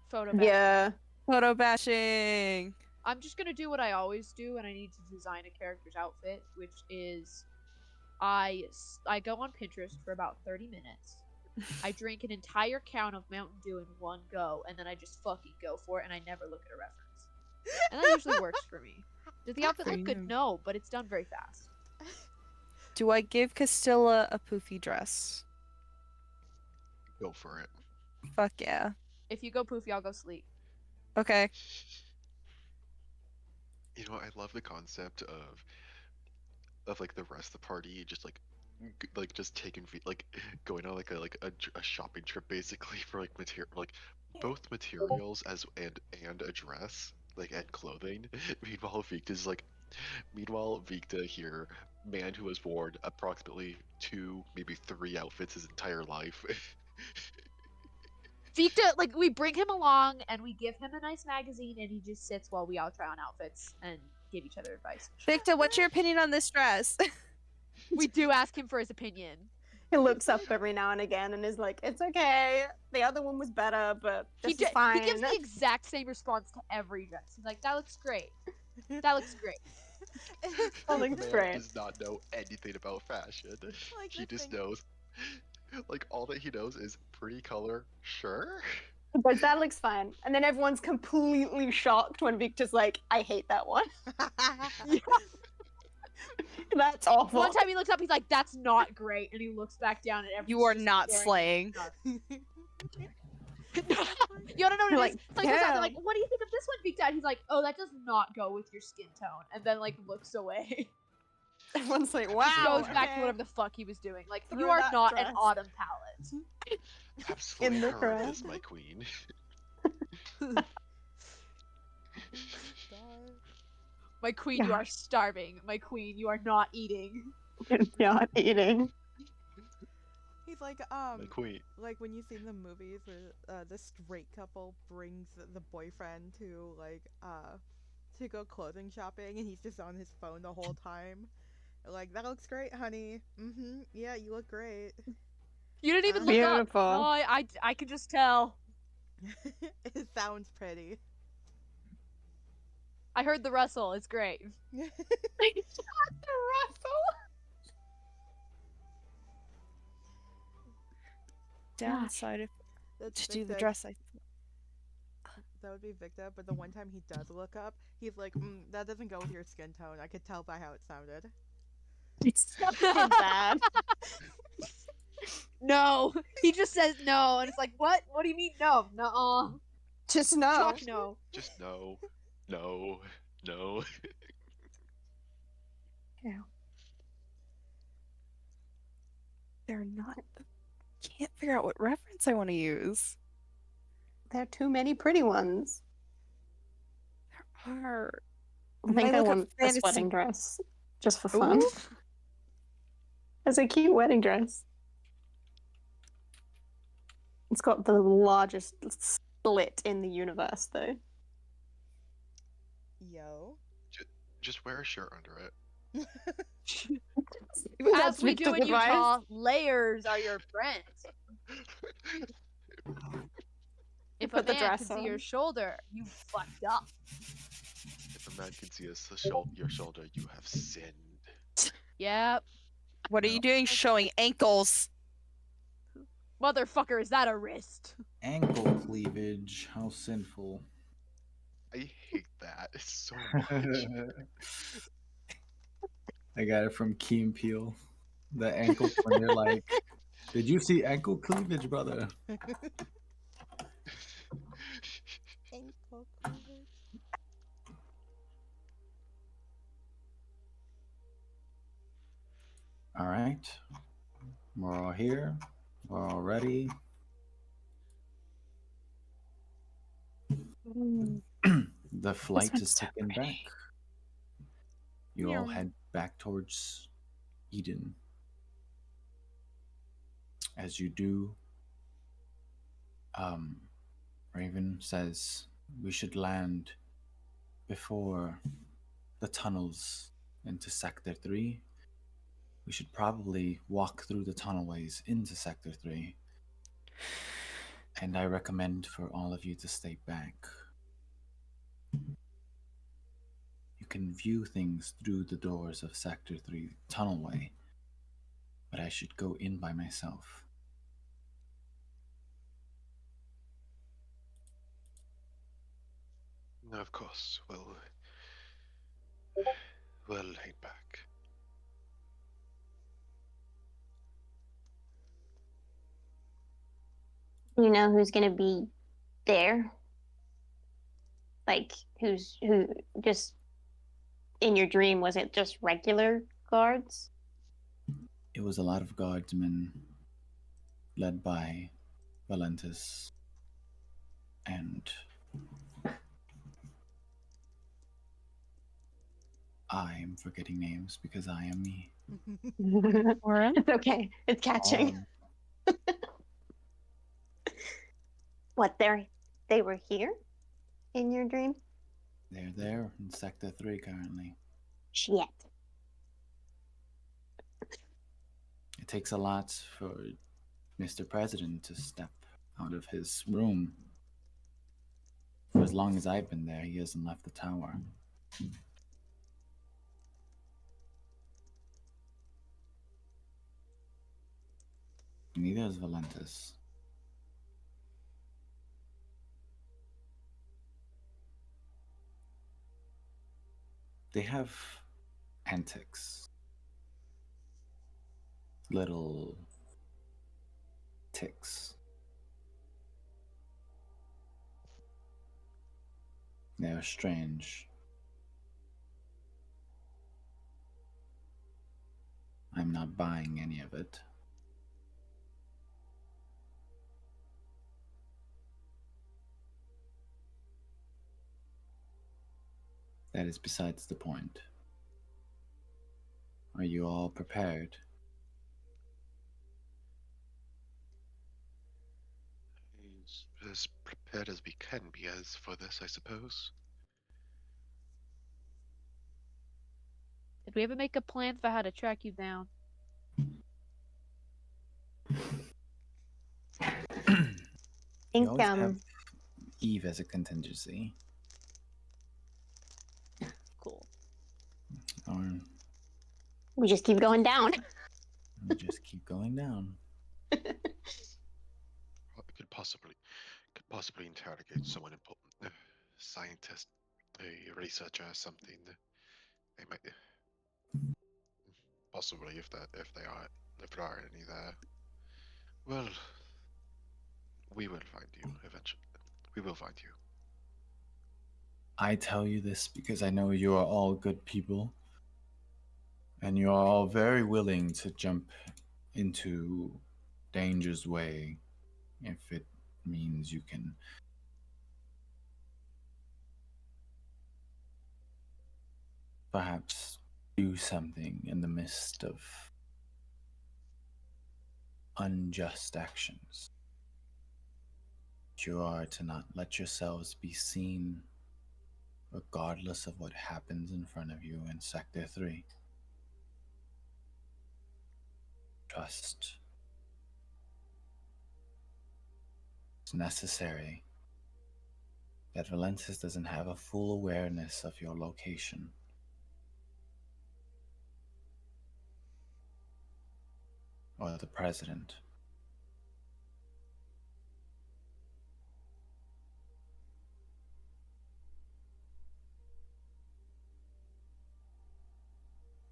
Photo bashing. Yeah. Photo bashing. I'm just gonna do what I always do when I need to design a character's outfit, which is I go on Pinterest for about 30 minutes. I drink an entire count of Mountain Dew in one go, and then I just fucking go for it, and I never look at a reference. And that usually works for me. Does the outfit look good? Damn. No, but it's done very fast. Do I give Castilla a poofy dress? Go for it. Fuck yeah. If you go poofy, I'll go sleep. Okay. You know, I love the concept of like the rest of the party just like just taking like going on like a shopping trip basically for like material like both materials as and a dress like and clothing. Meanwhile Victa here, man who has worn approximately 2 maybe 3 outfits his entire life. Victa, like, we bring him along and we give him a nice magazine, and he just sits while we all try on outfits and give each other advice. Victor, what's your opinion on this dress? We do ask him for his opinion. He looks up every now and again and is like, "It's okay. The other one was better, but this is fine." He gives the exact same response to every dress. He's like, "That looks great. That looks great." That looks Man great. does not know anything about fashion. Like He the just thing- knows, like all that he knows is pretty color, sure. But that looks fine. And then everyone's completely shocked when Victor's like, "I hate that one." That's awful. One time he looks up, he's like, "That's not great," and he looks back down, and everyone's You are just not staring at slaying. him. You wanna know what it You're is? like, So he goes out, "Damn." they're like, "What do you think of this one, Big Dad?" He's like, "Oh, that does not go with your skin tone," and then like looks away. Everyone's like, Just "Wow." goes back to okay." whatever the fuck he was doing. Like, Through you are that not dress. an autumn palette. Absolutely the horrendous, crowd. my queen. My queen, you Yeah. are starving. My queen, you are not eating. Not eating. He's like, My queen. like when you see in the movies where the straight couple brings the boyfriend to go clothing shopping, and he's just on his phone the whole time. Like, that looks great, honey. Yeah, you look great. You didn't even look up. Beautiful. No, I could just tell. It sounds pretty. I heard the rustle. It's great. Downside That's to do the Victor. dress, I That would be Victor, but the one time he does look up, he's like, that doesn't go with your skin tone. I could tell by how it sounded. It's not so bad. No, he just says no, and it's like, what? What do you mean no? No, Just no. chalk no. Just no. No. No. they're not. Can't figure out what reference I want to use. There are too many pretty ones. There are. I think I look up want this fantasy- wedding dress just for fun. Ooh. It's a cute wedding dress. It's got the largest slit in the universe, though. Yo. Just wear a shirt under it. As That's we do Victor's in advice. Utah, layers are your friends. If a Put the man dress can see your on. shoulder, you fucked up. If a man can see your shoulder, you have sinned. Yep. What are you doing showing ankles? Motherfucker, is that a wrist? Ankle cleavage. How sinful. I hate that so much. I got it from Key and Peele. The ankle when they're like, "Did you see ankle cleavage, brother?" Ankle cleavage. All right. We're all here. We're all ready. The flight one's is so taken pretty. back. You all head back towards Eden. As you do, Raven says we should land before the tunnels into Sector 3. We should probably walk through the tunnelways into Sector 3. And I recommend for all of you to stay back. You can view things through the doors of Sector 3 tunnelway, but I should go in by myself. No, of course. We'll head back. You know who's gonna be there? Like who just in your dream, was it just regular guards? It was a lot of guardsmen led by Valentus and I'm forgetting names because I am me. Orym? It's okay. It's catching. What they were here in your dream? They're there in Sector 3 currently. Shit. It takes a lot for Mr. President to step out of his room. For as long as I've been there, he hasn't left the tower. Neither is Valentus. They have antics. Little ticks. They're strange. I'm not buying any of it. That is besides the point. Are you all prepared? As prepared as we can be as for this, I suppose. Did we ever make a plan for how to track you down? I You think always have Eve as a contingency. Cool. Or we just keep going down. we just keep going down. Well, it could possibly interrogate someone important, scientist, a researcher, something. They might possibly if there are any there. Well, we will find you eventually. We will find you. I tell you this because I know you are all good people. And you are all very willing to jump into danger's way if it means you can perhaps do something in the midst of unjust actions. You are to not let yourselves be seen regardless of what happens in front of you in Sector 3. Trust. It's necessary that Valentis doesn't have a full awareness of your location. Or the president.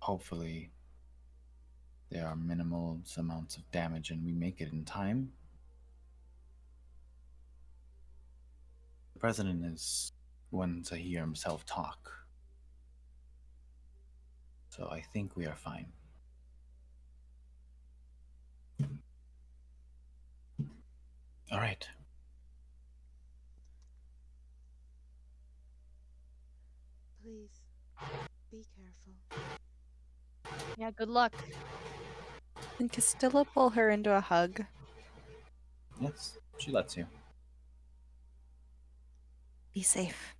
Hopefully, there are minimal amounts of damage and we make it in time. The president is one to hear himself talk. So I think we are fine. All right. Please, be careful. Yeah, good luck. And Castilla pull her into a hug. Yes, she lets you. Be safe.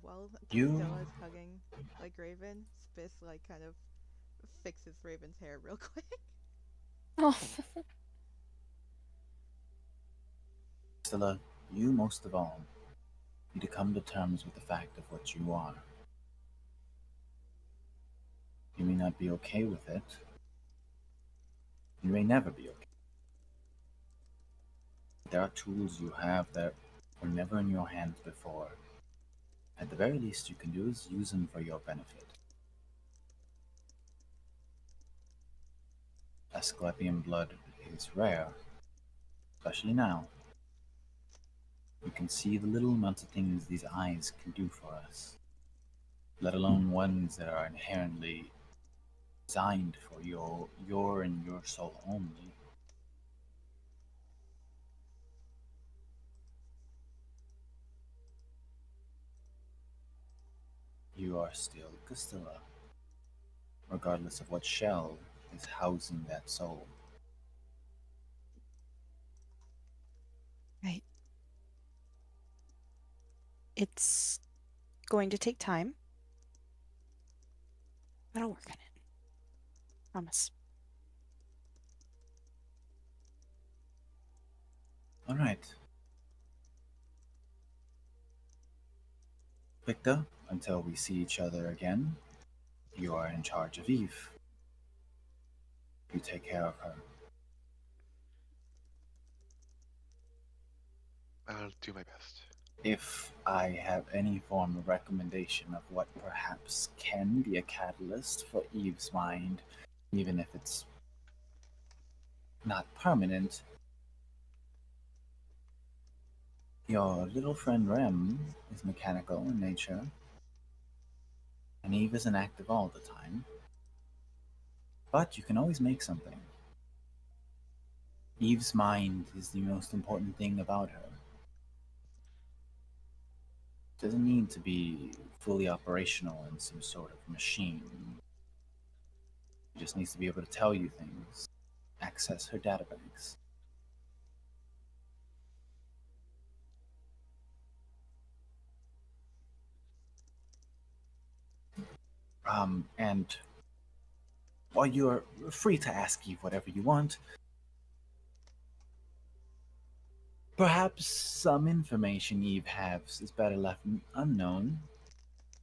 While You- Castilla's hugging like Raven, Spiss like kind of fixes Raven's hair real quick. Oh, Stella, you most of all need to come to terms with the fact of what you are. You may not be okay with it. You may never be okay. There are tools you have that were never in your hands before. At the very least you can do is use them for your benefit. Asclepian blood is rare, especially now. You can see the little amounts of things these eyes can do for us, let alone ones that are inherently designed for your and your soul only. You are still Castilla, regardless of what shell is housing that soul. right. It's going to take time, but I'll work on it. Promise. All right. Victor, until we see each other again, you are in charge of Eve. You take care of her. I'll do my best. If I have any form of recommendation of what perhaps can be a catalyst for Eve's mind, even if it's not permanent, your little friend Rem is mechanical in nature, and Eve isn't active all the time. But you can always make something. Eve's mind is the most important thing about her. Doesn't need to be fully operational in some sort of machine. She just needs to be able to tell you things, access her databanks. And while you're free to ask Eve whatever you want, perhaps some information Eve has is better left unknown,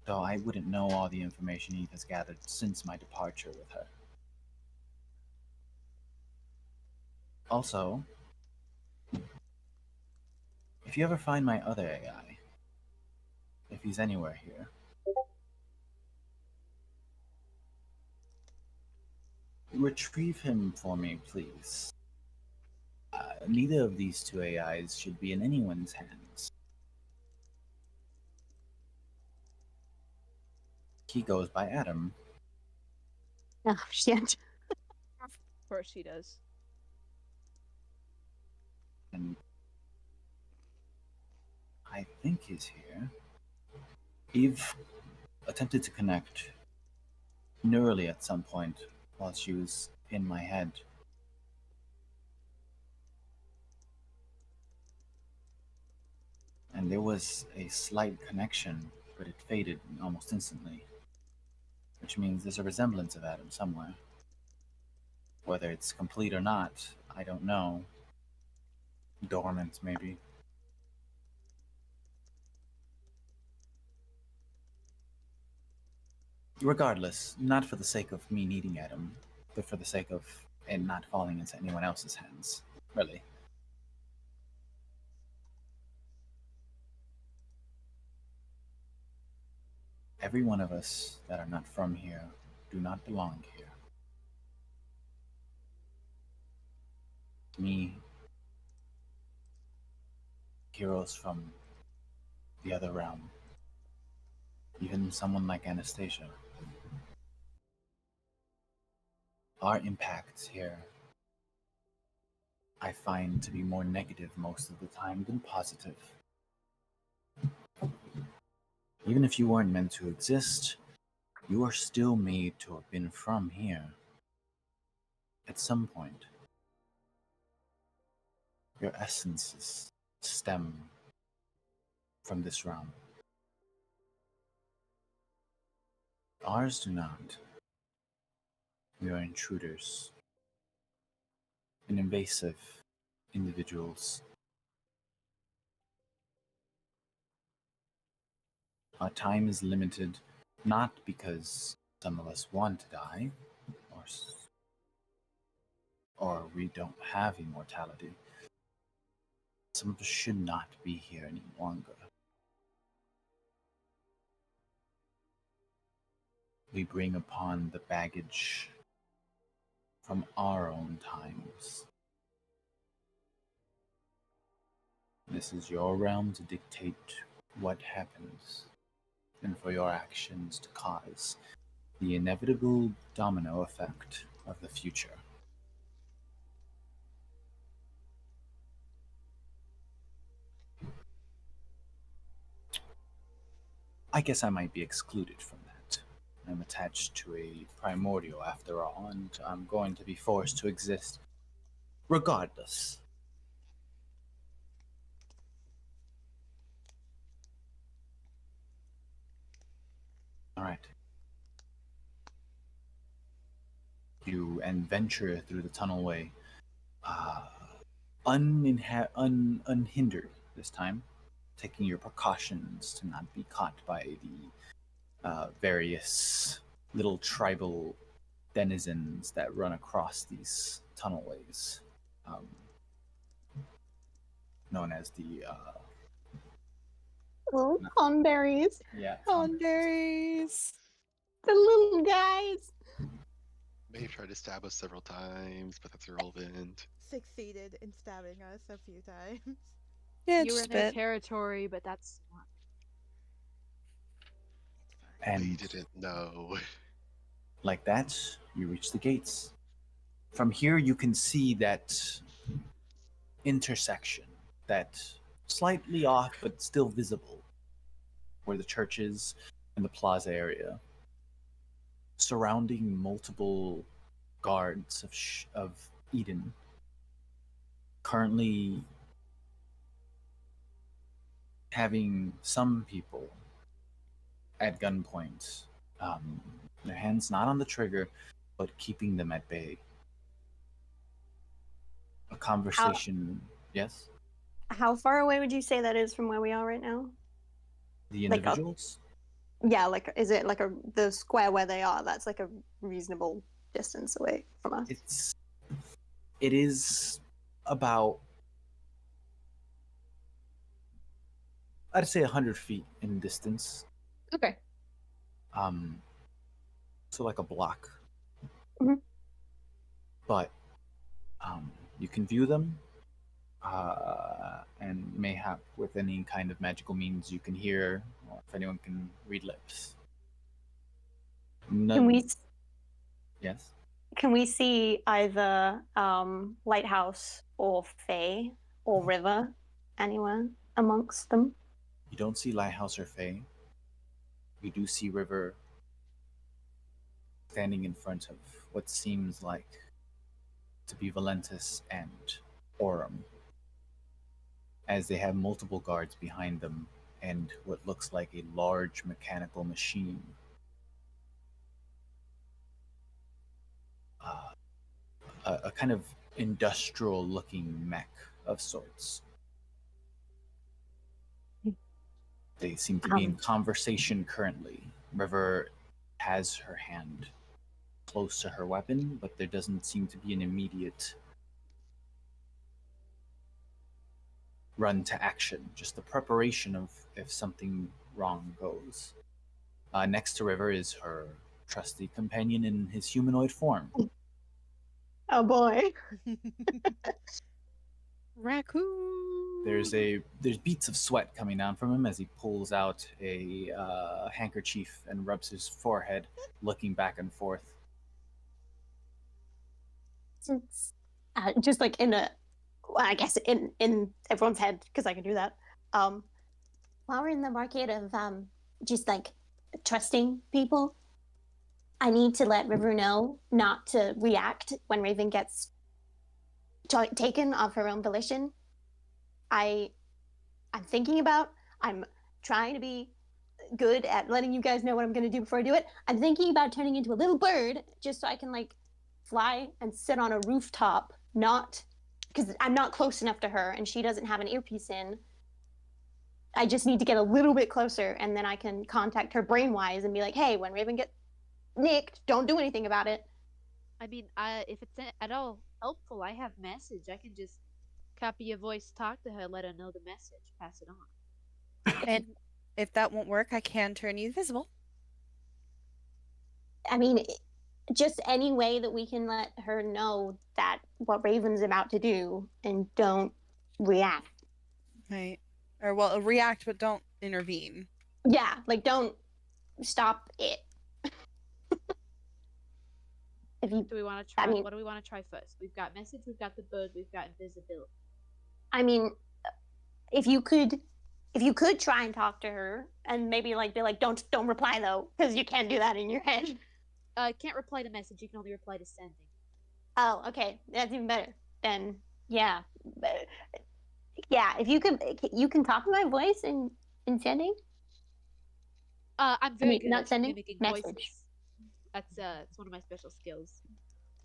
though I wouldn't know all the information Eve has gathered since my departure with her. Also, if you ever find my other AI, if he's anywhere here, retrieve him for me, please. Neither of these two AIs should be in anyone's hands. He goes by Adam, Oh shit. Of course she does. and I think he's here. Eve attempted to connect neurally at some point while she was in my head. And there was a slight connection, but it faded almost instantly. Which means there's a resemblance of Adam somewhere. Whether it's complete or not, I don't know. Dormant, maybe. Regardless, not for the sake of me needing Adam, but for the sake of it not falling into anyone else's hands. Really. Every one of us that are not from here do not belong here. Me, heroes from the other realm, even someone like Anastasia. Our impact here, I find to be more negative most of the time than positive. Even if you weren't meant to exist, you are still made to have been from here. At some point, your essences stem from this realm. Ours do not. We are intruders and invasive individuals. Our time is limited not because some of us want to die or we don't have immortality. Some of us should not be here any longer. We bring upon the baggage from our own times. This is your realm to dictate what happens, and for your actions to cause the inevitable domino effect of the future. I guess I might be excluded from that. I'm attached to a primordial after all, and I'm going to be forced to exist regardless. All right. You and venture through the tunnelway, unhindered this time, taking your precautions to not be caught by the various little tribal denizens that run across these tunnelways, known as the Oh, conberries. Conberries. The little guys. May have tried to stab us several times, but that's irrelevant. Succeeded in stabbing us a few times. Yeah, You were just in a their bit. territory, but that's not. It's fine. We and didn't know. like that, you reach the gates. From here, you can see that intersection, that slightly off but still visible, where the church is and the plaza area, surrounding multiple guards of Eden, currently having some people at gunpoint, their hands not on the trigger, but keeping them at bay. A conversation, yes? How far away would you say that is from where we are right now? The Like a- individuals? Yeah, like is it like the square where they are? That's like a reasonable distance away from us. It is about, I'd say 100 feet in distance. Okay. So like a block. Mhm. But you can view them, and mayhap with any kind of magical means you can hear, or if anyone can read lips. Can we Yes? can we see either lighthouse or Fae or river anywhere amongst them? You don't see Lighthouse or Fae. You do see River standing in front of what seems like to be Valentus and Orym, as they have multiple guards behind them and what looks like a large mechanical machine. A kind of industrial looking mech of sorts. They seem to be in conversation currently. River has her hand close to her weapon, but there doesn't seem to be an immediate run to action, just the preparation of if something wrong goes. Next to River is her trusty companion in his humanoid form. Oh boy. Raccoon. There's beats of sweat coming down from him as he pulls out a handkerchief and rubs his forehead, looking back and forth. Since just like in a, well, I guess in everyone's head because I can do that. While we're in the market of just like trusting people. I need to let River know not to react when Raven gets taken of her own volition. I'm thinking about. I'm trying to be good at letting you guys know what I'm going to do before I do it. I'm thinking about turning into a little bird just so I can like fly and sit on a rooftop, not because I'm not close enough to her and she doesn't have an earpiece in. I just need to get a little bit closer and then I can contact her brainwise and be like, hey, when Raven gets nicked, don't do anything about it. I mean, if it's at all helpful, I have message. I can just copy a voice, talk to her, let her know the message, pass it on. And if that won't work, I can turn you invisible. I mean, just any way that we can let her know that what Raven's about to do and don't react. Right. Or, well, react, but don't intervene. Yeah, like don't stop it. If you, Do we want to try? I mean, What do we want to try first? We've got message, we've got the bird, we've got invisibility. I mean, if you could try and talk to her and maybe like be like, don't reply though, because you can't do that in your head. Can't reply to message. You can only reply to sending. Oh, okay, that's even better. Then yeah, yeah. If you can copy my voice in sending. I'm very good not at sending mimicking message. voices. It's one of my special skills.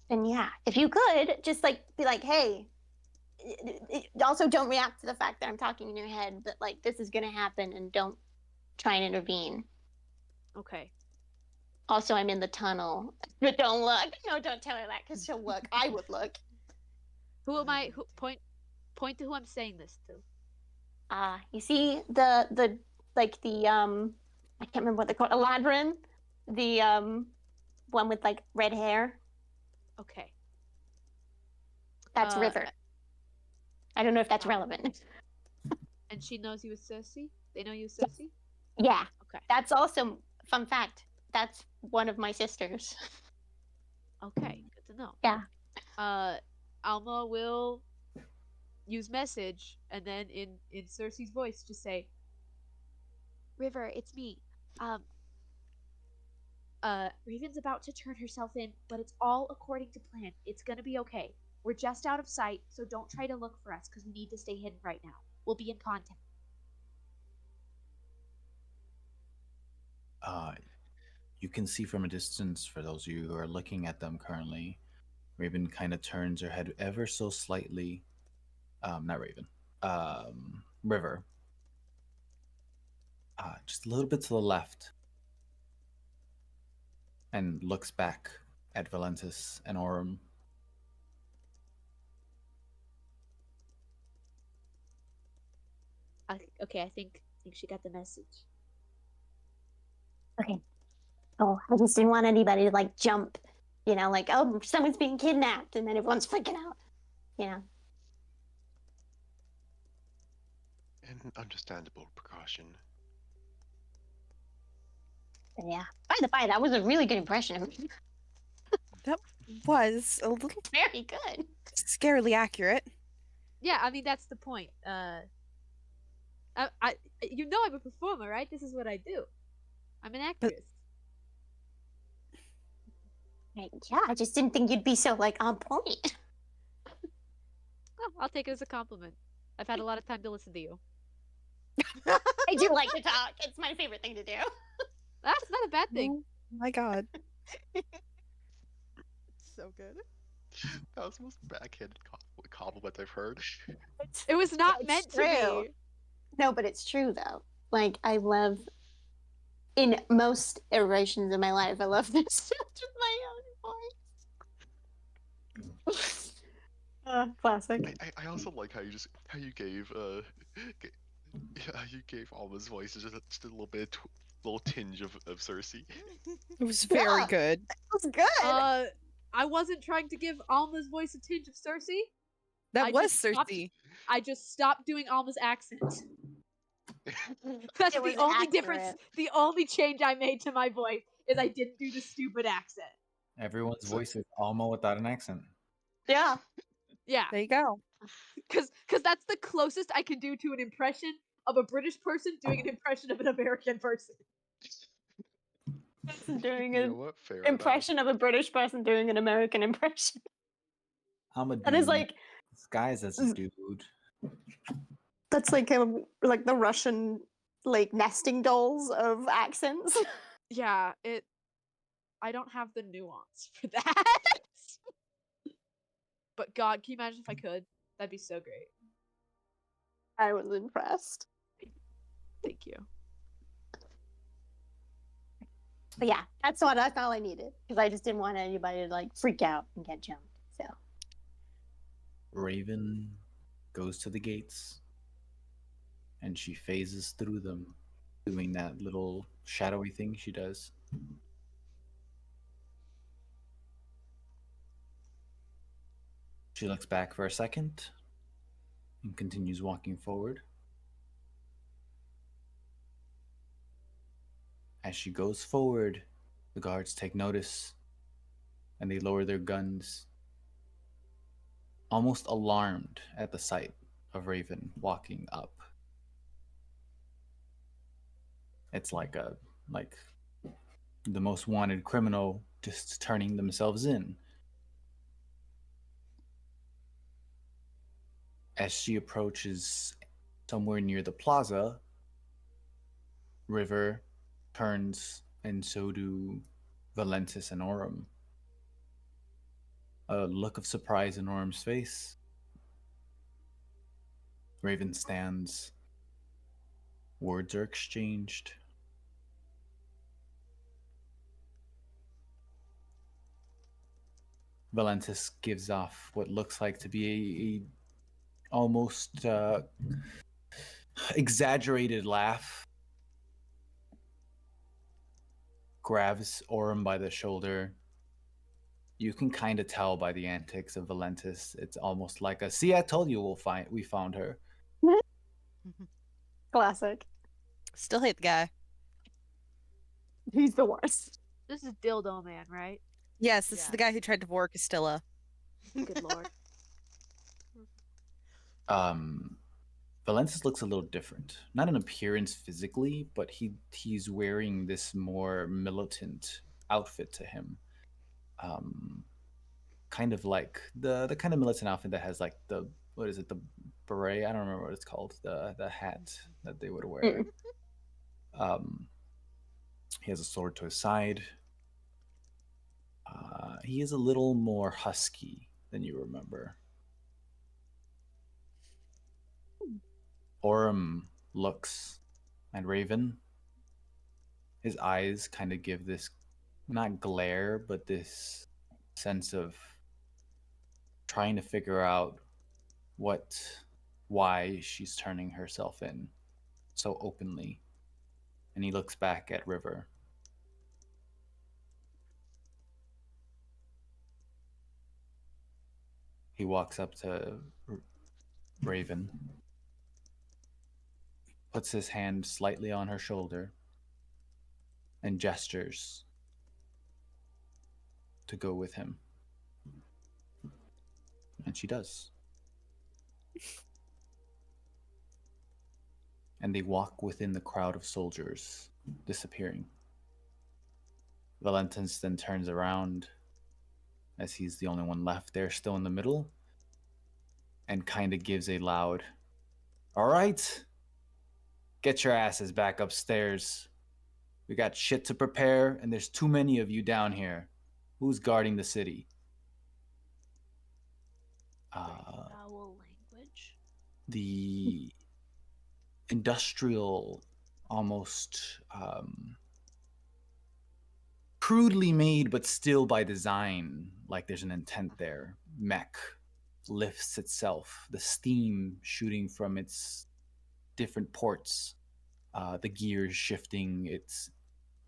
And yeah, if you could just like be like, hey, also don't react to the fact that I'm talking in your head, but like this is gonna happen and don't try and intervene. Okay. Also, I'm in the tunnel, but don't look. No, don't tell her that because she'll look. I would look. Who am I? Who point to who I'm saying this to? You see the like the I can't remember what they're called. Eladrin, the one with like red hair. Okay. That's River. I don't know if that's relevant. And she knows you as Cersei? They know you as Cersei? Yeah. Okay. That's also fun fact. That's one of my sisters. Okay, good to know. Yeah. Alma will use message and then in Cersei's voice just say, River, it's me. Raven's about to turn herself in, but it's all according to plan. It's gonna be okay. We're just out of sight, so don't try to look for us because we need to stay hidden right now. We'll be in contact. You can see from a distance, for those of you who are looking at them currently, Raven kind of turns her head ever so slightly. Not Raven. River. Just a little bit to the left. And looks back at Valentus and Orym. Okay, I think she got the message. Okay. Oh, I just didn't want anybody to like jump, like, oh, someone's being kidnapped, and then everyone's freaking out, An understandable precaution. Yeah. By the by, that was a really good impression of me. That was a little Very good. scarily accurate. Yeah, I mean that's the point. I I'm a performer, right? This is what I do. I'm an actress. Right. Yeah, I just didn't think you'd be so like on point. Oh, I'll take it as a compliment. I've had a lot of time to listen to you. I do like to talk. It's my favorite thing to do. That's not a bad thing. Oh my god. So good. That was the most backhanded compliment I've heard. It was not It's meant true. to be. No, but it's true though. Like I love, in most iterations of my life, I love this sound of my own voice. Classic. I also like how you gave you gave Alma's voice just a little bit little tinge of Cersei. It was very Yeah. good. That was good. I wasn't trying to give Alma's voice a tinge of Cersei. That I was just stopped- Cersei. I just stopped doing Alma's accent. That's It the was only accurate. difference. The only change I made to my voice is I didn't do the stupid accent. Everyone's voice is Alma without an accent. Yeah. Yeah, There you go. because that's the closest I can do to an impression of a British person doing an impression of an American person. Doing You an know what? Fair impression of a British person doing an American impression. I'm a dude. That is like Disguised as a dude. that's like the Russian like nesting dolls of accents. Yeah, I don't have the nuance for that. But God, can you imagine if I could? That'd be so great. I was impressed. Thank you. But yeah, that's all I needed because I just didn't want anybody to like freak out and get jumped. So Raven goes to the gates and she phases through them, doing that little shadowy thing she does. She looks back for a second and continues walking forward. As she goes forward, the guards take notice and they lower their guns, almost alarmed at the sight of Raven walking up. It's like the most wanted criminal just turning themselves in. As she approaches somewhere near the plaza, River turns, and so do Valentus and Orym. A look of surprise in Orym's face. Raven stands. Words are exchanged. Valentus gives off what looks like to be a almost exaggerated laugh. Grabs Orym by the shoulder. You can kind of tell by the antics of Valentus. It's almost like a, see, I told you we found her. Classic. Still hate the guy. He's the worst. This is Dildo Man, right? Yes, this is the guy Yes. who tried to bore Castilla. Good lord. Valentus looks a little different. Not in appearance physically, but he's wearing this more militant outfit to him. Kind of like the kind of militant outfit that has like the, what is it, the beret? I don't remember what it's called. The hat that they would wear. He has a sword to his side. He is a little more husky than you remember. Orym looks at Raven. His eyes kind of give this, not glare, but this sense of trying to figure out why she's turning herself in so openly. And he looks back at River. He walks up to Raven, puts his hand slightly on her shoulder, and gestures to go with him. And she does. And they walk within the crowd of soldiers, disappearing. Valentus then turns around, as he's the only one left there still in the middle, and kind of gives a loud, "All right, get your asses back upstairs. We got shit to prepare, and there's too many of you down here. Who's guarding the city?" Foul language. The industrial, almost crudely made, but still by design, like there's an intent there, mech lifts itself, the steam shooting from its different ports, the gears shifting.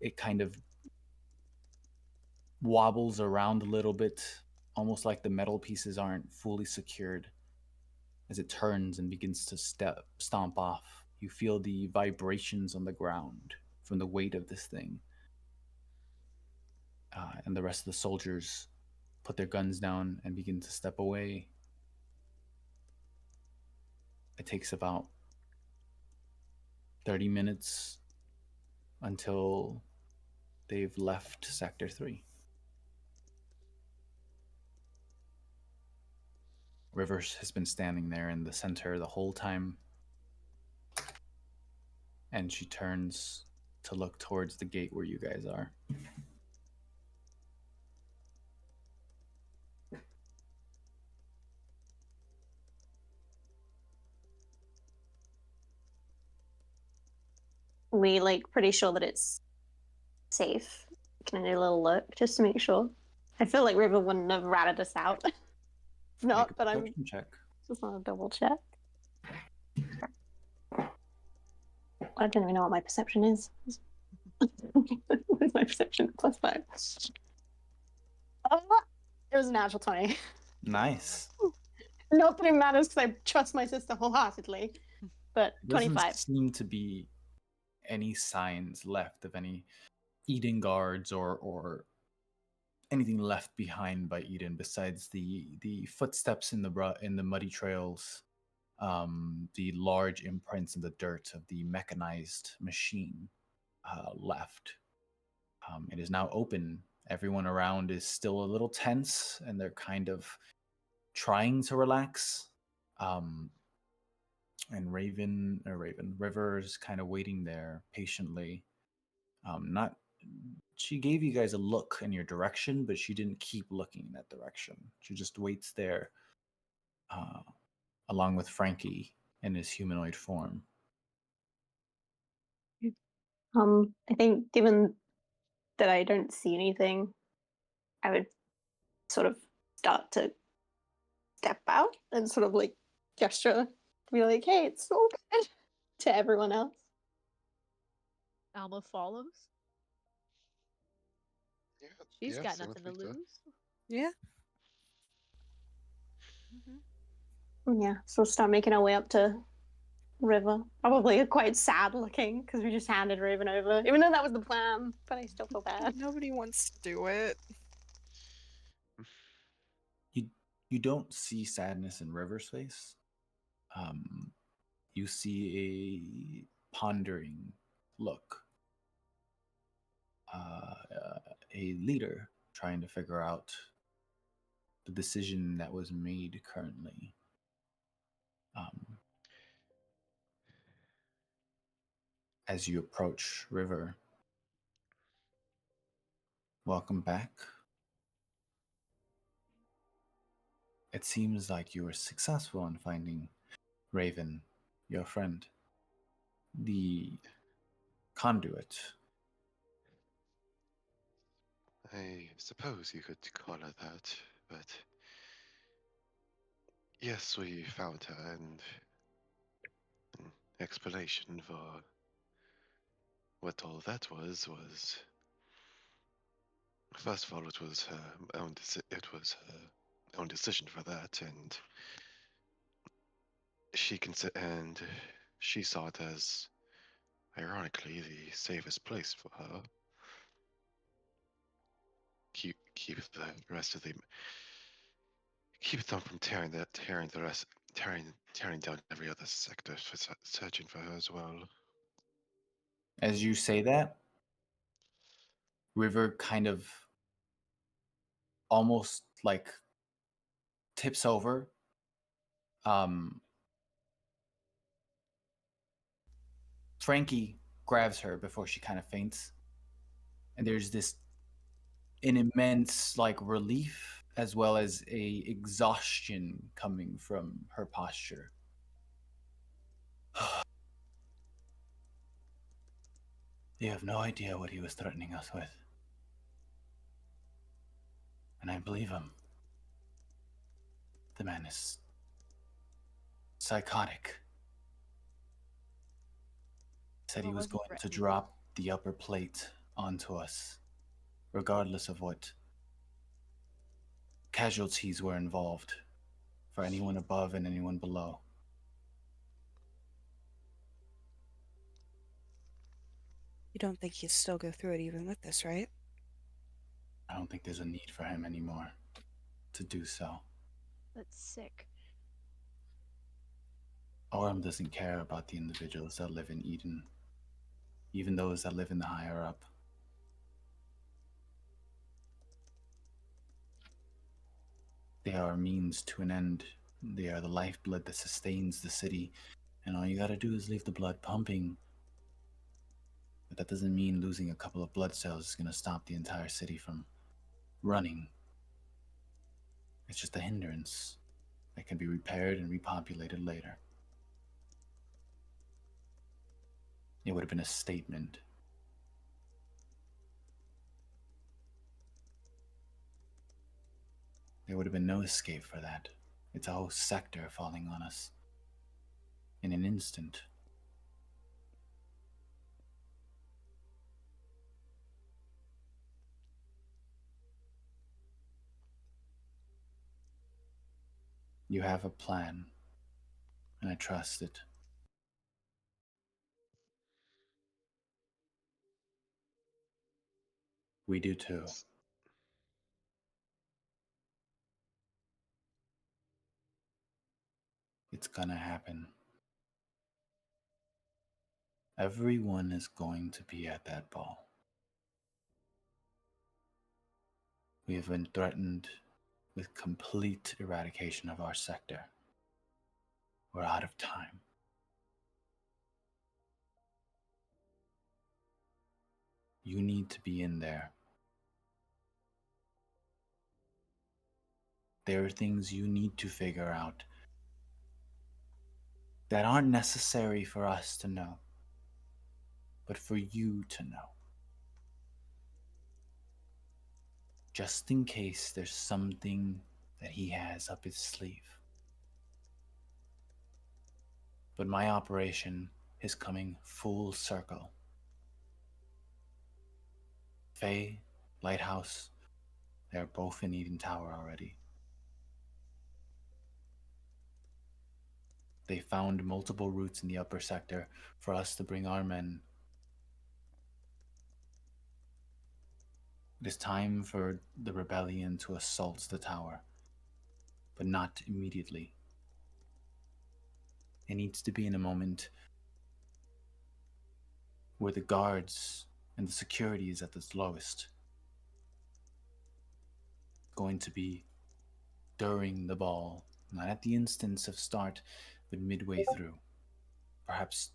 It kind of wobbles around a little bit, almost like the metal pieces aren't fully secured. As it turns and begins to stomp off, you feel the vibrations on the ground from the weight of this thing. And the rest of the soldiers put their guns down and begin to step away. It takes about 30 minutes until they've left Sector 3. Rivers has been standing there in the center the whole time, and she turns to look towards the gate where you guys are. We pretty sure that it's safe. Can I do a little look just to make sure? I feel like River wouldn't have ratted us out. If Make not, a but I'm perception check. just want to double check. I don't even know what my perception is. What is my perception? +5. Oh, it was a natural 20. Nice. Not that it matters because I trust my sister wholeheartedly, but There doesn't 25. seem to be any signs left of any Eden guards or anything left behind by Eden besides the footsteps in the muddy trails, the large imprints in the dirt of the mechanized machine left. It is now open. Everyone around is still a little tense, and they're kind of trying to relax. And River is kind of waiting there patiently. Not She gave you guys a look in your direction, but she didn't keep looking in that direction. She just waits there, along with Frankie in his humanoid form. I think given that I don't see anything, I would sort of start to step out and sort of gesture to be like, hey, it's all good to everyone else. Alma follows. Yeah, She's yeah, got same nothing with to me too. lose. Yeah. Yeah, so start making our way up to River. Probably quite sad looking because we just handed Raven over, even though that was the plan. But I still feel bad. Nobody wants to do it. You don't see sadness in River's face. You see a pondering look. A leader trying to figure out the decision that was made currently. As you approach River, welcome back. It seems like you were successful in finding Raven, your friend, the conduit. I suppose you could call it that, but yes, we found her, and an explanation for what all that was first of all it was her own decision for that, and she saw it as ironically the safest place for her. Keep the rest of the keep them from tearing down every other sector for searching for her as well. As you say that, River kind of almost tips over. Frankie grabs her before she kind of faints. And there's an immense relief as well as a exhaustion coming from her posture. You have no idea what he was threatening us with. And I believe him. The man is psychotic. Said he What was was he going to threatening? drop the upper plate onto us, regardless of what casualties were involved, for anyone above and anyone below. You don't think he'd still go through it even with this, right? I don't think there's a need for him anymore to do so. That's sick. Orym doesn't care about the individuals that live in Eden, even those that live in the higher up. They are a means to an end. They are the lifeblood that sustains the city, and all you gotta do is leave the blood pumping. But that doesn't mean losing a couple of blood cells is gonna stop the entire city from running. It's just a hindrance that can be repaired and repopulated later. It would have been a statement. There would have been no escape for that. It's a whole sector falling on us in an instant. You have a plan, and I trust it. We do too. It's gonna happen. Everyone is going to be at that ball. We have been threatened with complete eradication of our sector. We're out of time. You need to be in there. There are things you need to figure out that aren't necessary for us to know, but for you to know. Just in case there's something that he has up his sleeve. But my operation is coming full circle. Faye, Lighthouse, they're both in Eden Tower already. They found multiple routes in the upper sector for us to bring our men. It is time for the rebellion to assault the tower, but not immediately. It needs to be in a moment where the guards and the security is at its lowest. It's going to be during the ball, not at the instance of start, but midway through. Perhaps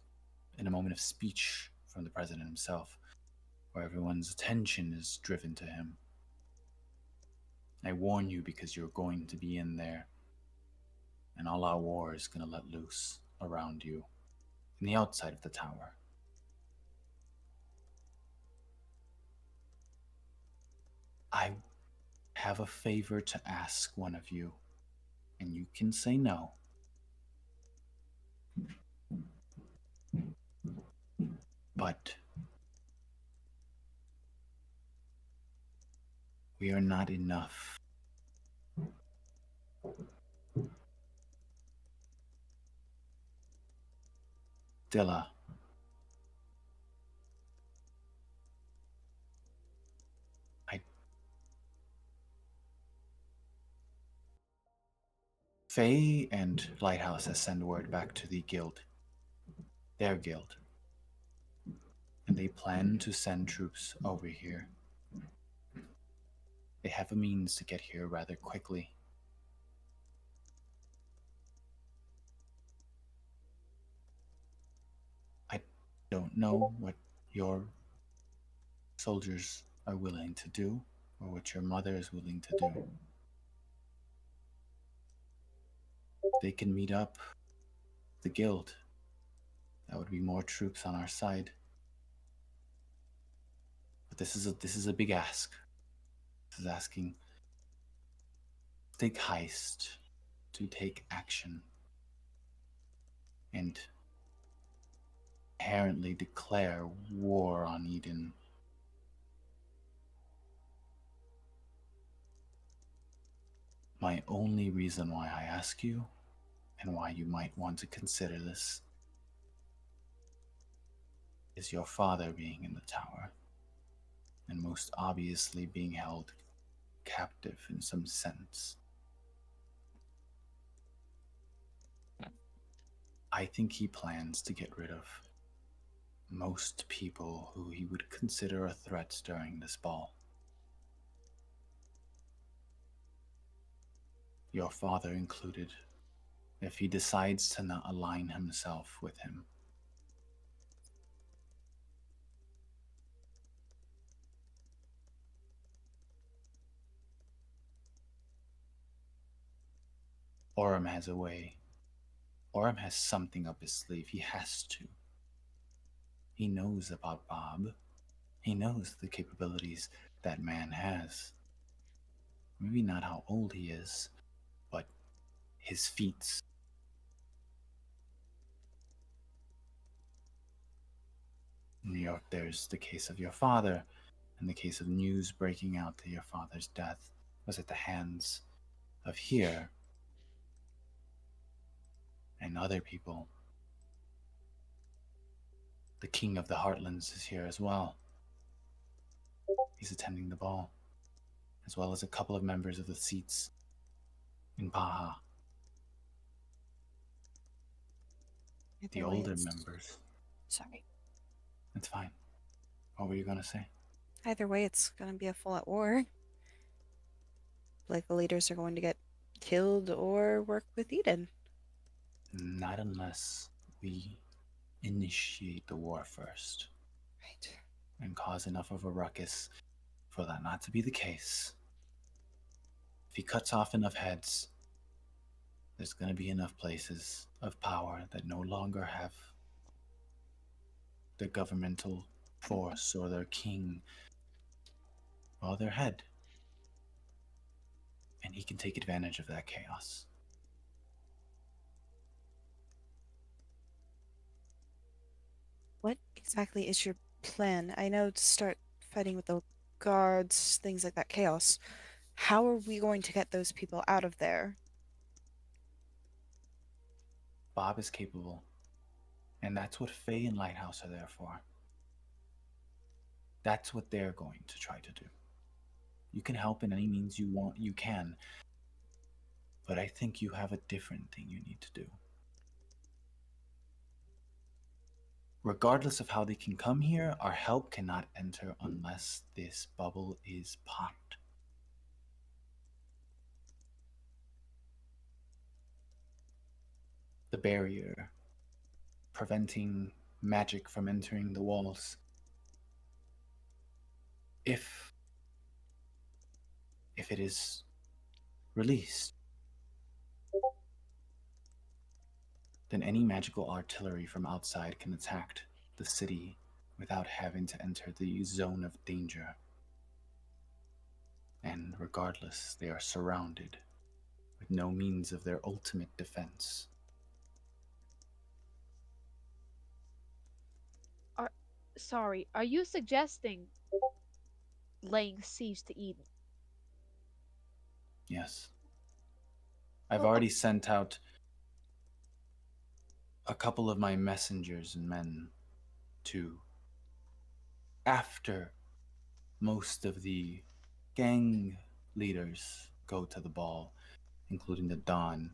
in a moment of speech from the president himself, where everyone's attention is driven to him. I warn you because you're going to be in there, and all our war is going to let loose around you, in the outside of the tower. I have a favor to ask one of you, and you can say no. But we are not enough. Dilla, Faye and Lighthouse has sent word back to the guild, their guild, and they plan to send troops over here. They have a means to get here rather quickly. I don't know what your soldiers are willing to do, or what your mother is willing to do. They can meet up the guild. That would be more troops on our side. But this is a big ask. This is asking big heist to take action and inherently declare war on Eden. My only reason why I ask you, and why you might want to consider this, is your father being in the tower, and most obviously being held captive in some sense. I think he plans to get rid of most people who he would consider a threat during this ball. your father included, if he decides to not align himself with him. Orym has a way. Orym has something up his sleeve. He has to. He knows about Bob. He knows the capabilities that man has. Maybe not how old he is, but his feats. In New York, there's the case of your father, and the case of news breaking out that your father's death was at the hands of here and other people. The king of the Heartlands is here as well. He's attending the ball, as well as a couple of members of the seats in Baja. The Either way, older it's- members. Sorry. It's fine. What were you going to say? Either way, it's going to be a full-out war. Like the leaders are going to get killed or work with Eden. Not unless we initiate the war first Right. and cause enough of a ruckus for that not to be the case. If he cuts off enough heads, there's going to be enough places of power that no longer have their governmental force or their king or their head. And he can take advantage of that chaos. What exactly is your plan? I know to start fighting with the guards, things like that, chaos. How are we going to get those people out of there? Bob is capable, and that's what Faye and Lighthouse are there for. That's what they're going to try to do. You can help in any means you want, you can, but I think you have a different thing you need to do. Regardless of how they can come here, our help cannot enter unless this bubble is popped. The barrier preventing magic from entering the walls. If it is released, then any magical artillery from outside can attack the city without having to enter the zone of danger. And regardless, they are surrounded with no means of their ultimate defense. Sorry, are you suggesting laying siege to Eden? Yes. I've Well, already sent out a couple of my messengers and men to, after most of the gang leaders go to the ball, including the Don,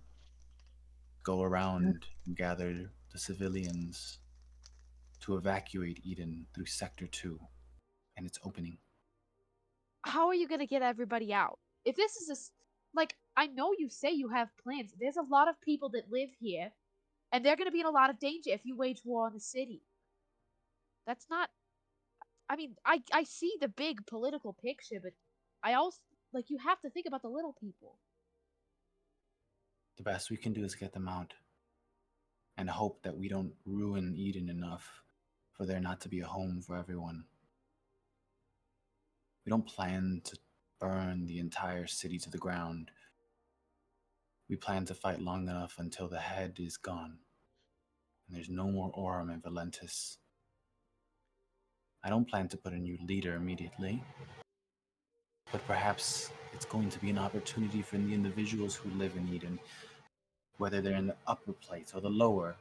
go around and gather the civilians to evacuate Eden through Sector 2 and its opening. how are you gonna get everybody out? If this is like, I know you say you have plans. There's a lot of people that live here, and they're gonna be in a lot of danger if you wage war on the city. That's not. I mean, I see the big political picture, but I also like you have to think about the little people. The best we can do is get them out and hope that we don't ruin Eden enough for there not to be a home for everyone. We don't plan to burn the entire city to the ground. We plan to fight long enough until the head is gone and there's no more Orym and Valentus. I don't plan to put a new leader immediately, but perhaps it's going to be an opportunity for the individuals who live in Eden, whether they're in the upper plates or the lower,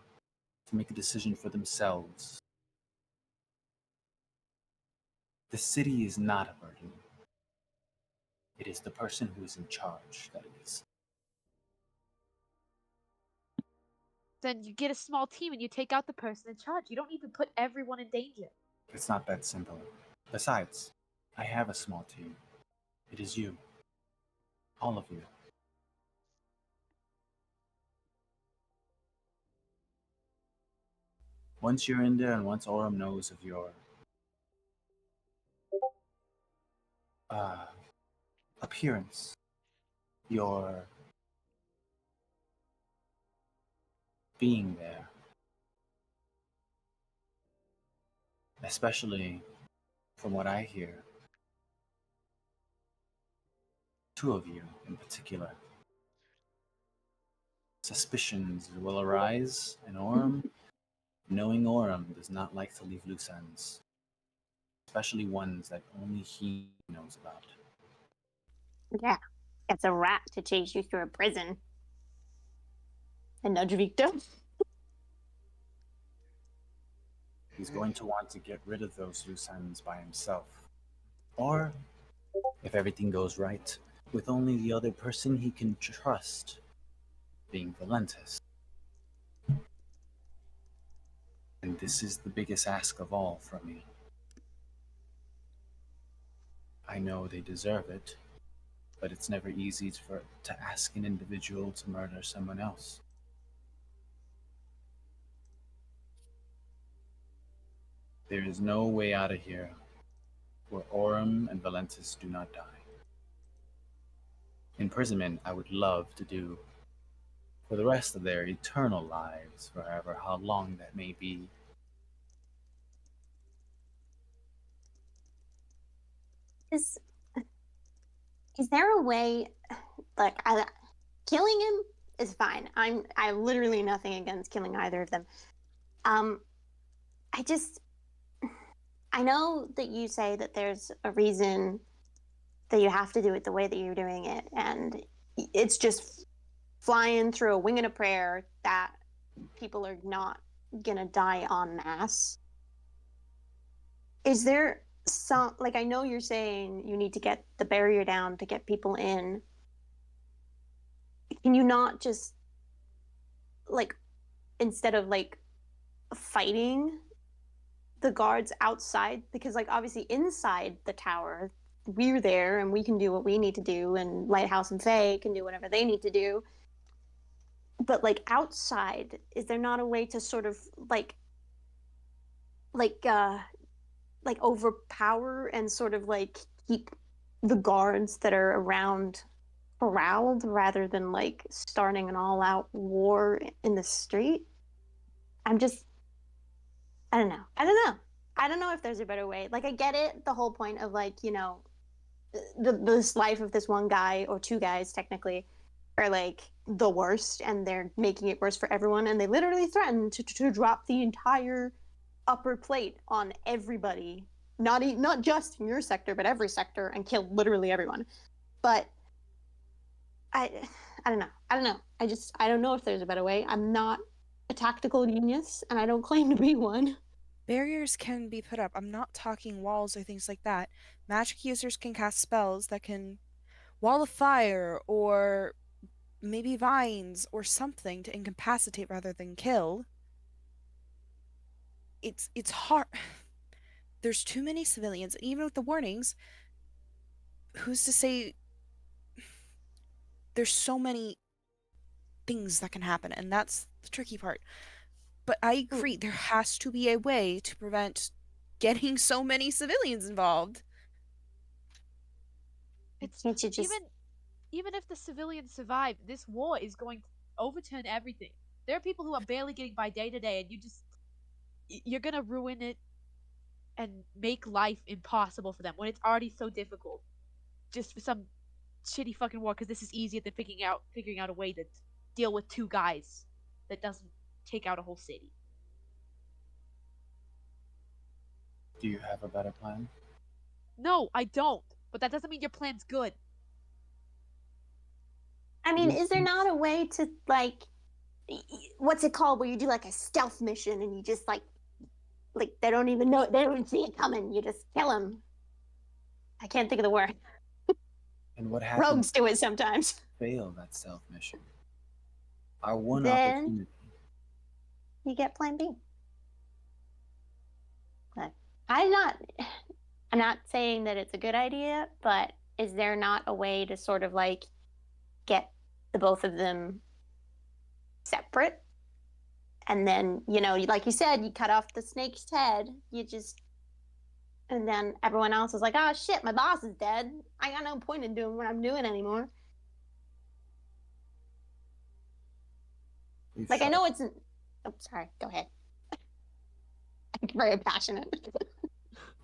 to make a decision for themselves. The city is not a burden. It is the person who is in charge that is. Then you get a small team and you take out the person in charge. You don't need to put everyone in danger. It's not that simple. Besides, I have a small team. It is you. All of you. Once you're in there and once Orym knows of your uh, appearance, your being there, especially from what I hear, two of you in particular, suspicions will arise, and Orym, knowing Orym, does not like to leave loose ends, especially ones that only he knows about. Yeah, it's a rat to chase you through a prison. And nudge Victor. He's going to want to get rid of those loose ends by himself. Or, if everything goes right, with only the other person he can trust being Valentus. And this is the biggest ask of all from me. I know they deserve it, but it's never easy to ask an individual to murder someone else. There is no way out of here where Orym and Valentus do not die. Imprisonment I would love to do for the rest of their eternal lives, for however how long that may be. Is there a way, like, killing him is fine. I literally nothing against killing either of them. I just, I know that you say that there's a reason that you have to do it the way that you're doing it, and it's just flying through a wing and a prayer that people are not gonna die en masse. Is there some, like, I know you're saying you need to get the barrier down to get people in. Can you not just, like, instead of like fighting the guards outside, because like obviously inside the tower we're there and we can do what we need to do, and Lighthouse and Faye can do whatever they need to do, but like outside, is there not a way to sort of like overpower and sort of like keep the guards that are around corralled rather than like starting an all-out war in the street? I'm just, I don't know. I don't know if there's a better way. Like, I get it, the whole point of like, you know, this life of this one guy or two guys technically are like the worst, and they're making it worse for everyone, and they literally threaten to drop the entire upper plate on everybody, not just in your sector, but every sector, and kill literally everyone. But I don't know. I don't know if there's a better way. I'm not a tactical genius, and I don't claim to be one. Barriers can be put up. I'm not talking walls or things like that. Magic users can cast spells that can wall of fire or maybe vines or something to incapacitate rather than kill. It's hard. There's too many civilians, even with the warnings. Who's to say there's so many things that can happen, and that's the tricky part. But I agree, there has to be a way to prevent getting so many civilians involved. It's Can't you just even if the civilians survive, this war is going to overturn everything. There are people who are barely getting by day to day, and you're gonna ruin it and make life impossible for them when it's already so difficult, just for some shitty fucking war. Because this is easier than figuring out a way to deal with two guys that doesn't take out a whole city. Do you have a better plan? No, I don't. But that doesn't mean your plan's good. I mean, is there not a way to like, what's it called, where you do like a stealth mission and you just like they don't even know, they don't even see it coming, you just kill them? I can't think of the word. And what happens Rogues do it sometimes. if you fail that stealth mission? Our one Then opportunity. you get plan B. But I'm not saying that it's a good idea, but is there not a way to sort of like get the both of them separate And then, like you said, you cut off the snake's head. And then everyone else is like, oh shit, my boss is dead. I got no point in doing what I'm doing anymore. We've Like, I tried, know it's. Oh, sorry, go ahead. I'm very passionate.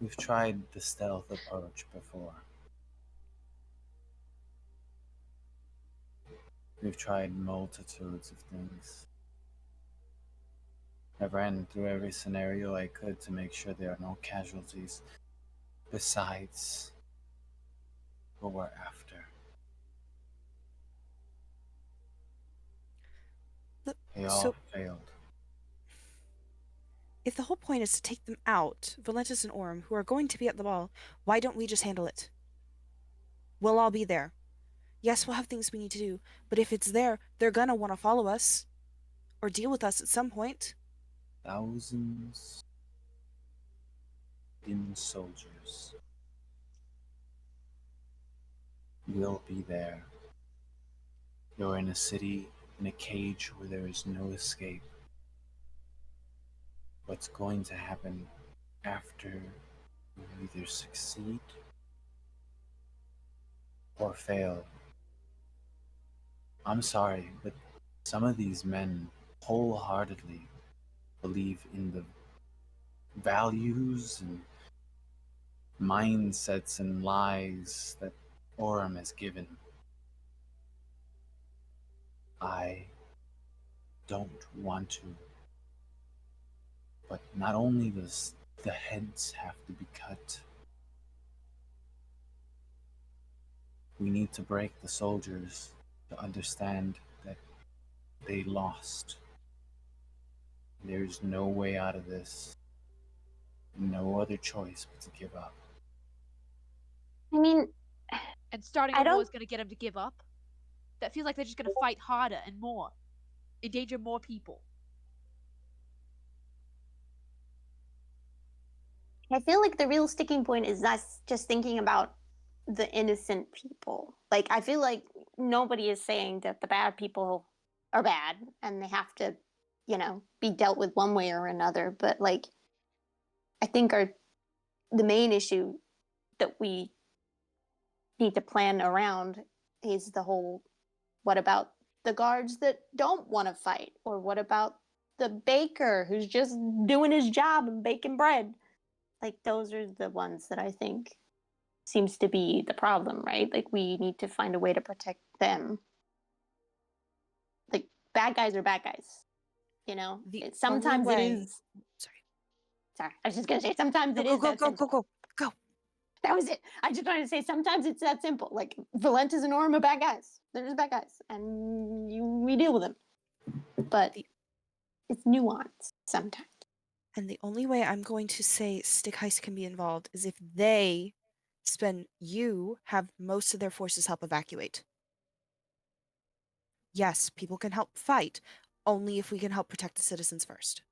we've tried the stealth approach before. We've tried multitudes of things. I've ran through every scenario I could to make sure there are no casualties besides what we're after. They all So, failed. if the whole point is to take them out, Valentus and Orym, who are going to be at the ball, why don't we just handle it? We'll all be there. Yes, we'll have things we need to do, but if it's there, they're gonna want to follow us or deal with us at some point. Thousands in soldiers will be there. You're in a city, in a cage where there is no escape. What's going to happen after you either succeed or fail? I'm sorry, but some of these men wholeheartedly believe in the values and mindsets and lies that Orym has given. I don't want to. But not only does the heads have to be cut, we need to break the soldiers to understand that they lost. There's no way out of this. No other choice but to give up. I mean, And starting I a war don't. is going to get them to give up. That feels like they're just going to fight harder and more, endanger more people. I feel like the real sticking point is us just thinking about the innocent people. Like, I feel like nobody is saying that the bad people are bad and they have to, be dealt with one way or another. But, like, I think the main issue that we need to plan around is the whole what about the guards that don't want to fight? Or what about the baker who's just doing his job and baking bread? Like, those are the ones that I think seems to be the problem, right? Like, we need to find a way to protect them. Like, bad guys are bad guys, sometimes it is. Sorry, I was just gonna say sometimes it is that simple. Go. That was it. I just wanted to say sometimes it's that simple. Like, Valentus and Orym are bad guys. They're just bad guys, and we deal with them. But it's nuanced sometimes. And the only way I'm going to say Stick Heist can be involved is if they have most of their forces help evacuate. Yes, people can help fight, only if we can help protect the citizens first.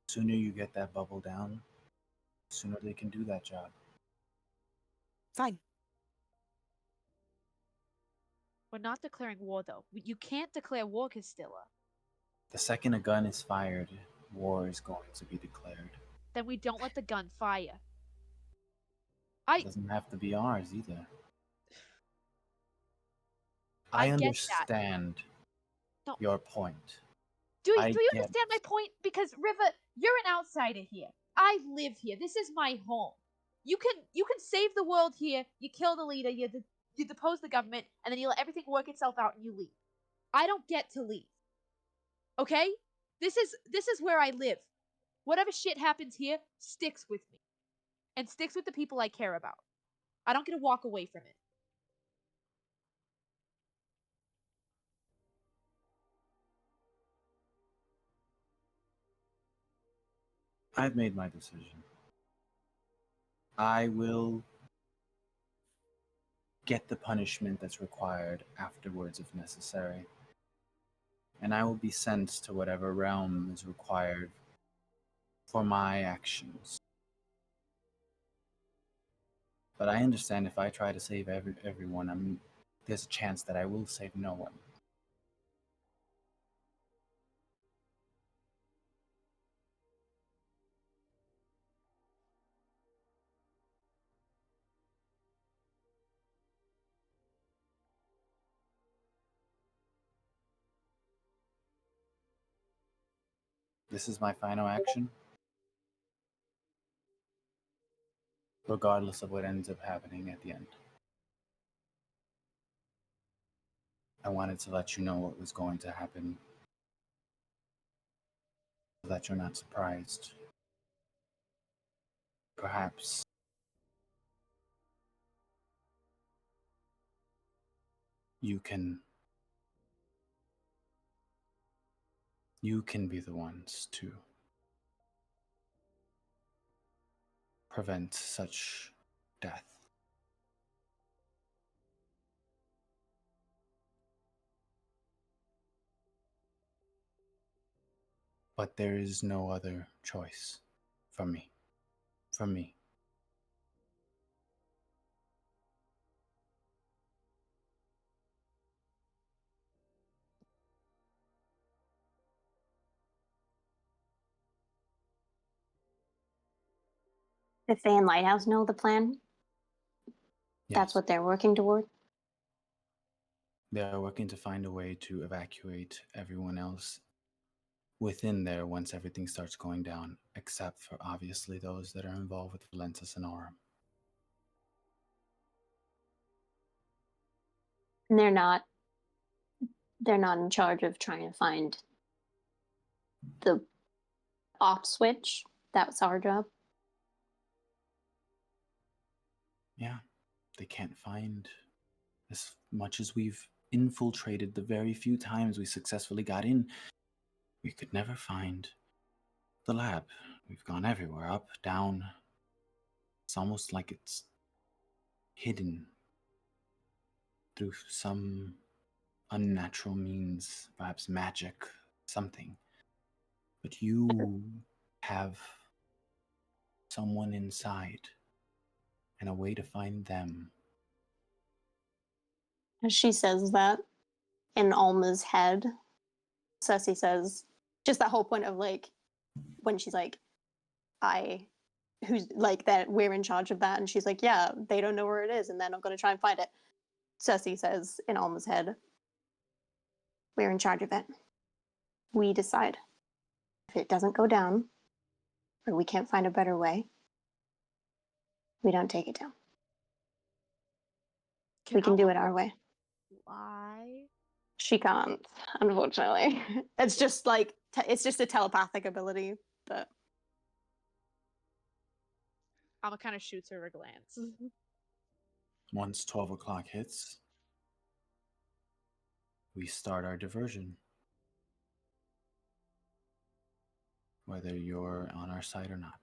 The sooner you get that bubble down, the sooner they can do that job. Fine. We're not declaring war, though. You can't declare war, Castilla. The second a gun is fired, war is going to be declared. Then we don't let the gun fire. It doesn't have to be ours either. I I get that. understand your point. Do you understand my point? Because River, you're an outsider here. I live here. This is my home. You can save the world here. You kill the leader. You depose the government, and then you let everything work itself out, and you leave. I don't get to leave. Okay? This is where I live. Whatever shit happens here sticks with me, and sticks with the people I care about. I don't get to walk away from it. I've made my decision. I will get the punishment that's required afterwards if necessary. And I will be sent to whatever realm is required for my actions. But I understand if I try to save everyone, there's a chance that I will save no one. this is my final action. Regardless of what ends up happening at the end. I wanted to let you know what was going to happen so that you're not surprised. Perhaps you can be the ones to prevent such death. But there is no other choice for me. For me. If they and Lighthouse know the plan, that's Yes. what they're working toward. They are working to find a way to evacuate everyone else within there once everything starts going down, except for obviously those that are involved with Valentus and Orym. And they're not in charge of trying to find the off switch. That's our job. Yeah, they can't find, as much as we've infiltrated the very few times we successfully got in, we could never find the lab. We've gone everywhere, up, down. It's almost like it's hidden through some unnatural means, perhaps magic, something. But you have someone inside and a way to find them. As she says that, in Alma's head, Cersei says, just that whole point of like, when she's like, who's like that we're in charge of that, and she's like, yeah, they don't know where it is and they're not going to try and find it. Cersei says in Alma's head, we're in charge of it. We decide. If it doesn't go down, or we can't find a better way, we don't take it down. We can do it our way. Why? She can't, unfortunately. It's just like, it's just a telepathic ability, but Alma kind of shoots her a glance. Once 12 o'clock hits, we start our diversion. Whether you're on our side or not.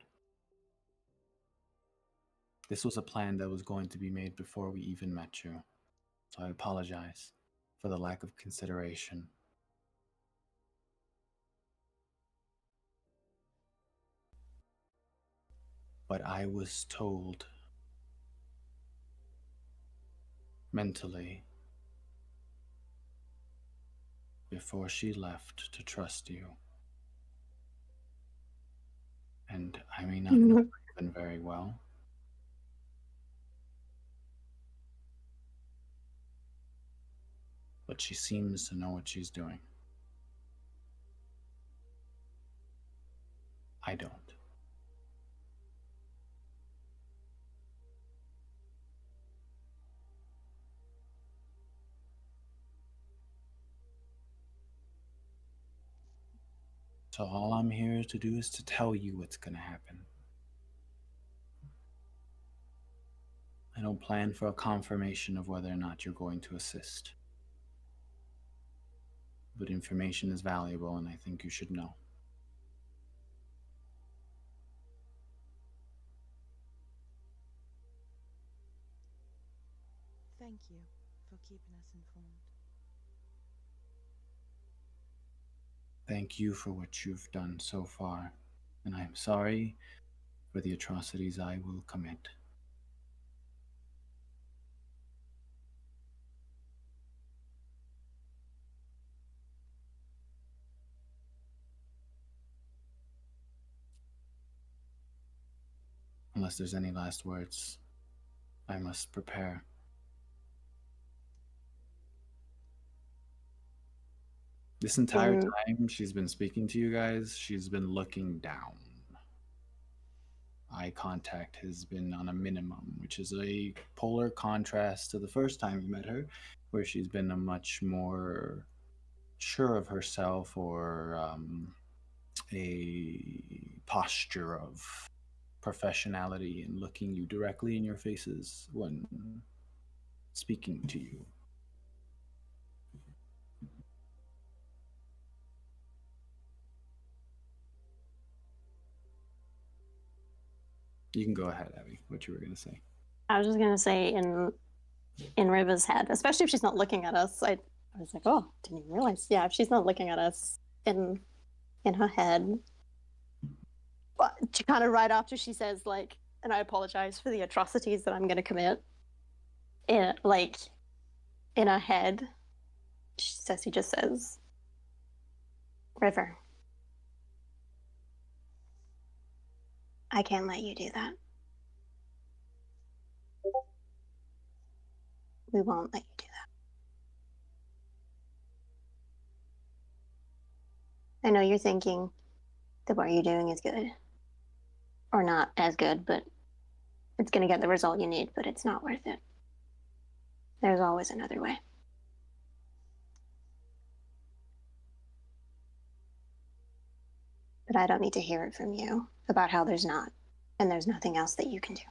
This was a plan that was going to be made before we even met you, so I apologize for the lack of consideration. But I was told mentally before she left to trust you. And I may not know Raven very well, but she seems to know what she's doing. I don't. So all I'm here to do is to tell you what's going to happen. I don't plan for a confirmation of whether or not you're going to assist. But information is valuable, and I think you should know. Thank you for keeping us informed. Thank you for what you've done so far, and I'm sorry for the atrocities I will commit. Unless there's any last words, I must prepare. This entire Mm. time she's been speaking to you guys, she's been looking down. Eye contact has been on a minimum, which is a polar contrast to the first time you met her, where she's been a much more sure of herself, or a posture of professionality and looking you directly in your faces when speaking to you. You can go ahead, Abby, what you were going to say. I was just gonna say in River's head, especially if she's not looking at us. I was like, oh, didn't even realize. Yeah, if she's not looking at us in her head, but she kind of right after she says like, and I apologize for the atrocities that I'm gonna commit. In like in her head, he just says, River, I can't let you do that. We won't let you do that. I know you're thinking that what you're doing is good. Or not as good, but it's going to get the result you need, but it's not worth it. There's always another way. But I don't need to hear it from you about how there's not, and there's nothing else that you can do.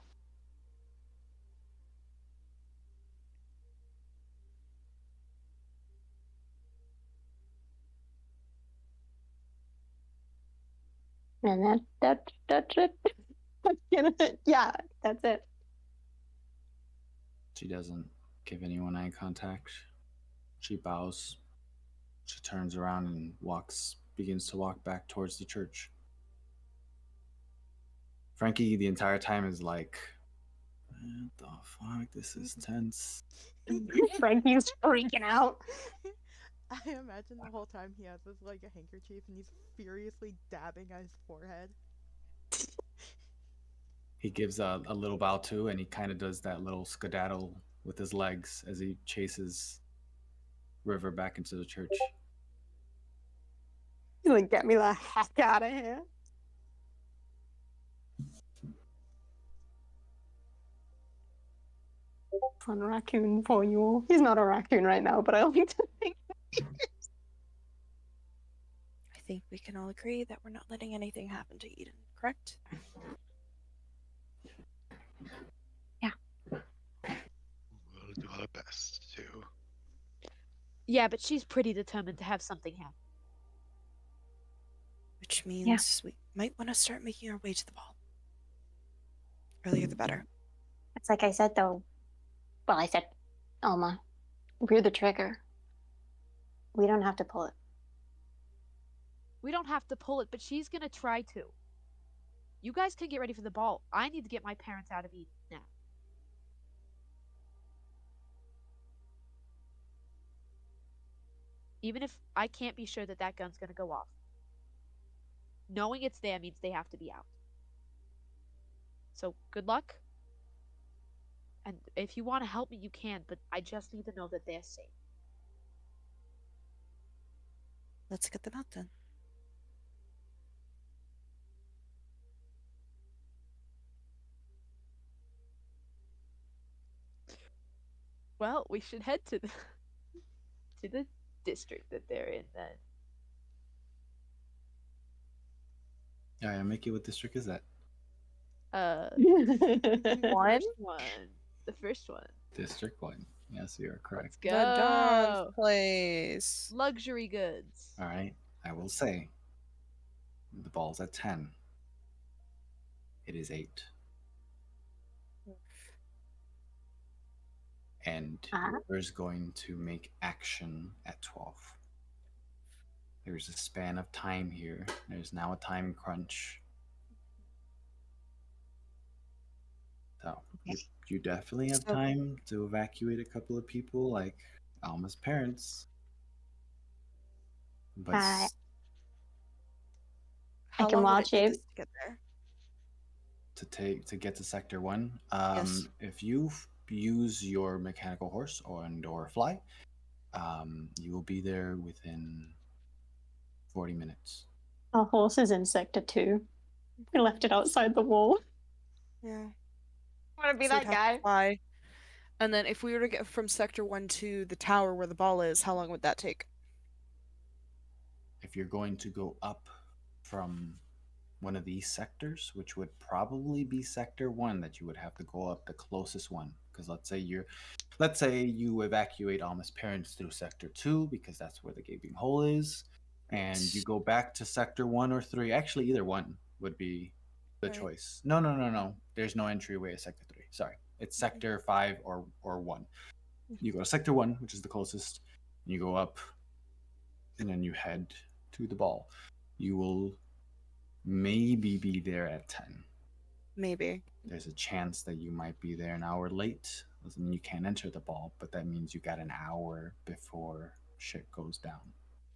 And that's it. Yeah, that's it. She doesn't give anyone eye contact. She bows. She turns around and begins to walk back towards the church. Frankie, the entire time, is like, what the fuck? This is tense. Frankie's freaking out. I imagine the whole time he has this like a handkerchief and he's furiously dabbing at his forehead. He gives a little bow too, and he kind of does that little skedaddle with his legs as he chases River back into the church. He's like, get me the heck out of here. Fun raccoon for you. He's not a raccoon right now, but I like to think. I think we can all agree that we're not letting anything happen to Eden, correct? We'll do our best to. Yeah, but she's pretty determined to have something happen. Which means we might want to start making our way to the ball. Earlier the better. It's like I said, though. Well, I said, Alma, we're the trigger. We don't have to pull it. We don't have to pull it, but she's gonna try to. You guys can get ready for the ball. I need to get my parents out of Eden now. Even if I can't be sure that that gun's gonna go off. Knowing it's there means they have to be out. So, good luck. And if you want to help me, you can, but I just need to know that they're safe. Let's get them out then. Well, we should head to the to the district that they're in then. Yeah, Mickey, what district is that? One? The first one. District 1. Yes, you are correct. Go. The Dawn's place. Luxury goods. All right, I will say the ball's at 10. It is 8. And River's going to make action at 12. There's a span of time here. There's now a time crunch. So you definitely have time to evacuate a couple of people, like Alma's parents. But How can long would watch it take you. us to get there? to get to Sector 1, Yes. if you use your mechanical horse or fly, you will be there within 40 minutes. Our horse is in sector 2. We left it outside the wall. Yeah. I want to be So we'd that have to guy. fly. And then if we were to get from sector 1 to the tower where the ball is, how long would that take? If you're going to go up from one of these sectors, which would probably be sector 1, that you would have to go up the closest one. Because let's say you evacuate Alma's parents through sector 2 because that's where the gaping hole is, and you go back to sector 1 or 3. Actually, either one would be the Right. choice. No. There's no entryway at sector 3. Sorry, it's sector 5 or 1. You go to sector 1, which is the closest. And you go up, and then you head to the ball. You will maybe be there at 10. Maybe. There's a chance that you might be there an hour late. Doesn't mean you can't enter the ball, but that means you got an hour before shit goes down.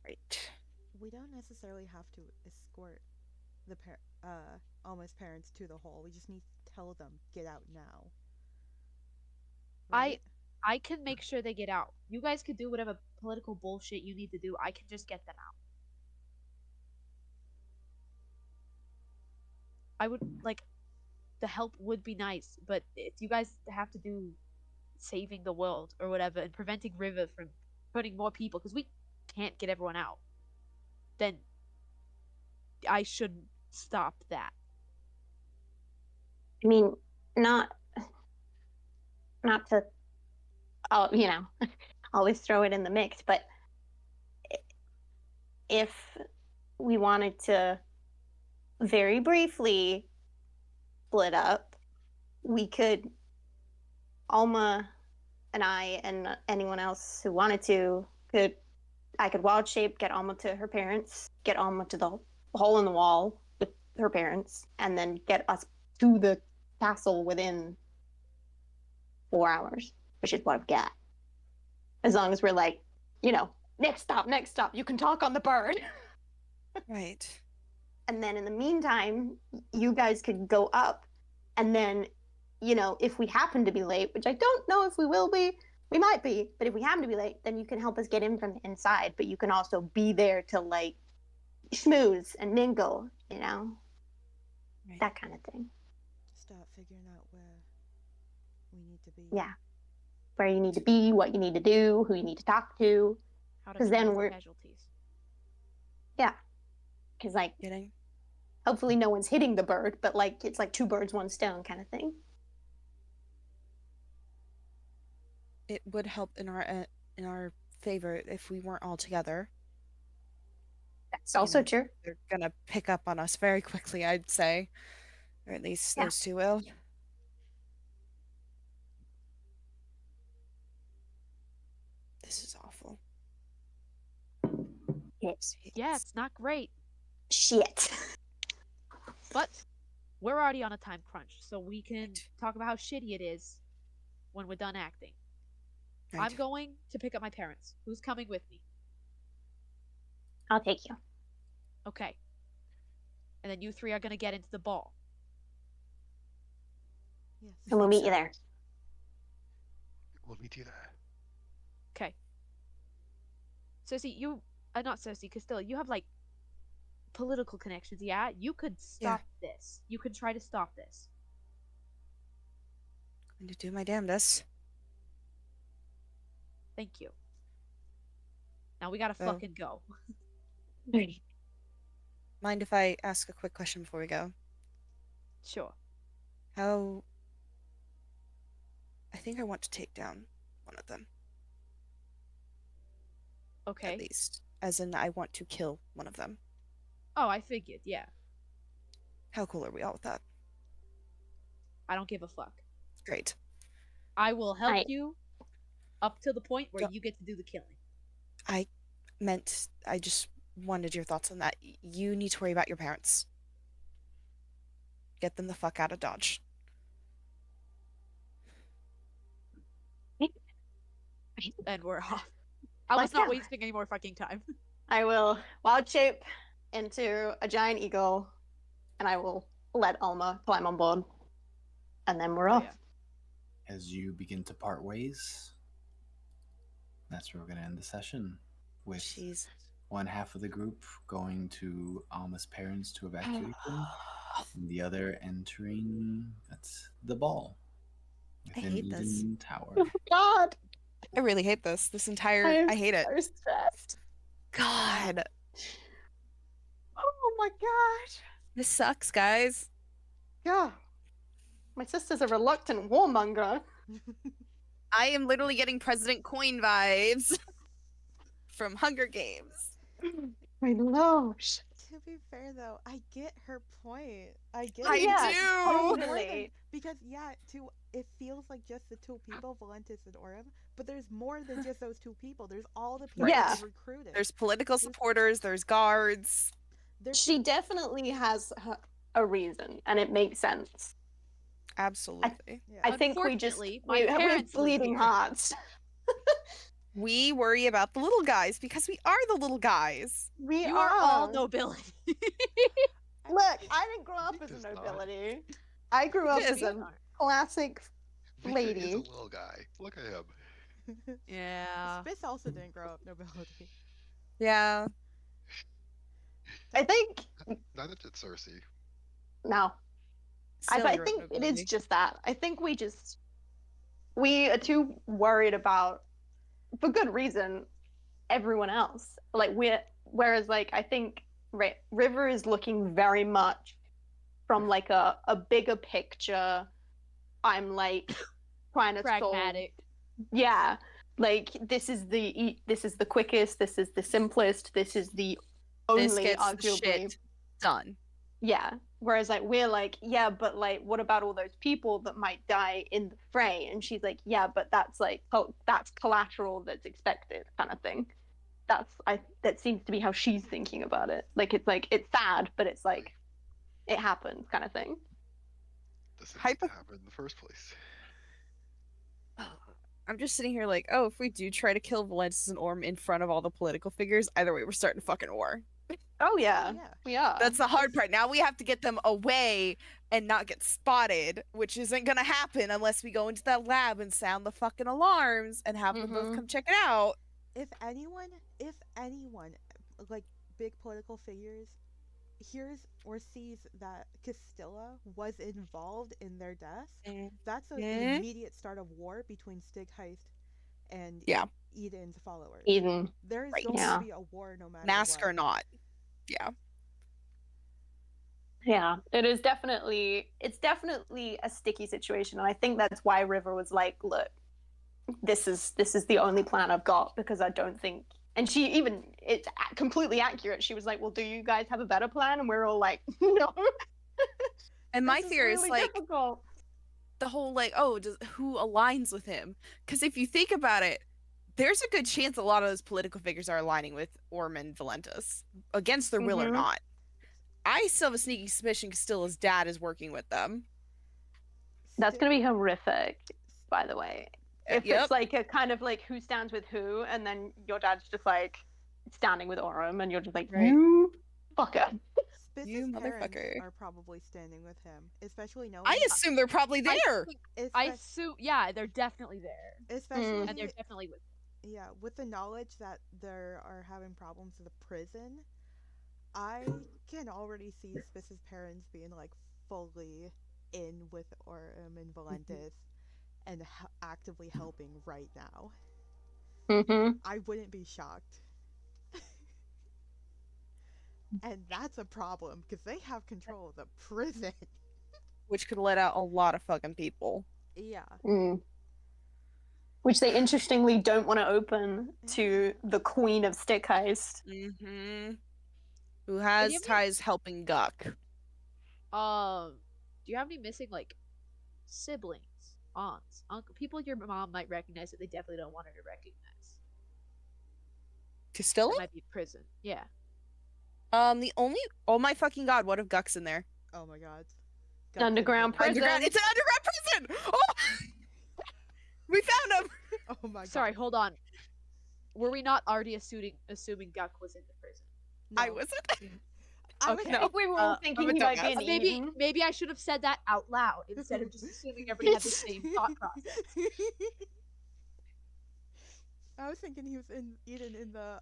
Right. We don't necessarily have to escort Alma's parents to the hole. We just need to tell them, get out now. Right? I can make sure they get out. You guys could do whatever political bullshit you need to do. I can just get them out. I would like the help would be nice, but if you guys have to do saving the world or whatever and preventing River from putting more people because we can't get everyone out, then I shouldn't stop that. I mean, not to, always throw it in the mix, but if we wanted to very briefly split up, we could, Alma and I and anyone else who wanted to, I could wild shape, get Alma to her parents, get Alma to the hole in the wall with her parents, and then get us to the castle within 4 hours, which is what I've got. As long as we're like, next stop, you can talk on the bird. Right. And then in the meantime, you guys could go up, and then, if we happen to be late, which I don't know if we will be, we might be, but if we happen to be late, then you can help us get in from the inside, but you can also be there to like schmooze and mingle, Right. that kind of thing. Start figuring out where we need to be. Yeah. Where you need to be, what you need to do, who you need to talk to. How to 'Cause then minimize we're- casualties. Yeah. Because, like, Getting. hopefully no one's hitting the bird, but like it's like 2 birds, 1 stone kind of thing. It would help in our favor if we weren't all together. That's also know, true. They're gonna pick up on us very quickly, I'd say. Or at least Yeah. those two will. This is awful. Yes. Yeah, it's not great, Shit. but we're already on a time crunch, so we can Right. talk about how shitty it is when we're done acting. Right. I'm going to pick up my parents. Who's coming with me? I'll take you. Okay. And then you 3 are gonna get into the ball. Yes. And we'll meet you there. We'll meet you there. Okay. Cersei, not Cersei, Castilla, you have like political connections, yeah? You could stop this. You could try to stop this. Going to do my damnedest. Thank you. Now we gotta Oh. fucking go. Mind if I ask a quick question before we go? Sure. How... I think I want to take down one of them, Okay. at least. As in, I want to kill one of them. Oh, I figured, yeah. How cool are we all with that? I don't give a fuck. Great. I will help I- you up to the point where Don't- you get to do the killing. I just wanted your thoughts on that. You need to worry about your parents. Get them the fuck out of Dodge. And we're off. I was Let's not go. wasting any more fucking time. I will wild shape into a giant eagle, and I will let Alma climb on board, and then we're Oh, off. yeah. As you begin to part ways, that's where we're going to end the session with Jeez. one half of the group going to Alma's parents to evacuate them, and the other entering the ball I within hate this. Eden Tower. God, I really hate this. This entire. I'm I hate it. so stressed. God, Oh my god. this sucks, guys. Yeah. My sister's a reluctant warmonger. I am literally getting President Coin vibes from Hunger Games. My lord. To be fair, though, I get her point. I get I it. Yeah, do. More than, totally. because it feels like just the two people, Valentus and Orym, but there's more than just those two people. There's all the people Yeah. they recruited. There's political supporters. There's guards. There's She definitely has a reason, and it makes sense. Absolutely. yeah. I think we just Unfortunately, my we have parents live bleeding here. hearts. We worry about the little guys because we are the little guys. We You are all nobility. Look, I didn't grow up He as a does not. nobility. I grew up Yes, as a classic Victor is lady. a little guy. Look at him. Yeah. Spitz also didn't grow up nobility. Yeah. I think Neither did Cersei. no. Still I grew up think it is nobility. just that. I think we are too worried about, for good reason, everyone else. Like whereas like I think River is looking very much from like a bigger picture. I'm like trying to solve. Pragmatic. Yeah, like this is the quickest. This is the simplest. This is the only This gets the arguably shit done. yeah. Whereas like we're like, yeah, but like what about all those people that might die in the fray? And she's like, yeah, but that's like that's collateral that's expected kind of thing. That seems to be how she's thinking about it. Like it's sad, but it's like it happens kind of thing. This didn't Hypo- happen in the first place. I'm just sitting here like, oh, if we do try to kill Valentus and Orym in front of all the political figures, either way, we're starting a fucking war. Oh yeah, yeah. we are. That's the hard part. Now we have to get them away and not get spotted, which isn't gonna happen unless we go into that lab and sound the fucking alarms and have them both Mhm. come check it out. If anyone, like big political figures, hears or sees that Castilla was involved in their deaths, that's an immediate start of war between Stigheist and Yeah. Eden's followers. Eden. There is Right. going Yeah. to be a war no matter Mask what. or not. Yeah. Yeah, it's definitely a sticky situation, and I think that's why River was like, look, this is the only plan I've got, because I don't think, and she even, it's completely accurate, she was like, well, do you guys have a better plan? And we're all like, no. And my This is theory is really like difficult. the whole like, oh, who aligns with him? Because if you think about it, there's a good chance a lot of those political figures are aligning with Orym and Valentus, against their will or Mhm. not. I still have a sneaky suspicion Castilla's dad is working with them. That's gonna be horrific, by the way. If Yep. it's like a kind of like who stands with who, and then your dad's just like standing with Orym, and you're just like, Right. you fucker. Spitz's You parents motherfucker. are probably standing with him, especially knowing. I assume they're probably there. I assume, yeah, they're definitely there, especially and they're definitely with. yeah, with the knowledge that they are having problems with the prison, I can already see Spitz's parents being like fully in with Orym and Valentus and actively helping right now. Mm-hmm. I wouldn't be shocked. And that's a problem because they have control of the prison. Which could let out a lot of fucking people. Yeah. Mm. Which they interestingly don't want to open to the Queen of Stickheist. Mm-hmm. Who has you have ties helping Guck. Do you have any missing like siblings, aunts, uncle, people your mom might recognize that they definitely don't want her to recognize? Castilla? That might be prison. Yeah. The only, oh my fucking god, what if Guck's in there? Oh my god. Underground prison. It's an underground prison! Oh! We found him! Oh my god. Sorry, hold on. Were we not already assuming Guck was in the prison? No. I wasn't. I Okay. I think we were all thinking he might be an Eden. Maybe I should have said that out loud instead of just assuming everybody had the same thought process. I was thinking he was Eden in the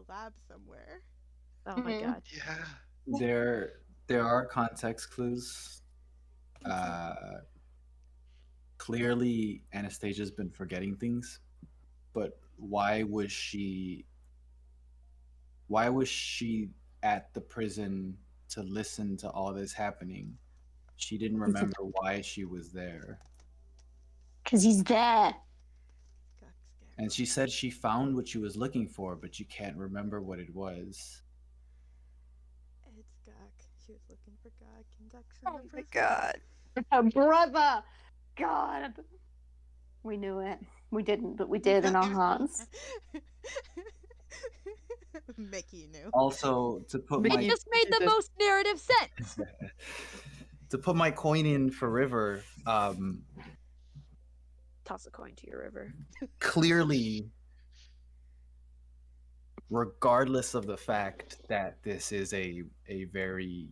lab somewhere. Oh my Mhm. god. Yeah. There are context clues. Clearly, Anastasia's been forgetting things, but why was she? Why was she at the prison to listen to all this happening? She didn't remember why she was there. Because he's there. Got scared. And she said she found what she was looking for, but you can't remember what it was. It's Gak. She was looking for Gak, and Gak's in Oh the my prison. god. Her brother. God. We knew it. We didn't, but we did in our hearts. Mickey knew. Also, to put It my just made the most narrative sense. to put my coin in for River, Toss a coin to your river. clearly, regardless of the fact that this is a very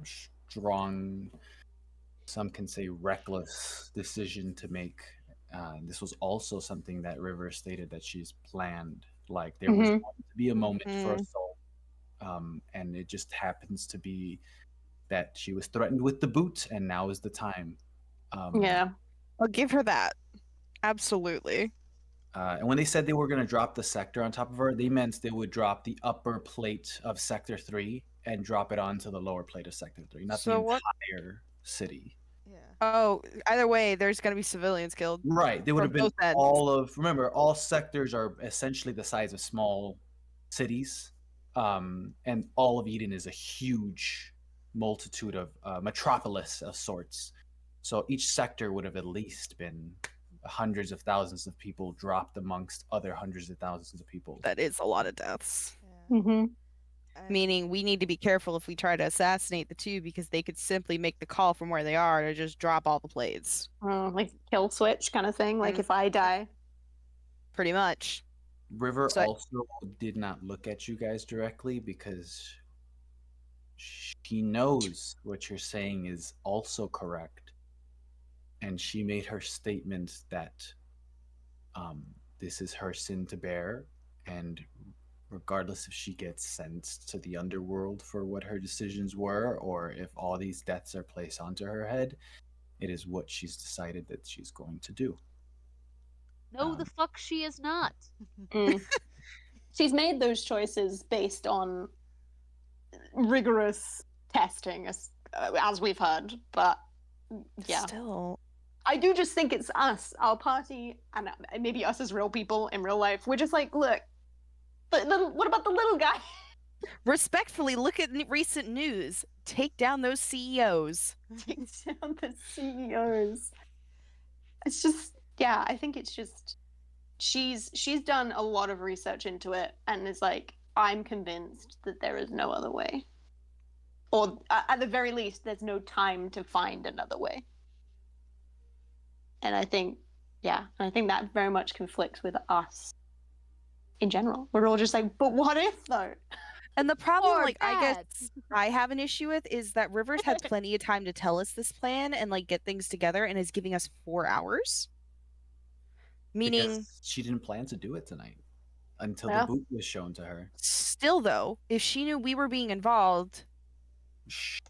strong, some can say reckless decision to make, this was also something that River stated that she's planned. Like there was Mhm. going to be a moment for Mhm. assault, and it just happens to be that she was threatened with the boot, and now is the time. Yeah. I'll give her that. Absolutely. And when they said they were going to drop the sector on top of her, they meant they would drop the upper plate of Sector 3 and drop it onto the lower plate of Sector 3, not the So what? entire city. Yeah. Oh, either way, there's gonna be civilians killed. Right. They would From have been both ends. all of, remember, all sectors are essentially the size of small cities. And all of Eden is a huge multitude of metropolis of sorts. So each sector would have at least been hundreds of thousands of people dropped amongst other hundreds of thousands of people. That is a lot of deaths. Yeah. Mm-hmm. And Meaning we need to be careful if we try to assassinate the two because they could simply make the call from where they are to just drop all the plates. Like kill switch kind of thing. Like Mhm. if I die. Pretty much. River So- also did not look at you guys directly because she knows what you're saying is also correct. And she made her statement that this is her sin to bear, and regardless if she gets sent to the underworld for what her decisions were, or if all these debts are placed onto her head, it is what she's decided that she's going to do. No, the fuck she is not. Mm. She's made those choices based on rigorous testing, as we've heard. But yeah, Still. I do just think it's us, our party, and maybe us as real people in real life. We're just like, look, but what about the little guy? Respectfully, look at recent news. Take down those E CEOs. Take down the CEOs. It's just, yeah, I think it's just she's done a lot of research into it and is like, I'm convinced that there is no other way, or at the very least, there's no time to find another way. And I think, yeah, I think that very much conflicts with us in general. We're all just like, but what if though? And the problem, Or like, I guess bad. I have an issue with is that Rivers had plenty of time to tell us this plan and like get things together and is giving us 4 hours. Meaning, Because she didn't plan to do it tonight until Yeah. the boot was shown to her. still though, if she knew we were being involved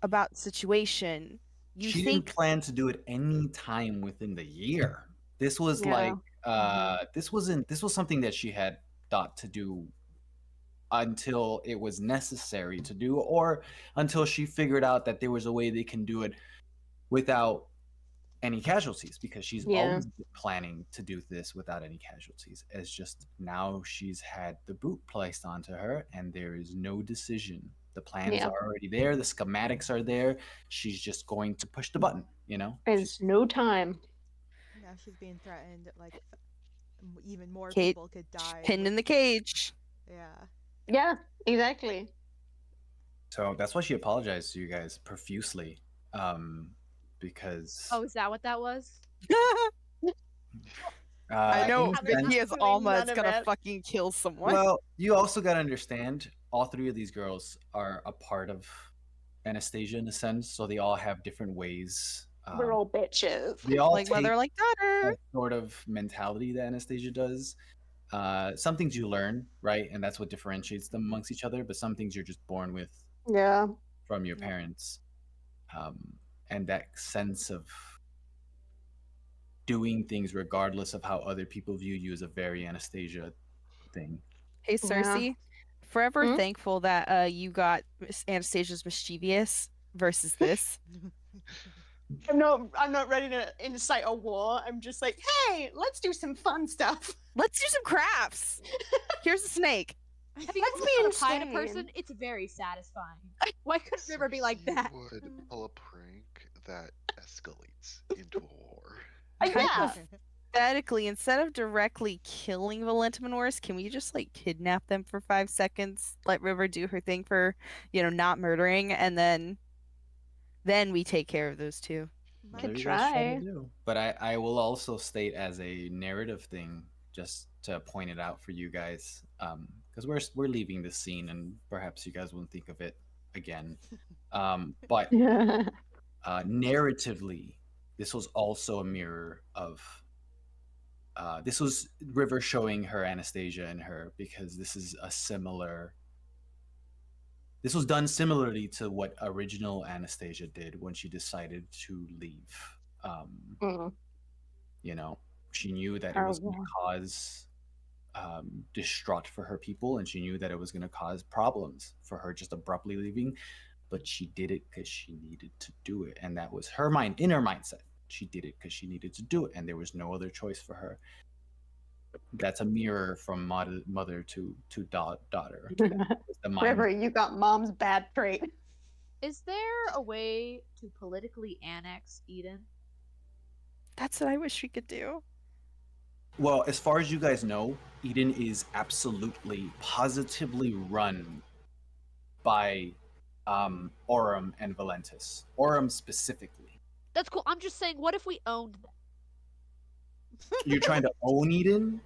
about the situation, you She think didn't plan to do it any time within the year. This was Yeah. like this was something that she had thought to do until it was necessary to do, or until she figured out that there was a way they can do it without any casualties, because she's Yeah. always been planning to do this without any casualties. It's just now she's had the boot placed onto her and there is no decision. The plans Yeah. are already there, the schematics are there. She's just going to push the button, you know? There's no time. now she's being threatened. Like even more Kate, people could die. pinned in the cage. Yeah. Yeah, exactly. So that's why she apologized to you guys profusely. Because Oh, is that what that was? I know in haven't Vicky is doing almost none of gonna it. fucking kill someone. Well, you also got to understand, all three of these girls are a part of Anastasia in a sense, so they all have different ways. We're all bitches. They all like take mother, like daughter. that sort of mentality that Anastasia does. Some things you learn, right, and that's what differentiates them amongst each other. But some things you're just born with Yeah. from your parents, and that sense of doing things regardless of how other people view you is a very Anastasia thing. Hey, Yeah. Cersei, forever Hmm? thankful that you got Anastasia's mischievous versus this. I'm not ready to incite a war. I'm just like, hey, let's do some fun stuff. Let's do some crafts. Here's a snake. Have you Let's ever be put a pie in a insane. person? It's very satisfying. Why couldn't River be like Cersei that? would pull a prank that escalates into a war. Yeah. Hypothetically, instead of directly killing Valentum and Orym, can we just like kidnap them for 5 seconds? Let River do her thing for, not murdering, and then we take care of those two. Whatever Could you guys try to try. do. But I will also state as a narrative thing, just to point it out for you guys, because we're leaving this scene, and perhaps you guys won't think of it again. But narratively, this was also a mirror of. This was River showing her Anastasia and her, because this is a similar. This was done similarly to what original Anastasia did when she decided to leave. Mm. She knew that it Oh, was going to yeah. cause distraught for her people, and she knew that it was going to cause problems for her just abruptly leaving. But she did it because she needed to do it, and that was her inner mindset. She did it because she needed to do it, and there was no other choice for her. That's a mirror from mother to daughter. The mind. River, you got mom's bad trait. Is there a way to politically annex Eden? That's what I wish we could do. Well, as far as you guys know, Eden is absolutely, positively run by Orym and Valentus. Orym specifically. That's cool. I'm just saying, what if we owned them? You're trying to own Eden?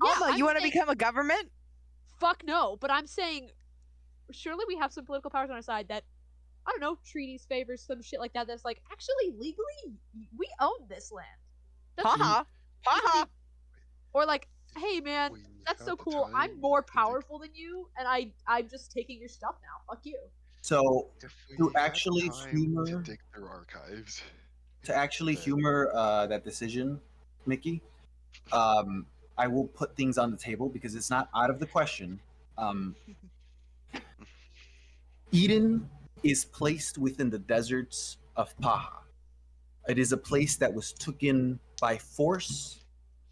Alma, I'm you want to saying- become a government? Fuck no, but I'm saying, surely we have some political powers on our side that, I don't know, treaties, favors, some shit like that. That's like, actually, legally, we own this land. That's Haha. Haha. Or like, hey man, We that's have so the cool. I'm time more to take- powerful than you, and I'm just taking your stuff now. Fuck you. So If we to had actually time humor to dig through archives, then- humor that decision, Mickey, I will put things on the table because it's not out of the question. Eden is placed within the deserts of Paha. It is a place that was taken by force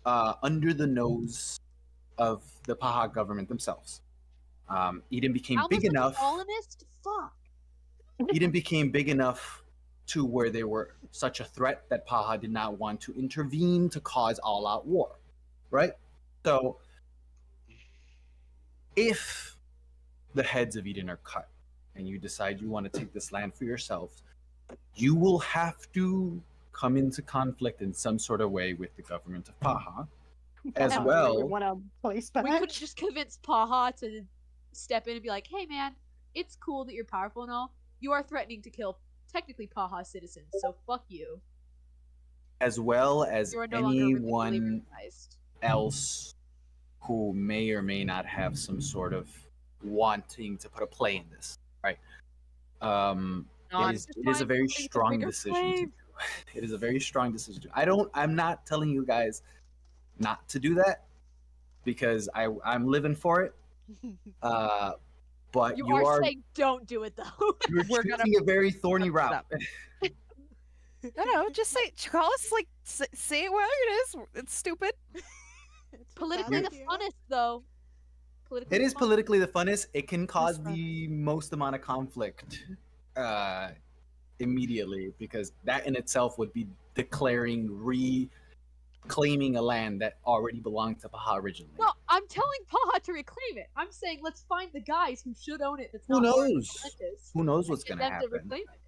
under the nose of the Paha government themselves. Eden became Almost big like enough. a colonist? Fuck. Eden became big enough to where they were such a threat that Paha did not want to intervene to cause all-out war, right? So, if the heads of Eden are cut and you decide you want to take this land for yourselves, you will have to come into conflict in some sort of way with the government of Paha, as Yeah, well. We want a place back. We couldn't just convince Paha to step in and be like, hey man, it's cool that you're powerful and all. You are threatening to kill technically Paha citizens, so fuck you. As well as You are no longer really anyone recognized. else who may or may not have some sort of wanting to put a play in this, right? It is a very strong decision to do. It is a very strong decision to do. I'm not telling you guys not to do that because I'm living for it. But You are saying don't do it though. you're We're gonna choosing a very thorny fuck it route. up. No, just call us like say it where it is. It's stupid. It's a Politically bad the idea. funnest though. Politically It the is funnest. politically the funnest. It can cause fun. the most amount of conflict immediately, because that in itself would be declaring reclaiming a land that already belonged to Paha originally. No, I'm telling Paha to reclaim it. I'm saying let's find the guys who should own it. That's Who not Orym and knows? Valentus, Who knows and what's get going to them to happen? reclaim it.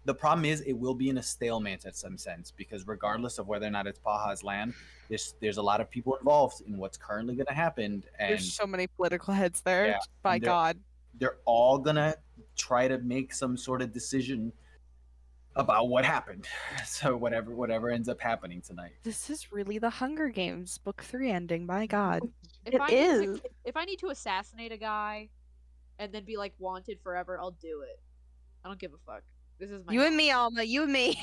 The problem is it will be in a stalemate at some sense, because regardless of whether or not it's Paha's land, there's a lot of people involved in what's currently going to happen, and There's so many political heads there. Yeah, By and God. they're all gonna try to make some sort of decision about what happened. So whatever ends up happening tonight. This is really the Hunger Games book 3 ending. My God. If It I is. need to, if I need to assassinate a guy, and then be like wanted forever, I'll do it. I don't give a fuck. This is my. You and home. me, Alma. You and me.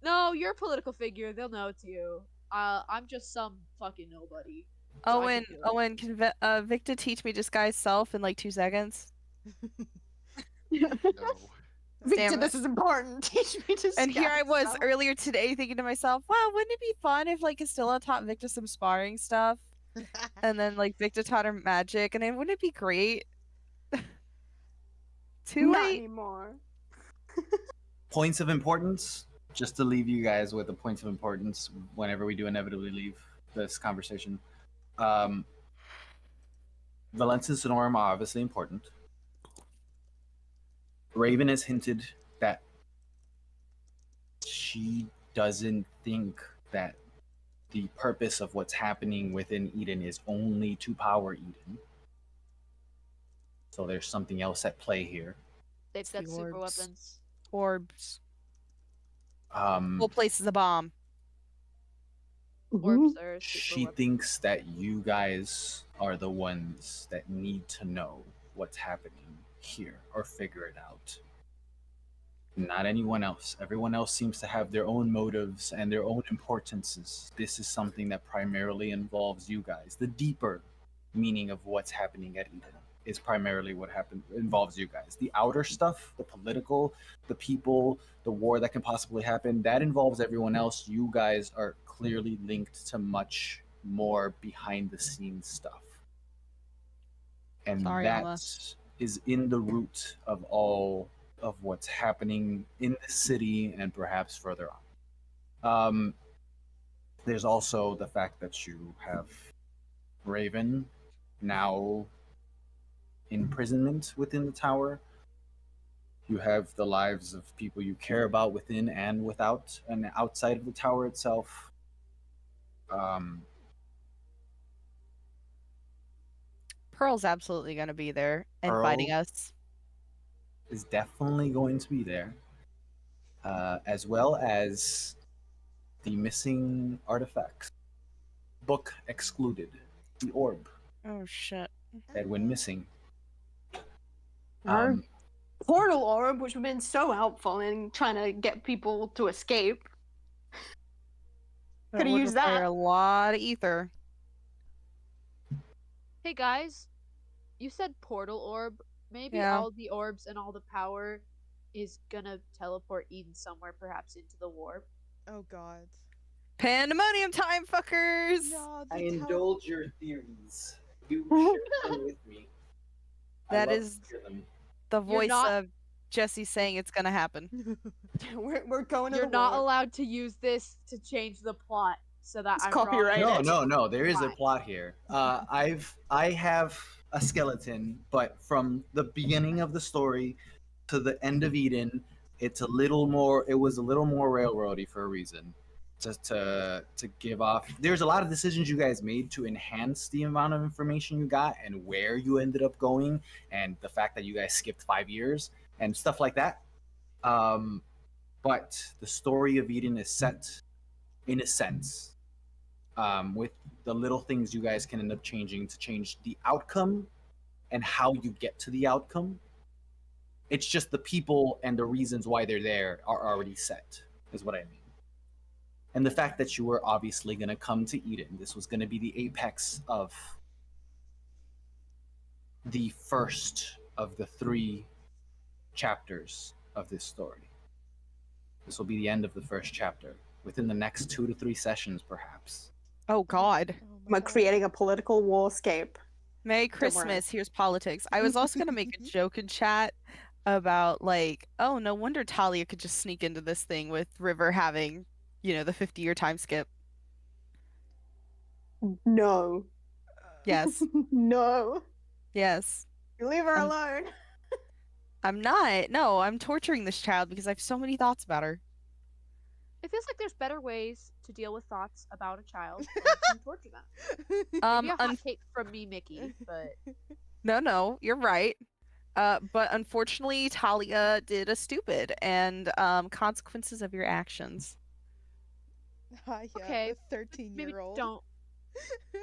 No, you're a political figure. They'll know it's you. I'm just some fucking nobody. So I Owen, can do it. Owen, can Victor teach me disguise self in like 2 seconds? No. Victor, Damn it. this is important. Teach me to And here I scout was stuff. earlier today thinking to myself, wow, wouldn't it be fun if like Castilla taught Victor some sparring stuff? And then like Victor taught her magic, and then wouldn't it be great? Too Not late? anymore. Points of importance, just to leave you guys with the points of importance whenever we do inevitably leave this conversation. Valentus and Orym are obviously important. Raven has hinted that she doesn't think that the purpose of what's happening within Eden is only to power Eden. So there's something else at play here. They've It's got the super orbs. weapons. Orbs. Um, Whole place is a bomb. Orbs are super she weapons. thinks that you guys are the ones that need to know what's happening here or figure it out. Not anyone else. Everyone else seems to have their own motives and their own importances. This is something that primarily involves you guys. The deeper meaning of what's happening at Eden is primarily what involves you guys. The outer stuff, the political, the people, the war that can possibly happen, that involves everyone else. You guys are clearly linked to much more behind the scenes stuff. And Sorry, that Alma. is in the root of all of what's happening in the city and perhaps further on. There's also the fact that you have Raven now imprisonment within the tower. You have the lives of people you care about within and without and outside of the tower itself. Pearl's absolutely going to be there and fighting Pearl us. is definitely going to be there, as well as the missing artifacts. Book excluded. The orb Oh, shit. that went missing. Our portal orb, which would have been so helpful in trying to get people to escape. That Coulda would used require that. a lot of ether. Hey guys, you said portal orb. Maybe Yeah. all the orbs and all the power is gonna teleport Eden somewhere, perhaps into the warp. Oh god. Pandemonium time, fuckers! No, I the indulge your theories. You share them with me. That I love is to hear them. the You're voice not- of Jesse saying it's going to happen. we're going to You're the not war. allowed to use this to change the plot, so that It's I'm copyrighted. wrong. No. There is a Why? plot here. I have a skeleton, but from the beginning of the story to the end of Eden, it's a little more. It was a little more railroady for a reason. Just to give off. There's a lot of decisions you guys made to enhance the amount of information you got and where you ended up going, and the fact that you guys skipped 5 years and stuff like that. But the story of Eden is set in a sense, with the little things you guys can end up changing to change the outcome and how you get to the outcome. It's just the people and the reasons why they're there are already set, is what I mean. And the fact that you were obviously going to come to Eden, this was going to be the apex of the first of the 3 chapters of this story. This will be the end of the first chapter. Within the next 2 to 3 sessions, perhaps. Oh, God. We're creating a political warscape. Merry worry. Christmas. Here's politics. I was also going to make a joke in chat about, like, oh, no wonder Talia could just sneak into this thing with River having, the 50-year time skip. No. Yes. No. Yes. Leave her Um, alone. I'm not. No, I'm torturing this child because I have so many thoughts about her. It feels like there's better ways to deal with thoughts about a child than to torture them. Maybe a hot take from me, Mickey, but No, you're right. But unfortunately, Talia did a stupid, and consequences of your actions. Yeah, Okay, the maybe 13-year-old. don't.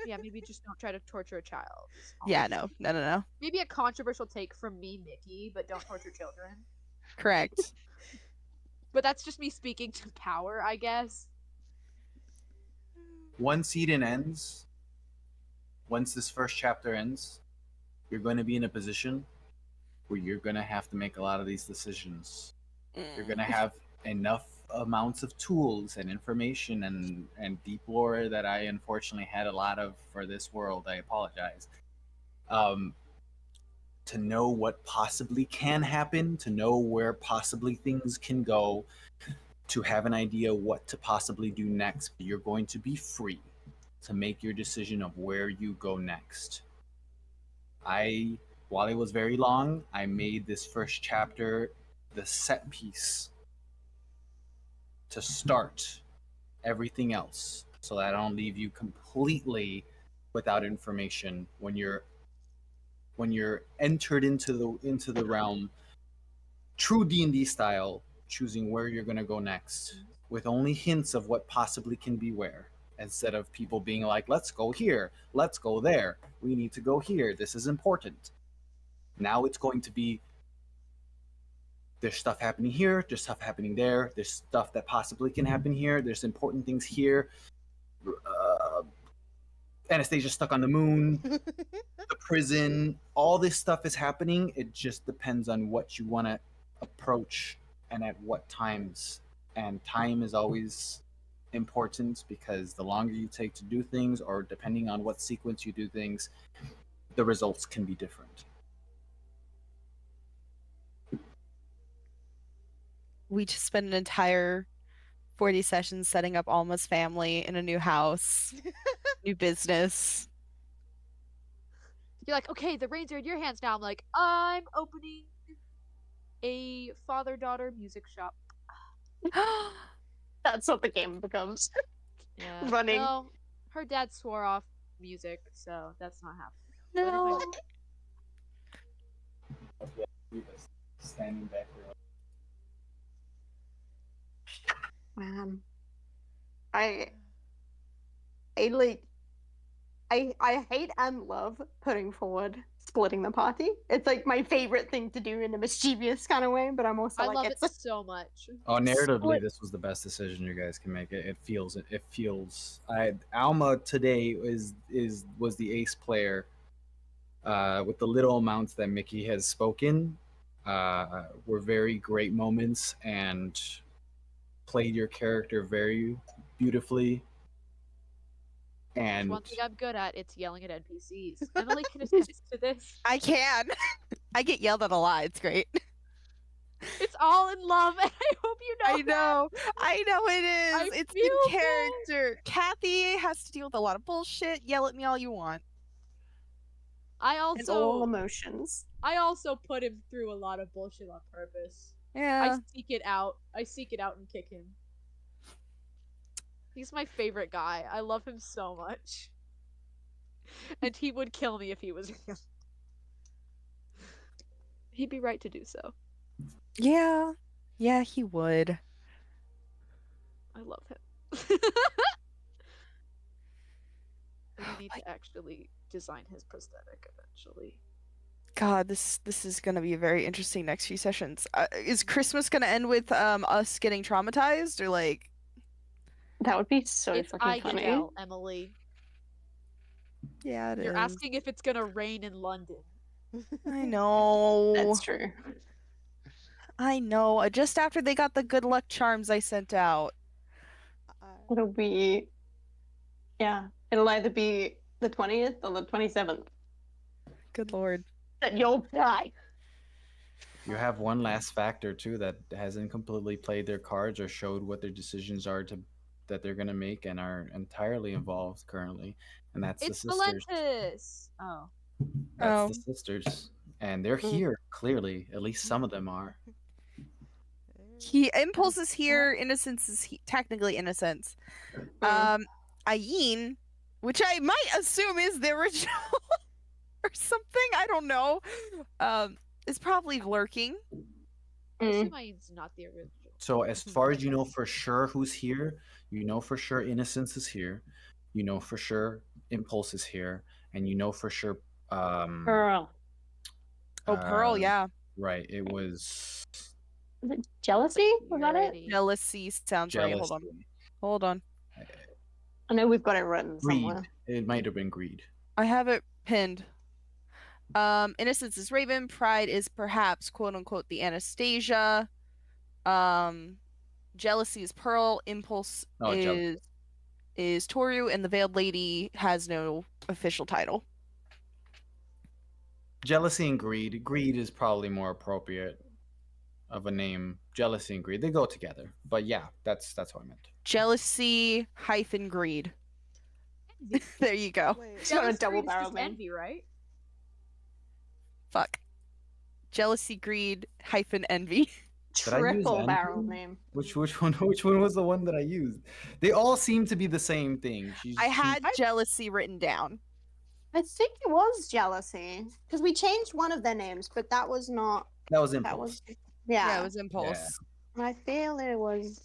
Yeah, maybe just don't try to torture a child. is all Yeah, I'm saying. no. Maybe a controversial take from me, Mickey, but don't torture children. Correct. But that's just me speaking to power, I guess. Once Eden ends, once this first chapter ends, you're going to be in a position where you're going to have to make a lot of these decisions. You're going to have enough amounts of tools and information and deep lore that I unfortunately had a lot of for this world. I apologize. To know what possibly can happen, to know where possibly things can go, to have an idea what to possibly do next. You're going to be free to make your decision of where you go next. While it was very long, I made this first chapter the set piece to start everything else so that I don't leave you completely without information when you're entered into the realm true D&D style, choosing where you're going to go next with only hints of what possibly can be where, instead of people being like, let's go here, let's go there, we need to go here, this is important. Now it's going to be, there's stuff happening here, there's stuff happening there, there's stuff that possibly can happen here, there's important things here. Anastasia's stuck on the moon, the prison, all this stuff is happening. It just depends on what you want to approach and at what times. And time is always important because the longer you take to do things, or depending on what sequence you do things, the results can be different. We just spent an entire 40 sessions setting up Alma's family in a new house, new business. You're like, okay, the reins are in your hands now. I'm like, I'm opening a father-daughter music shop. That's what the game becomes. Yeah. Running. No, her dad swore off music, so that's not happening. No. Standing back there. Man. I like I hate and love putting forward splitting the party. It's like my favorite thing to do in a mischievous kind of way, but I'm also I like love it it's so much. Oh, narratively, Split. this was the best decision you guys can make. It feels. Alma today was the ace player. With the little amounts that Mickey has spoken, were very great moments and played your character very beautifully. There's And one thing I'm good at, it's yelling at NPCs. Emily can attest to this. I can. I get yelled at a lot. It's great. It's all in love, and I hope you know I know. I know it is. I It's feel in bad. character. Kathy has to deal with a lot of bullshit. Yell at me all you want. I And all also emotions. put him through a lot of bullshit on purpose. Yeah. I seek it out and kick him. He's my favorite guy. I love him so much. And he would kill me if he was real. He'd be right to do so. Yeah. Yeah, he would. I love him. We need to actually design his prosthetic eventually. God, this is gonna be a very interesting next few sessions. Is Christmas gonna end with us getting traumatized, or like? That would be so It's fucking funny. INL, Emily. Yeah, You're asking if it's gonna rain in London. I know. That's true. I know. Just after they got the good luck charms I sent out. It'll be yeah. It'll either be the 20th or the 27th. Good lord. That you'll die. you have one last factor too that hasn't completely played their cards or showed what their decisions are that they're gonna make and are entirely involved currently, and that's It's the sisters. Valentus. Oh. That's Oh. the sisters, and they're here clearly. At least some of them are. Impulse is here. Innocence is technically innocence. Ayin, which I might assume is the original or something. I don't know. is probably lurking. I assume Ayan's not the original. So as far as you know for sure who's here, you know for sure Innocence is here, you know for sure Impulse is here, and you know for sure Pearl. Oh, Pearl, uh, yeah. right, it was Was it jealousy? Was that it? Security. Jealousy sounds right. Hold on. jealousy. Hold on. I know we've got it written Greed. somewhere. It might have been greed. I have it pinned. Innocence is Raven. Pride is perhaps quote unquote the Anastasia. Jealousy is Pearl. Impulse Oh, is Toru, and the Veiled Lady has no official title. Jealousy and greed. Greed is probably more appropriate of a name. Jealousy and greed, they go together. But yeah, that's what I meant. Jealousy hyphen greed. Envy. There you go. Wait, It's not a Jealous double greed is barrel just name. envy, right? Fuck. Jealousy, greed hyphen envy. Did I use Triple barrel envy? name. Which one was the one that I used? They all seem to be the same thing. I had jealousy written down. I think it was jealousy because we changed one of their names, but that was not. that was That Impulse. was Yeah, it was Impulse. I feel it was.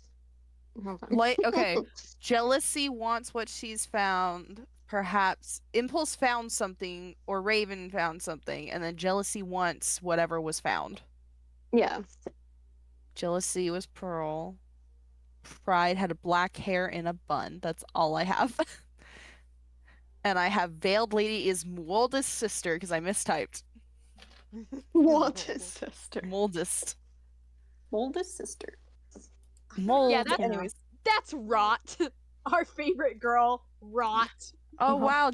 Hold on. Like, okay, jealousy wants what she's found. Perhaps Impulse found something, or Raven found something, and then jealousy wants whatever was found. Yeah. Jealousy was Pearl. Pride had black hair in a bun. That's all I have. And I have Veiled Lady is Moldest sister because I mistyped. Oldest sister. Moldest. Oldest sister. Mold. Yeah, that- Anyways. That's Rot. Our favorite girl, Rot. Oh wow,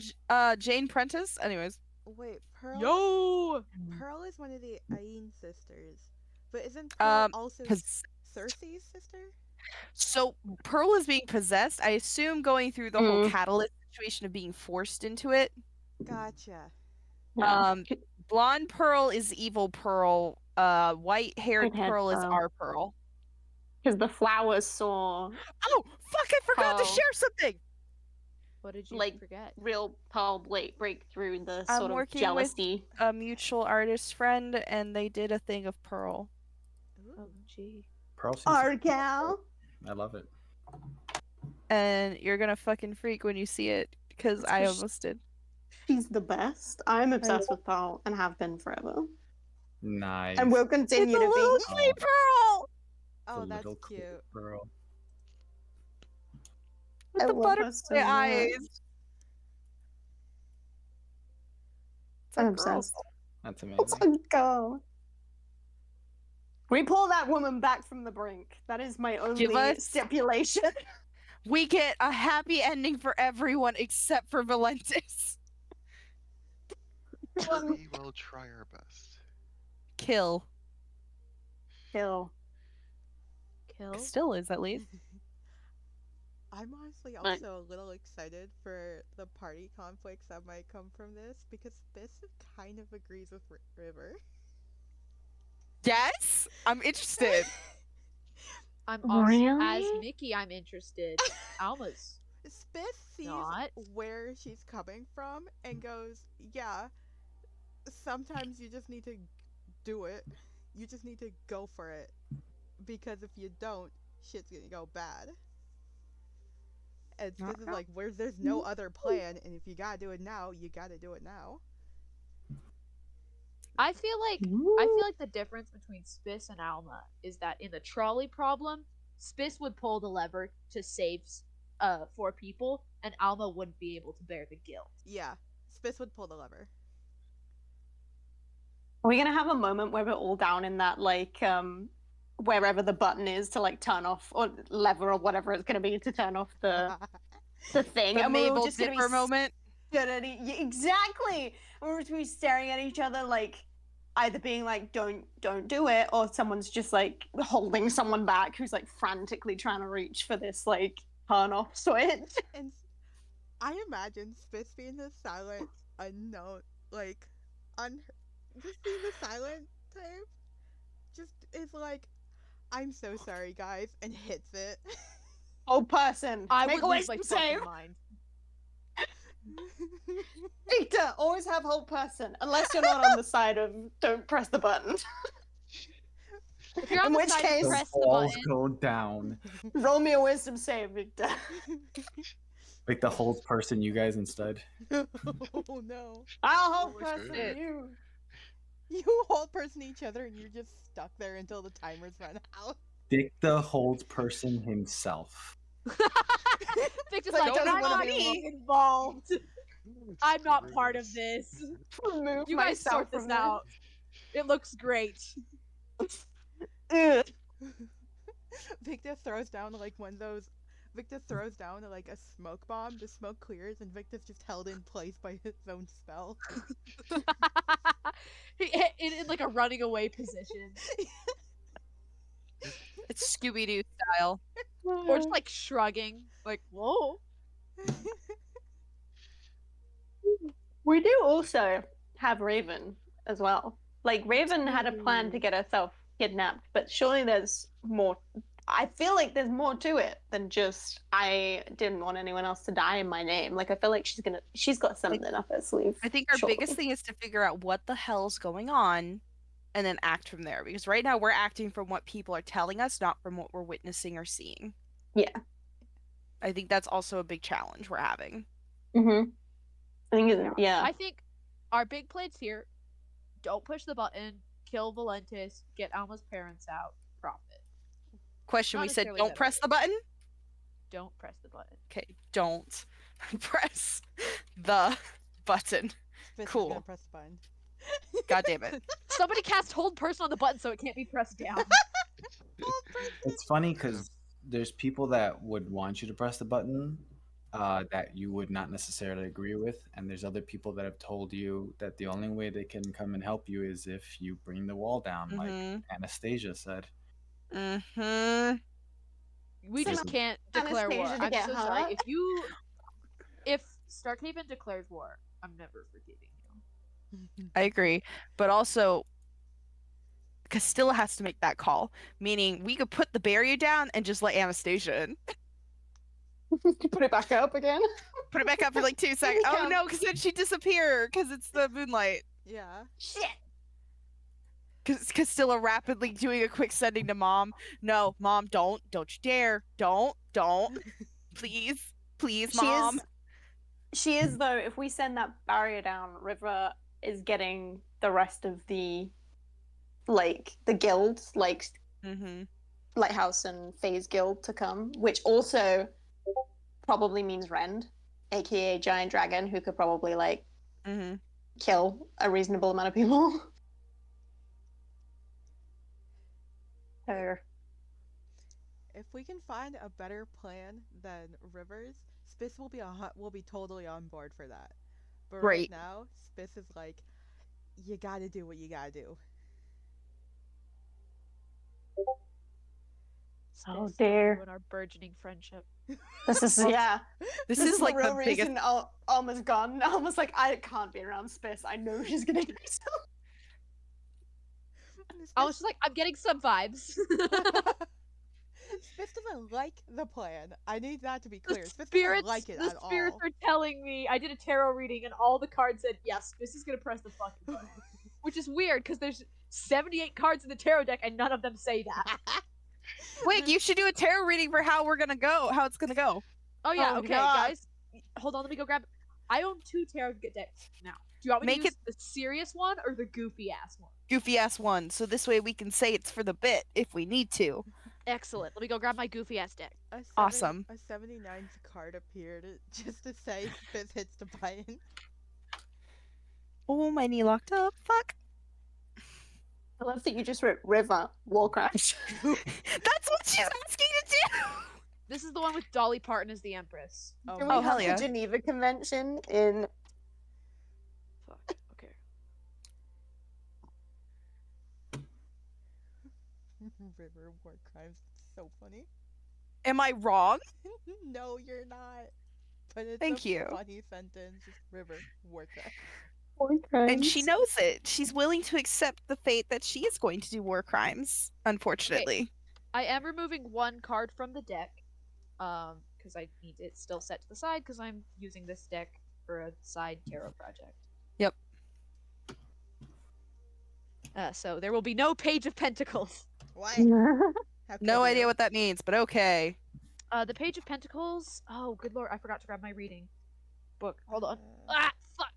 Jane Prentice. Anyways. Wait, Pearl. Yo! Pearl is one of the Ain sisters, but isn't Pearl also Cause Cersei's sister? so Pearl is being possessed. I assume going through the whole catalyst situation of being forced into it. Gotcha. Blonde Pearl is evil Pearl. White-haired White-haired Pearl is Pearl. our Pearl. Because the flowers saw Oh fuck! I forgot to Pearl. share something. What did you Like, forget? real Pearl break through the I'm sort of working with- jealousy. A mutual artist friend, and they did a thing of Pearl. Oh, gee. Pearl seems Argal. I love it. And you're gonna fucking freak when you see it, because It's I 'cause almost did. She's the best. I'm obsessed with Pearl and have been forever. Nice. And will It's a continue to little be. sweet Pearl Oh, The that's little cute. cool Pearl. with I the love her butterfly so much. eyes. It's a I'm girl. obsessed. That's Let's amazing. go. We pull that woman back from the brink. That is my only us- stipulation. We get a happy ending for everyone except for Valentus. We will try our best. Kill. Kill. Kill? Still is, at least. I'm honestly Right. also a little excited for the party conflicts that might come from this because this kind of agrees with River. Yes? I'm interested. I'm also, as Really? Mickey, I'm interested. Alma's. Spith sees Not. where she's coming from and goes, yeah, sometimes you just need to do it. You just need to go for it. Because if you don't, shit's gonna go bad. And Spith is like, where there's no other plan, and if you gotta do it now, you gotta do it now. I feel like the difference between Spiss and Alma is that in the trolley problem, Spiss would pull the lever to save 4 people, and Alma wouldn't be able to bear the guilt. Yeah, Spith would pull the lever. Are we gonna have a moment where we're all down in that wherever the button is to turn off or lever or whatever it's gonna be to turn off the thing, The and we're all Mabel just gonna be Dipper moment. exactly. We're just gonna be staring at each other either being don't do it, or someone's just holding someone back who's frantically trying to reach for this turn off switch. And I imagine Spitz being the silent, unknown, just being the silent type. Just is I'm so sorry, guys, and hits it. Oh, person, I make would a lose my wisdom fucking save. mind. Victor, always have hold person, unless you're not on the side of don't press the button. If you're on In the which side, case- The press the walls button. go down. Roll me a wisdom save, Victor. Like the holds person, you guys instead. Oh no. I'll hold Oh my person God. you. You hold person each other and you're just stuck there until the timers run out. Dick the holds person himself. Victor's Like, like, doesn't I'm wanna not be getting involved. I'm not part of this. Remove You guys myself sort this from out. It looks great. Ugh. Victor throws down like one of those. Victor throws down like a smoke bomb. The smoke clears and Victor's just held in place by his own spell. in like a running away position. It's Scooby Doo style. Or just like shrugging. Like, whoa. We do also have Raven as well. Like, Raven had a plan to Ooh. get herself kidnapped, but surely there's more. I feel like there's more to it than just I didn't want anyone else to die in my name. Like, I feel like she's got something up her sleeve. I think our surely. biggest thing is to figure out what the hell's going on and then act from there. Because right now we're acting from what people are telling us, not from what we're witnessing or seeing. Yeah. I think that's also a big challenge we're having. Mm-hmm. I think yeah. I think our big plates here, don't push the button, kill Valentus, get Alma's parents out, profit. Question, Not we said necessarily don't that press the button? Don't press the button. Okay, don't press the button. Fist is Cool. gonna press the button. God damn it. Somebody cast hold person on the button so it can't be pressed down. It's funny because there's people that would want you to press the button that you would not necessarily agree with, and there's other people that have told you that the only way they can come and help you is if you bring the wall down, like Anastasia said. Mm-hmm. We just Listen, can't declare war. Anastasia to I'm get so hurt. sorry. If Starkhaven declares war, I'm never forgiving you. I agree. But also, Castilla has to make that call, meaning we could put the barrier down and just let Anastasia in. Put it back up again. Put it back up for like 2 seconds. Oh Come. no, because then she'd disappear because it's the moonlight. Yeah. Shit. Because Castilla rapidly doing a quick sending to Mom. No, Mom, don't you dare. Don't. Please, Mom. She is though. If we send that barrier down, River is getting the rest of the guilds, like Mm-hmm. Lighthouse and Faye's guild to come, which also probably means Rend, aka Giant Dragon, who could probably Mm-hmm. kill a reasonable amount of people. So If we can find a better plan than Rivers, Spiss will be totally on board for that. But right Right. now, Spiss is like, you gotta do what you gotta do. Oh, Spiss, dear. ruin our burgeoning friendship. this is yeah. This This is like the the real biggest. reason Alma's gone. Alma's like, I can't be around Spiss. I know she's gonna do something. I was just like, I'm getting some vibes. Spiss doesn't like the plan. I need that to be clear. The Spiss spirits, doesn't like it the at spirits all. are telling me. I did a tarot reading, and all the cards said, "Yes, this is gonna press the fucking button," which is weird because there's 78 cards in the tarot deck, and none of them say that. Wait, you should do a tarot reading for how it's gonna go. Oh yeah, Oh, okay, God. guys, hold on. Let me go grab. I own 2 tarot decks now. Do you want me Make to use the serious one or the goofy ass one? Goofy ass one, so this way we can say it's for the bit if we need to. Excellent. Let me go grab my goofy ass deck. Awesome. A 79th card appeared just to say Spiss hits the button. Oh, my knee locked up. Fuck. I love that you just wrote River Warcraft. That's what she's asking to do. This is the one with Dolly Parton as the Empress. Oh, Can my we hell have yeah. the Geneva Convention in? Fuck. Okay. River war crimes. So funny. Am I wrong? No, you're not. But it's Thank a you. funny sentence. Just River Warcraft. War crimes. And she knows it. She's willing to accept the fate that she is going to do war crimes, unfortunately. I am removing 1 card from the deck, because I need it still set to the side because I'm using this deck for a side tarot project. Yep. So there will be no Page of Pentacles. What? How could No idea you? what that means, but okay. The Page of Pentacles. Oh, good lord! I forgot to grab my reading book. Hold on. Uh, Ah, fuck.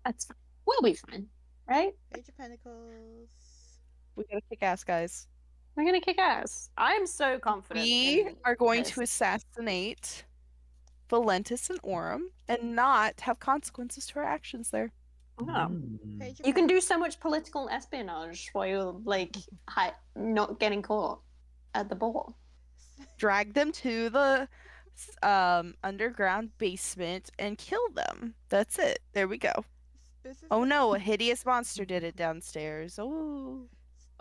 That's fine. We'll be fine, right? Page of Pentacles. We gotta kick ass, guys. We're gonna kick ass. I'm so confident. We in are going this. to assassinate Valentus and Orym and not have consequences to our actions there. Oh. Mm. Page of You can do so much political espionage while you're like not getting caught at the ball. Drag them to the underground basement and kill them. That's it. There we go. This is Oh no, a hideous monster did it downstairs. Oh.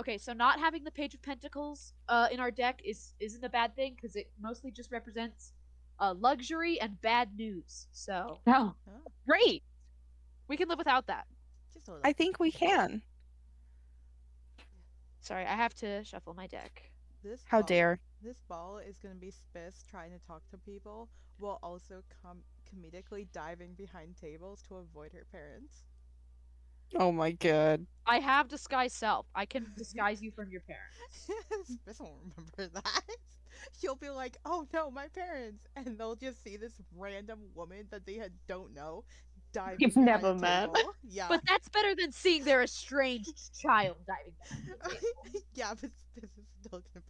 Okay, so not having the Page of Pentacles in our deck isn't a bad thing because it mostly just represents luxury and bad news. So No. Oh, Great. we can live without that. just a little. I think we can. Sorry, I have to shuffle my deck. This How ball, dare. This ball is gonna be Spiss trying to talk to people while also comedically diving behind tables to avoid her parents. Oh my god. I have disguise self. I can disguise you from your parents. Spiss won't remember that. She'll be like, "Oh no, my parents," and they'll just see this random woman that they don't know diving You've behind never a met. table. Yeah, But that's better than seeing their estranged child diving behind the table. yeah, but Spiss is still gonna.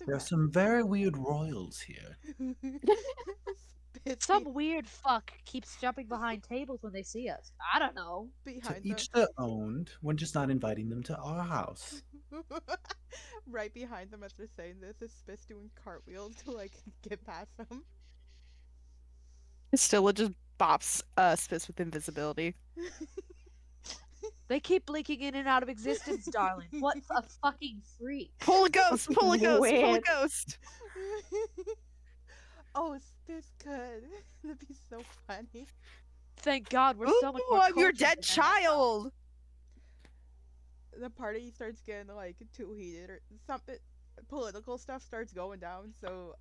There are some very weird royals here. Spiss Some weird fuck keeps jumping behind tables when they see us. I don't know. To behind each their own. We're just not inviting them to our house. right behind them as they're saying this is Spiss doing cartwheels to like get past them. Stilla just bops Spiss with invisibility. They keep blinking in and out of existence, darling. What a fucking freak. Pull a ghost! Pull a ghost! Pull a Weird. ghost! Oh, Spiss could. That'd be so funny. Thank God we're so much Ooh, more I'm your cultured dead than that. child! The party starts getting like too heated or something. Political stuff starts going down. So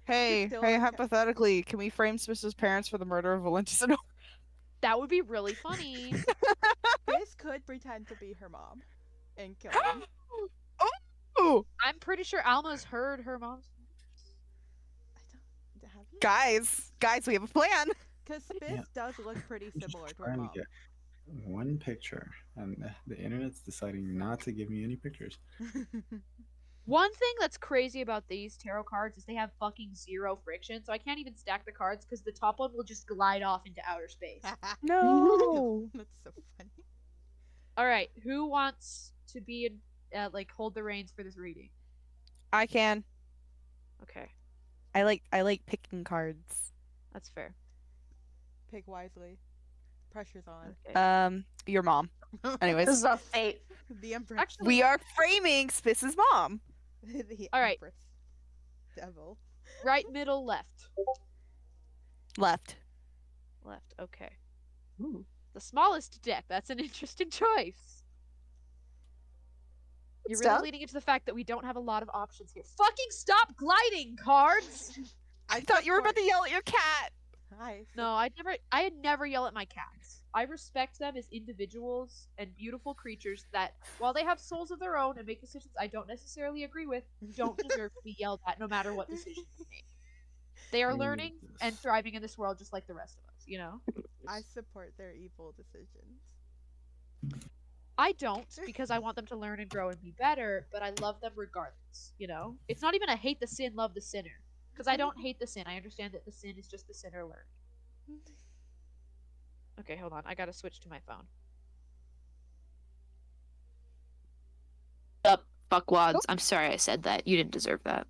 Hey, still hey, okay. hypothetically, can we frame Spiss's parents for the murder of Valentus and Orym? That would be really funny. Spiss could pretend to be her mom and kill them. Oh! I'm pretty sure Alma's heard her mom's. I don't have you? Guys, we have a plan! Because Spiss Yeah. does look pretty I'm just similar to her trying to mom. get one picture, and the internet's deciding not to give me any pictures. One thing that's crazy about these tarot cards is they have fucking zero friction, so I can't even stack the cards because the top one will just glide off into outer space. No! That's so funny. All right, who wants to be in, like hold the reins for this reading? I can. Okay, I like picking cards. that's fair. Pick wisely. Pressure's on. Okay. Your mom. Anyways. This is our fate. The Empress. Actually, We are framing Spiss's mom. The All right. Empress. Devil. right, middle, left. Left. Left. Okay. Ooh. The smallest deck. That's an interesting choice. You're really Stop. leading into the fact that we don't have a lot of options here. Fucking stop gliding, cards! I thought you were about to yell at your cat. Hi. No, I'd never yell at my cats. I respect them as individuals and beautiful creatures that, while they have souls of their own and make decisions I don't necessarily agree with, don't deserve to be yelled at no matter what decisions they make. They are learning and thriving in this world just like the rest of us, you know? I support their evil decisions. I don't, because I want them to learn and grow and be better, but I love them regardless, you know? It's not even a hate the sin, love the sinner. Because I don't hate the sin. I understand that the sin is just the sinner learning. Okay, hold on. I gotta switch to my phone. Fuckwads. I'm sorry I said that. You didn't deserve that.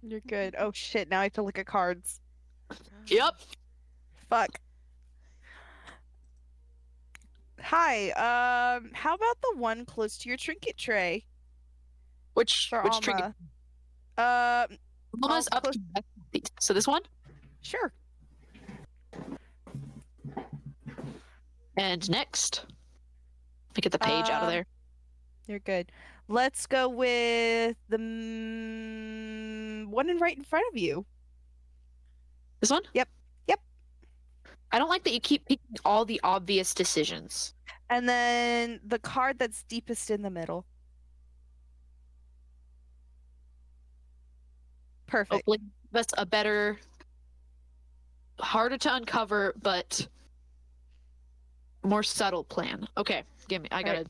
You're good. Oh shit, now I have to look at cards. Yep. Fuck. Hi, how about the one close to your trinket tray? Which For trinket? Alma. Alma's I'll up close- to so this one? Sure. And next. Let me get the page out of Um, there. You're good. Let's go with the one right in front of you. This one? Yep. I don't like that you keep picking all the obvious decisions. And then the card that's deepest in the middle. Perfect. Hopefully, that's a better, harder to uncover, but more subtle plan. Okay, give me. I gotta.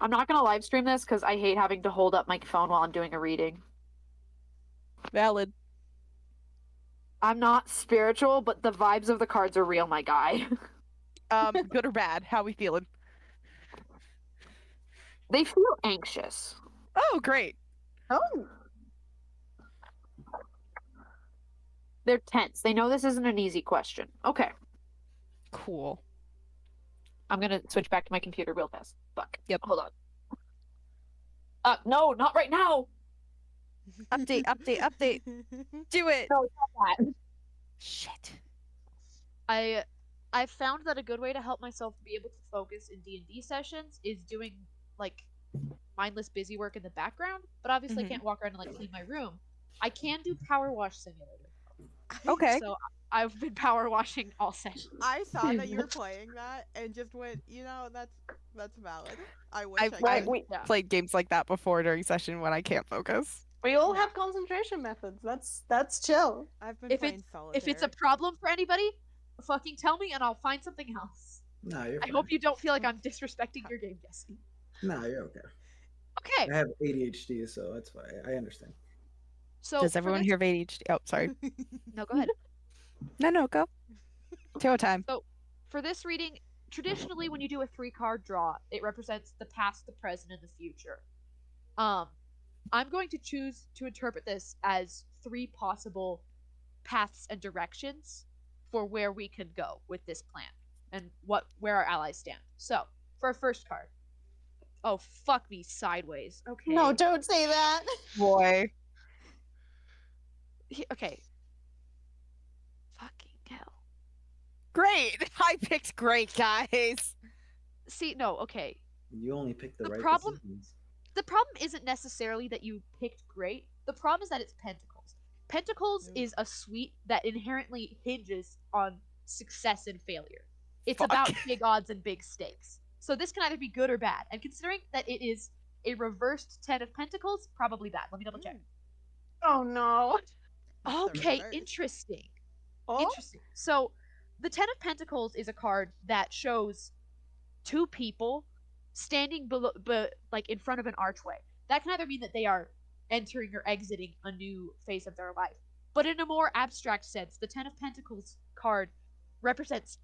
I'm not gonna live stream this because I hate having to hold up my phone while I'm doing a reading. Valid. I'm not spiritual, but the vibes of the cards are real, my guy. Good or bad? How we feeling? They feel anxious. Oh, great. Oh, They're tense. They know this isn't an easy question. Okay, Cool. I'm gonna switch back to my computer real fast. Fuck. Yep. Hold on. No, not right now. Update. Do it. No, it's not that. Shit. I found that a good way to help myself be able to focus in D&D sessions is doing like mindless busy work in the background, but obviously I can't walk around and like clean my room. I can do power wash simulator. Okay. So I've been power washing all session. I saw that you were playing that and just went, that's valid. I wish I've I right. could. We played games like that before during session when I can't focus. all Yeah. have concentration methods. That's chill. I've been If playing solitaire. If it's a problem for anybody, fucking tell me and I'll find something else. No, you're I fine. hope you don't feel like I'm disrespecting your game, Jesse. No, you're okay. Okay, I have ADHD, so that's fine. I understand. so Does for everyone this- hear of ADHD? Oh, sorry. No, go ahead. No, go. Two time. So, for this reading, traditionally when you do a 3-card draw, it represents the past, the present, and the future. I'm going to choose to interpret this as 3 possible paths and directions for where we can go with this plan and where our allies stand. So, for our first card. Oh, fuck me sideways. Okay. No, don't say that. Boy. Okay. Fucking hell. Great. I picked great, guys. See, no, okay. You only pick the The right problem- decisions. The problem isn't necessarily that you picked great. The problem is that it's Pentacles. Pentacles is a suite that inherently hinges on success and failure. It's Fuck. about big odds and big stakes. So this can either be good or bad. And considering that it is a reversed 10 of Pentacles, probably bad. Let me double check. Oh no. That's the Okay, reverse. interesting. Oh. Interesting. So, the 10 of Pentacles is a card that shows 2 people standing below, like in front of an archway. That can either mean that they are entering or exiting a new phase of their life. But in a more abstract sense, the 10 of Pentacles card represents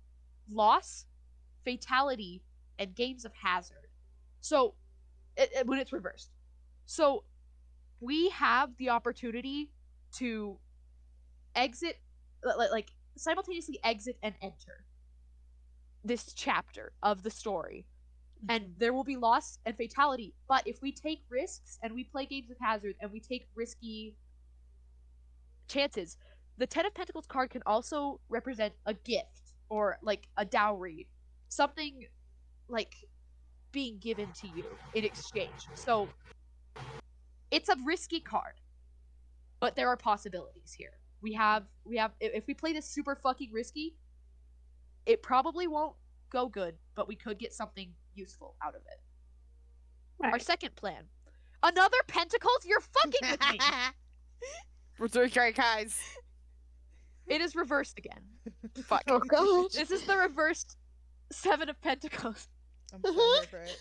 loss, fatality, and games of hazard. So, when it's reversed. So, we have the opportunity to exit, like simultaneously exit and enter this chapter of the story. And there will be loss and fatality, but if we take risks and we play games of hazard and we take risky chances, the 10 of Pentacles card can also represent a gift or like a dowry, something like being given to you in exchange. So it's a risky card, but there are possibilities here. We have if we play this super fucking risky, it probably won't go good, but we could get something useful out of it. Our Right. second plan. Another Pentacles? You're fucking with me. We're three great guys. It is reversed again. Fuck. Oh god. This is the reversed 7 of Pentacles. I'm so here for it.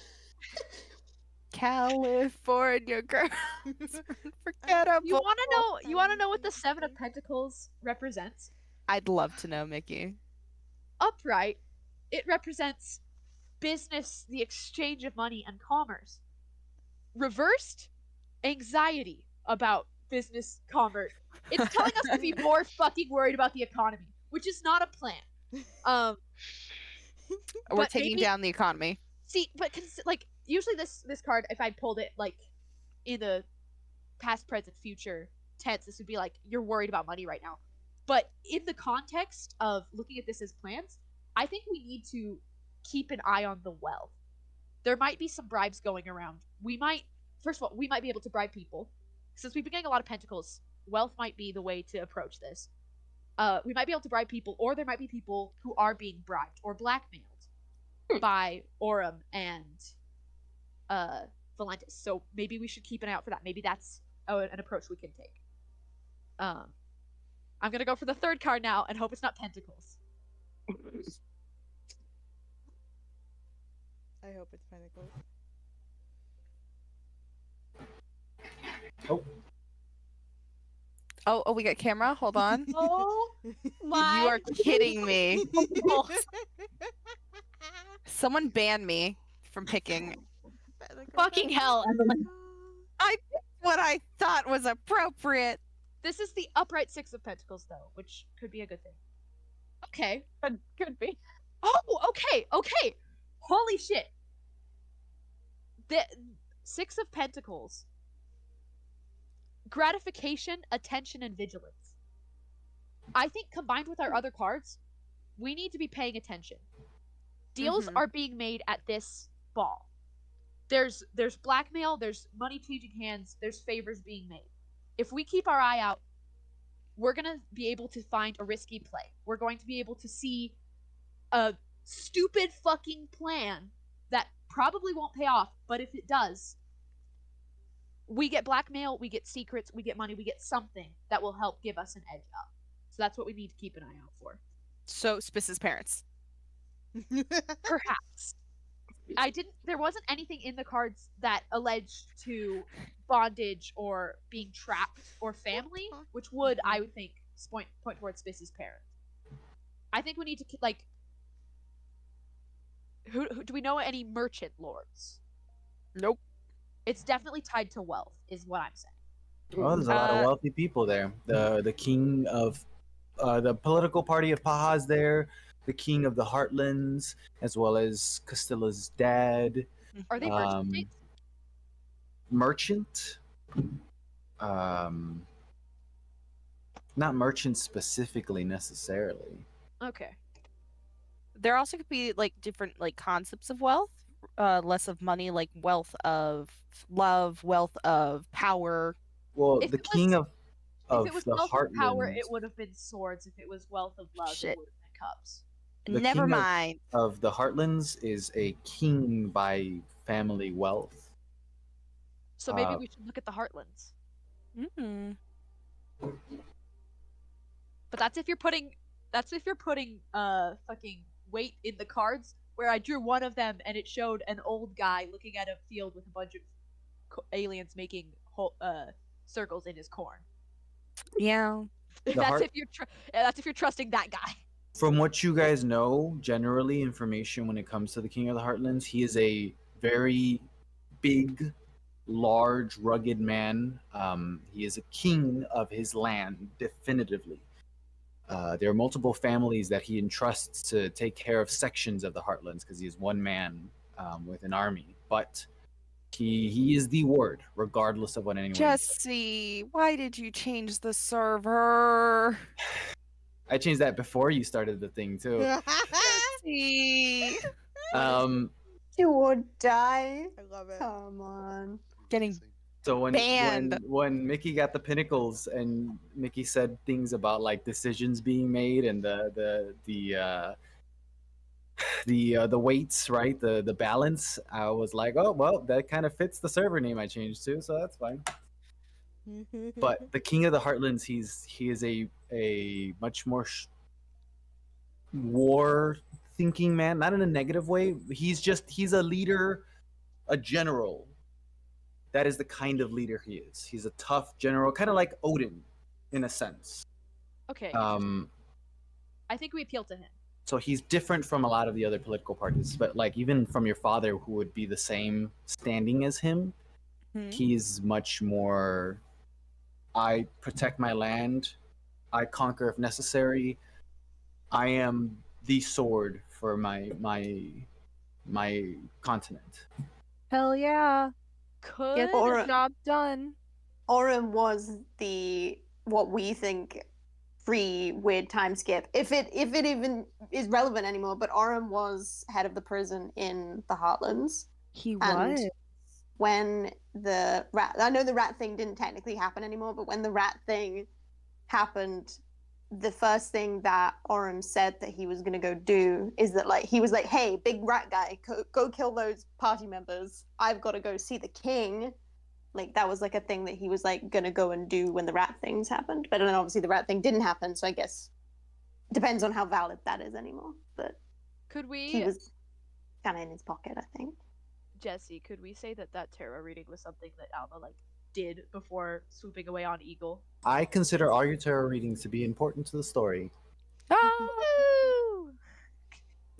California girls. Unforgettable. You want to know what the 7 of Pentacles represents? I'd love to know, Mickey. Upright, it represents business, the exchange of money and commerce. Reversed, anxiety about business, commerce. It's telling us to be more fucking worried about the economy, which is not a plan. We're But taking maybe- down the economy. See, but like usually this card, if I pulled it like in the past, present, future tense, this would be like you're worried about money right now. But in the context of looking at this as plans, I think we need to keep an eye on the wealth. There might be some bribes going around. First of all, we might be able to bribe people. Since we've been getting a lot of pentacles, wealth might be the way to approach this. We might be able to bribe people, or there might be people who are being bribed or blackmailed by Orym and Valentus. So maybe we should keep an eye out for that. Maybe that's an approach we can take. I'm gonna go for the third card now and hope it's not pentacles. I hope it's pentacles. Oh, we got camera. Hold on. Oh my! You are kidding me. Oh, Someone banned me from picking Fucking hell, Evelyn. what I thought was appropriate. this is the upright 6 of pentacles, though, which could be a good thing. Okay. Could be. Oh, okay. Holy shit. The 6 of pentacles. Gratification, attention, and vigilance. I think combined with our other cards, we need to be paying attention. Deals are being made at this ball. There's blackmail, there's money changing hands, there's favors being made. If we keep our eye out, we're gonna be able to find a risky play. We're going to be able to see a stupid fucking plan that probably won't pay off, but if it does, we get blackmail, we get secrets, we get money, we get something that will help give us an edge up. So that's what we need to keep an eye out for. So, Spiss's parents. Perhaps. There wasn't anything in the cards that alleged to bondage or being trapped or family, which would, I would think, point towards Spiss's parents. I think we need to, like, who do we know any merchant lords? Nope. It's definitely tied to wealth, is what I'm saying. Well, there's a lot of wealthy people there. The king of the political party of Paha's there, the king of the Heartlands, as well as Castilla's dad. Are they merchant states? Merchant? Not merchant specifically necessarily. Okay. There also could be like different like concepts of wealth. Less of money, like wealth of love, wealth of power. Well, If the it king was- of If it was the wealth of power, Heartlands, it would have been swords. If it was wealth of love, Shit. it would have been cups. The Never king of- mind. of the Heartlands is a king by family wealth. So maybe Uh, we should look at the Heartlands. Mm. But that's if you're putting fucking weight in the cards, where I drew one of them and it showed an old guy looking at a field with a bunch of aliens making circles in his corn. Yeah. That's if you're trusting that guy. From what you guys know, generally information when it comes to the King of the Heartlands, he is a very big, large, rugged man. He is a king of his land, definitively. There are multiple families that he entrusts to take care of sections of the Heartlands because he is one man with an army. But he is the word, regardless of what anyone says. Jesse, why did you change the server? I changed that before you started the thing too. Jesse. You would die. I love it. Come on. Getting So Banned. when Mickey got the pinnacles and Mickey said things about like decisions being made and the weights, right, the balance, I was like, oh well, that kind of fits the server name I changed to, so that's fine. But the King of the Heartlands, he is a much more war thinking man, not in a negative way. He's a leader, a general. That is the kind of leader he is. He's a tough general, kind of like Odin, in a sense. Okay. Um, I think we appeal to him. so he's different from a lot of the other political parties, but like even from your father, who would be the same standing as him, he's much more. I protect my land. I conquer if necessary. I am the sword for my continent. hell yeah. Could Get Or- the job done. Orym was what we think free weird time skip, if it even is relevant anymore. But Orym was head of the prison in the Heartlands, He and was. when the rat, I know the rat thing didn't technically happen anymore, but when the rat thing happened, the first thing that Orym said that he was going to go do is that, like, he was like, hey, big rat guy, go kill those party members. I've got to go see the king. Like, that was like a thing that he was like going to go and do when the rat things happened. But then obviously the rat thing didn't happen. So I guess it depends on how valid that is anymore. But Could he we, was kind of in his pocket, I think. Jesse, could we say that that tarot reading was something that Alma, like, did before swooping away on Eagle? I consider all your tarot readings to be important to the story. Ah! Woo!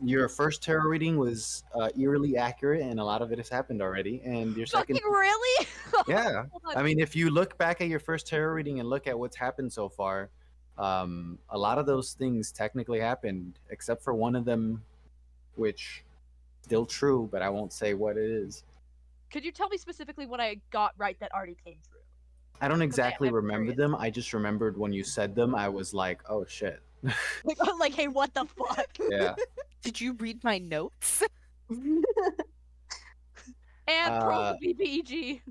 Your first tarot reading was eerily accurate, and a lot of it has happened already. And your second, Fucking really? yeah. Hold on. I mean, if you look back at your first tarot reading and look at what's happened so far, a lot of those things technically happened, except for one of them, which still true, but I won't say what it is. Could you tell me specifically what I got right that already came true? I don't exactly I'm remember curious. them. I just remembered when you said them, I was like, oh shit. Like, hey, what the fuck? Yeah. Did you read my notes? And probably BEG.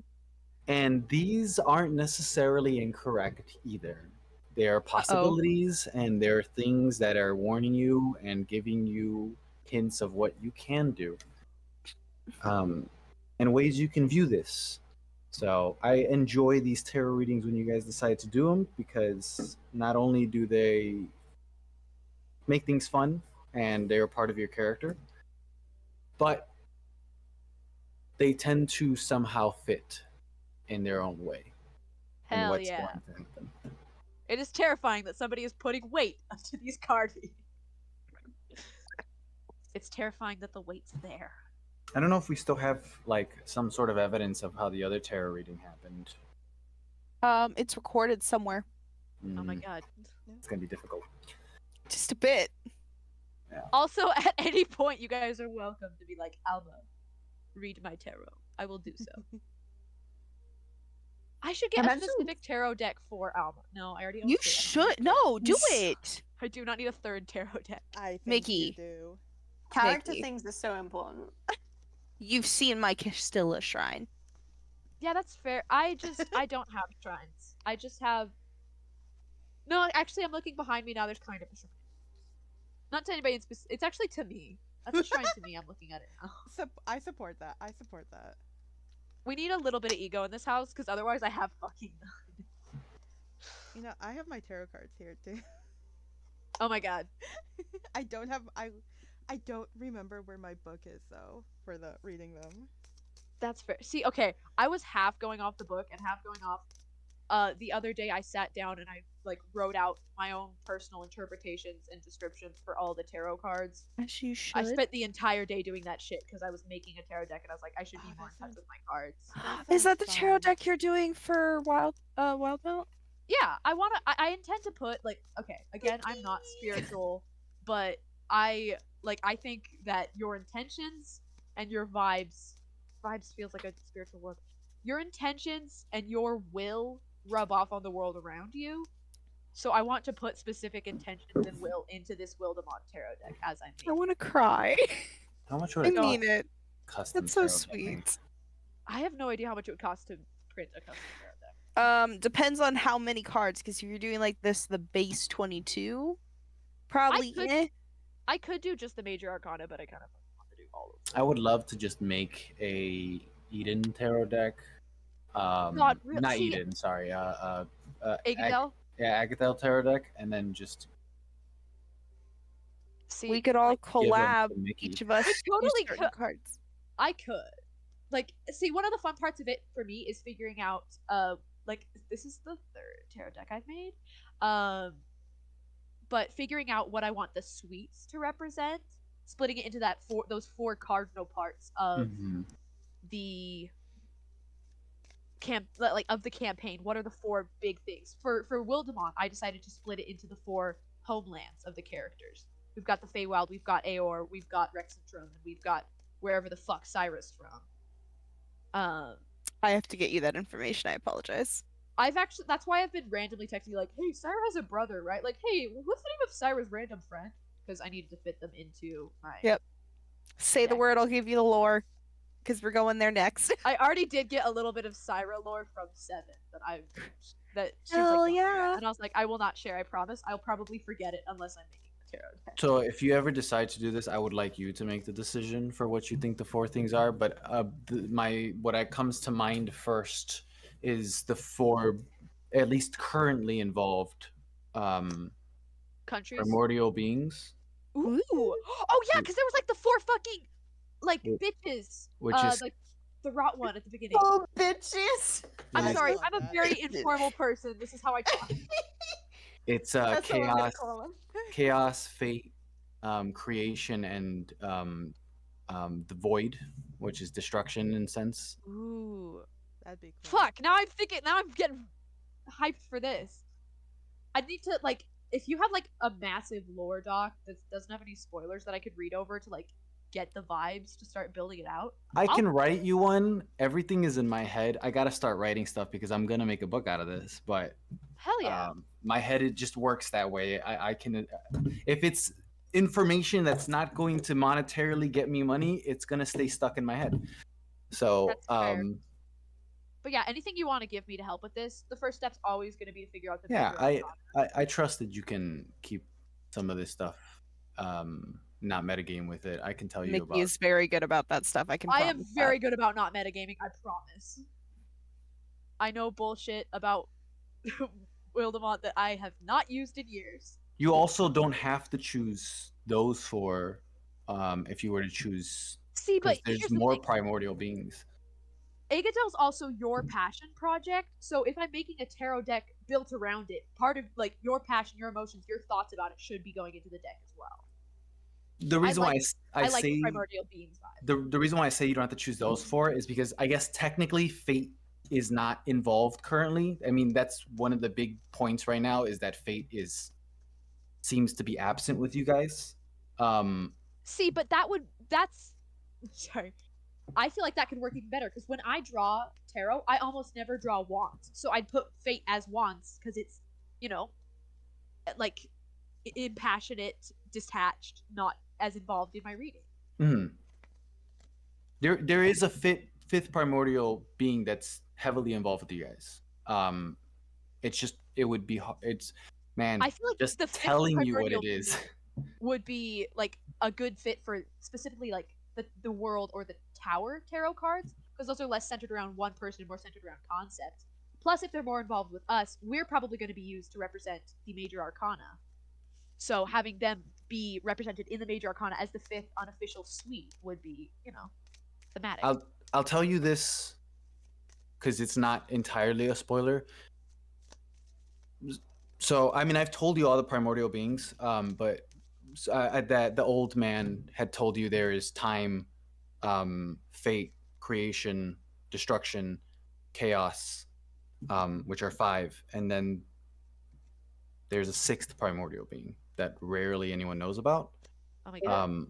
And these aren't necessarily incorrect either. They are possibilities, and they're things that are warning you and giving you hints of what you can do, and ways you can view this. So I enjoy these tarot readings when you guys decide to do them, because not only do they make things fun and they're part of your character, but they tend to somehow fit in their own way. And Hell what's yeah. going to happen. It is terrifying that somebody is putting weight onto these card readings. It's terrifying that the weight's there. I don't know if we still have like some sort of evidence of how the other tarot reading happened. It's recorded somewhere. Oh my Mm, god. It's gonna be difficult. Just a bit. Also, at any point, you guys are welcome to be like, Alma, read my tarot. I will do so. I should get Imagine- a specific tarot deck for Alma. No, I already own You two. I don't should. need a third. No, do it. I do not need a third tarot deck. I think Mickey. you do. Character Mickey. things are so important. You've seen my Castilla shrine. Yeah, that's fair. I don't have shrines. I just have. No, actually, I'm looking behind me now. There's kind of a shrine. Not to anybody in specific. It's actually to me. That's a shrine to me. I'm looking at it now. I support that. I support that. We need a little bit of ego in this house, because otherwise I have fucking none. You know, I have my tarot cards here too. Oh my god. I don't have I don't remember where my book is though for the reading them. That's fair. See, okay, I was half going off the book and half going off. The other day I sat down and I like wrote out my own personal interpretations and descriptions for all the tarot cards. As you should. I spent the entire day doing that shit because I was making a tarot deck and I was like, I should be Oh, more in that touch sounds- with my cards. Is that the sounds tarot fun. deck you're doing for Wild Mount? Yeah, I intend to put like, okay, again, I'm not spiritual, but I think that your intentions and your vibes feels like a spiritual word. Your intentions and your will rub off on the world around you. So I want to put specific intentions and will into this Wildemont tarot deck as I I make. want to cry. How much would I it cost? mean it. Custom That's so tarot deck made? sweet. I have no idea how much it would cost to print a custom tarot deck. Depends on how many cards, because if you're doing like this, the base 22, probably could- I could do just the major arcana, but I kind of want to do all of them. I would love to just make a Eden tarot deck. God, Not see- Eden, sorry. Agadel? Agathel tarot deck, and then just See, we could all like, give 'em collab. to Mickey. Each of us use totally certain could. cards. I could. Like, see, one of the fun parts of it for me is figuring out, like, this is the third tarot deck I've made. But figuring out what I want the suites to represent, splitting it into those four cardinal parts of Mhm. the of the campaign. What are the four big things? For Wildemont, I decided to split it into the four homelands of the characters. We've got the Feywild, we've got Aor, we've got Rexentrum, and we've got wherever the fuck Cyrus from. I have to get you that information. I apologize. that's why I've been randomly texting you like, hey, Syra has a brother, right? Like, hey, what's the name of Syra's random friend? Because I needed to fit them into my. Yep. Say the deck. word, I'll give you the lore. Because we're going there next. I already did get a little bit of Syra lore from Seven that she was Hell like, "Don't share yeah. it." And I was like, I will not share, I promise. I'll probably forget it unless I'm making the tarot deck. So if you ever decide to do this, I would like you to make the decision for what you think the 4 things are. But what comes to mind first is the 4, at least currently involved, Countries. primordial beings. Ooh. Oh yeah, because there was like the 4 fucking like Wh- bitches. which is- like the rot one at the beginning. Oh, bitches. I'm I sorry, love I'm a that. very informal person. This is how I talk. It's That's what I'm gonna chaos, call them. chaos, fate, creation, and the void, which is destruction in sense. Ooh. That'd be cool. Fuck, now I'm getting hyped for this. I need to like if you have like a massive lore doc that doesn't have any spoilers that I could read over to like get the vibes to start building it out. I can write you one. Everything is in my head. I gotta start writing stuff because I'm gonna make a book out of this. But Hell yeah. my head, it just works that way. I can, if it's information that's not going to monetarily get me money, it's gonna stay stuck in my head. So That's fair. But yeah, anything you want to give me to help with this, the first step's always going to be to figure out the yeah, major arcana. I trust that you can keep some of this stuff, not metagame with it. I can tell you Mickey about. is very good about that stuff. I can. I am promise very good about not metagaming, I promise. I know bullshit about Wildemont that I have not used in years. You also don't have to choose those 4, if you were to choose. See, but There's here's the more thing. primordial beings. Agadel's also your passion project, so if I'm making a tarot deck built around it, part of like your passion, your emotions, your thoughts about it should be going into the deck as well. The reason why I like say primordial beings vibe. the reason why I say you don't have to choose those 4 is because I guess technically fate is not involved currently. I mean, that's one of the big points right now is that fate seems to be absent with you guys. See, but that's sorry. I feel like that could work even better because when I draw tarot, I almost never draw wands. So I'd put fate as wands because it's, like impassionate, detached, not as involved in my reading. Mm-hmm. There is a fifth primordial being that's heavily involved with you guys. It's just it would be it's man. I feel like just the fifth telling you what primordial it is would be like a good fit for specifically like the world or the tower tarot cards because those are less centered around one person and more centered around concepts. Plus, if they're more involved with us, we're probably going to be used to represent the major arcana. So having them be represented in the major arcana as the 5th unofficial suite would be, thematic. I'll tell you this because it's not entirely a spoiler. So I mean, I've told you all the primordial beings, but that the old man had told you there is time, fate, creation, destruction, chaos, which are 5, and then there's a 6th primordial being that rarely anyone knows about. Oh my god.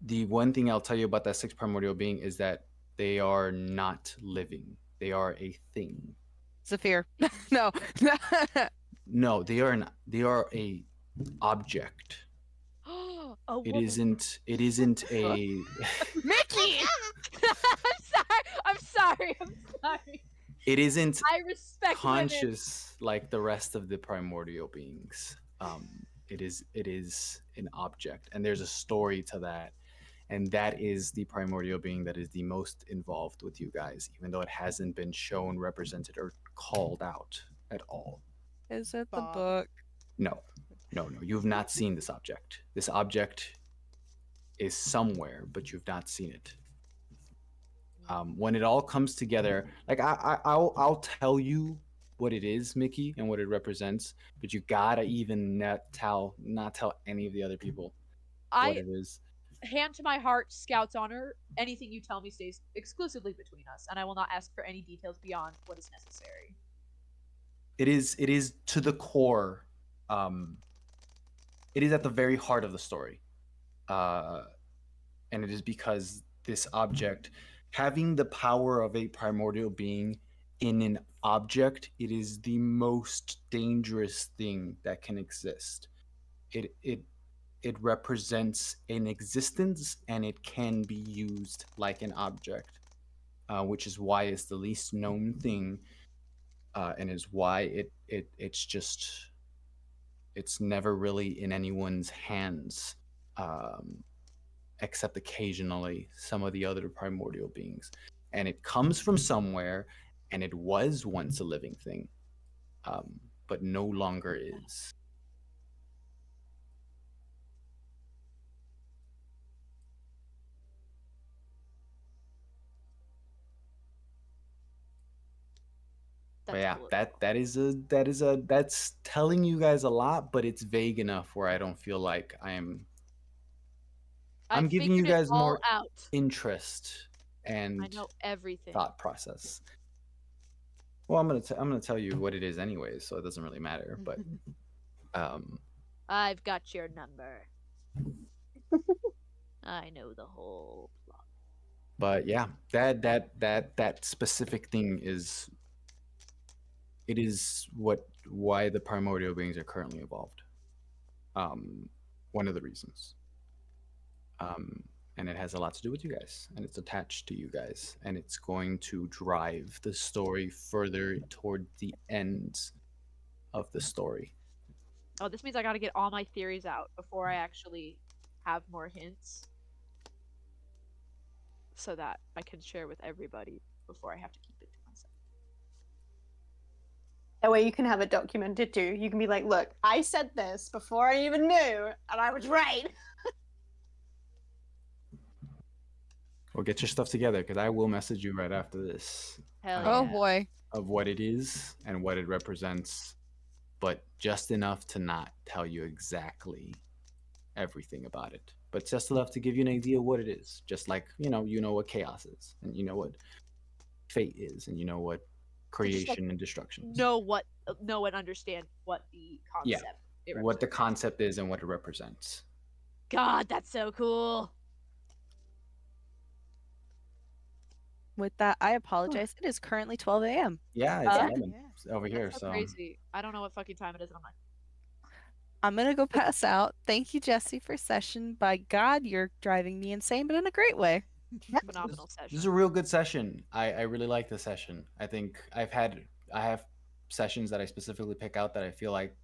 The one thing I'll tell you about that 6th primordial being is that they are not living. They are a thing. Zephyr. No. No, they are a object. It isn't a Mickey! I'm sorry. it isn't I respect conscious like the rest of the primordial beings. It is an object, and there's a story to that, and that is the primordial being that is the most involved with you guys, even though it hasn't been shown, represented, or called out at all. Is it the Bob. book? No. You have not seen this object. This object is somewhere, but you've not seen it. When it all comes together, like I'll tell you what it is, Mickey, and what it represents, but you gotta even not tell any of the other people what it is. Hand to my heart, Scout's honor. Anything you tell me stays exclusively between us, and I will not ask for any details beyond what is necessary. It is to the core. It is at the very heart of the story, and it is because this object, having the power of a primordial being, in an object, it is the most dangerous thing that can exist. It represents an existence, and it can be used like an object, which is why it's the least known thing, and is why it's never really in anyone's hands, um, except occasionally some of the other primordial beings. And it comes from somewhere, and it was once a living thing, but no longer is. But That's yeah, cool. that's telling you guys a lot, but it's vague enough where I don't feel like I'm I giving you figured it guys all more out. interest I and know everything. thought process. Well, I'm gonna tell you what it is anyways, so it doesn't really matter. But I've got your number. I know the whole plot. but yeah, that specific thing is why the primordial beings are currently evolved. One of the reasons. And it has a lot to do with you guys, and it's attached to you guys, and it's going to drive the story further toward the end of the story. Oh, this means I gotta get all my theories out before I actually have more hints, so that I can share with everybody before I have to keep it to myself. That way you can have it documented too. You can be like, look, I said this before I even knew, and I was right. Well, get your stuff together, because I will message you right after this Hell Oh yeah. boy. of what it is and what it represents, but just enough to not tell you exactly everything about it, but just enough to give you an idea what it is. Just like you know what chaos is, and you know what fate is, and you know what creation and destruction is. Know and understand what the Yeah, concept. it what the represents. concept is and what it represents. God, that's so cool. With that, I apologize. It is currently 12 a.m. Yeah, it's Uh, 11 over here. That's so So crazy. I don't know what fucking time it is, and I'm like, I'm gonna go pass out. Thank you, Jesse, for session. By God, you're driving me insane, but in a great way. phenomenal this session. is a real good session. I really like this session. I think I have sessions that I specifically pick out that I feel like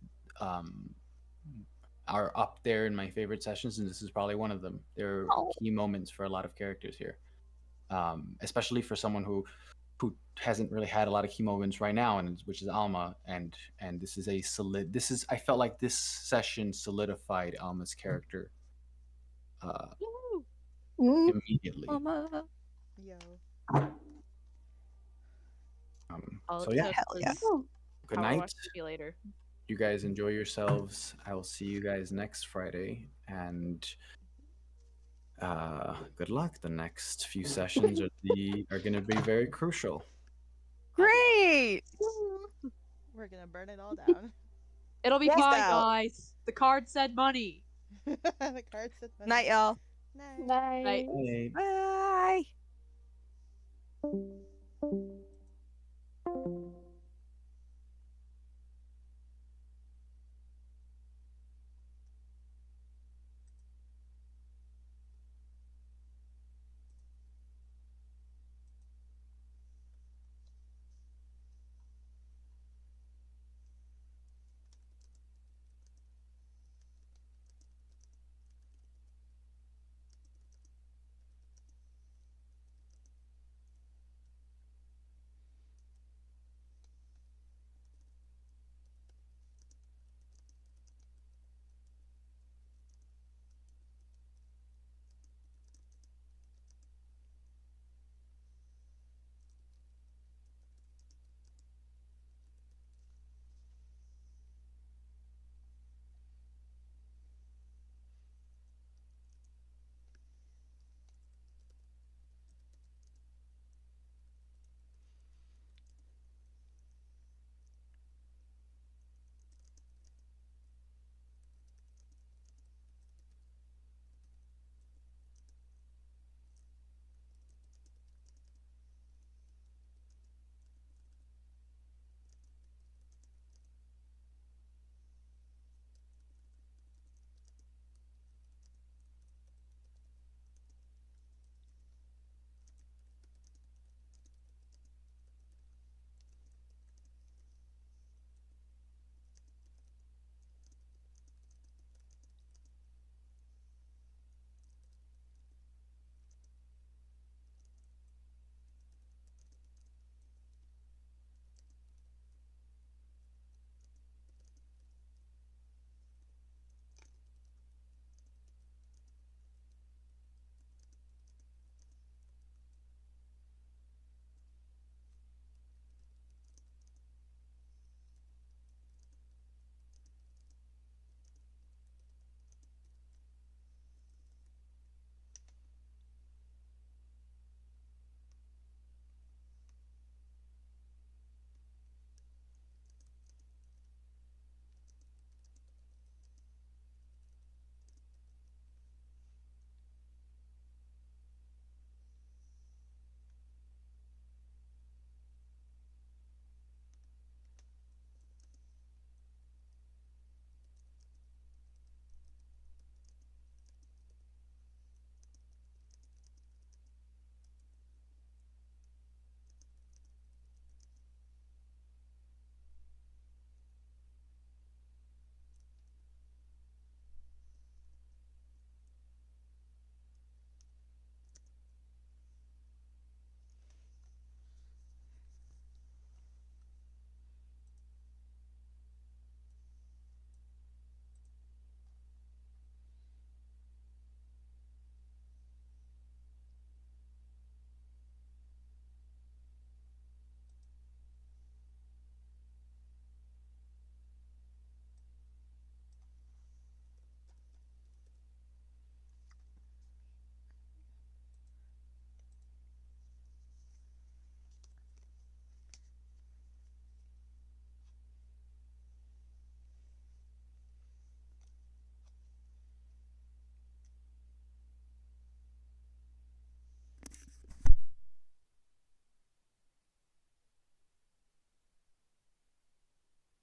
are up there in my favorite sessions, and this is probably one of them. There are Oh. key moments for a lot of characters here, especially for someone who hasn't really had a lot of key moments right now, and which is Alma, and this is I felt like this session solidified Alma's character immediately. Mama. Yo. All So it yeah, took Hell was yeah. good Power night. Wash Simulator. You guys enjoy yourselves. I will see you guys next Friday, and good luck. The next few sessions are going to be very crucial. Great. We're gonna burn it all down. It'll be Yes, fine, out. guys. The card said money. The card said money. Night, y'all. Night. Right. Bye. Bye.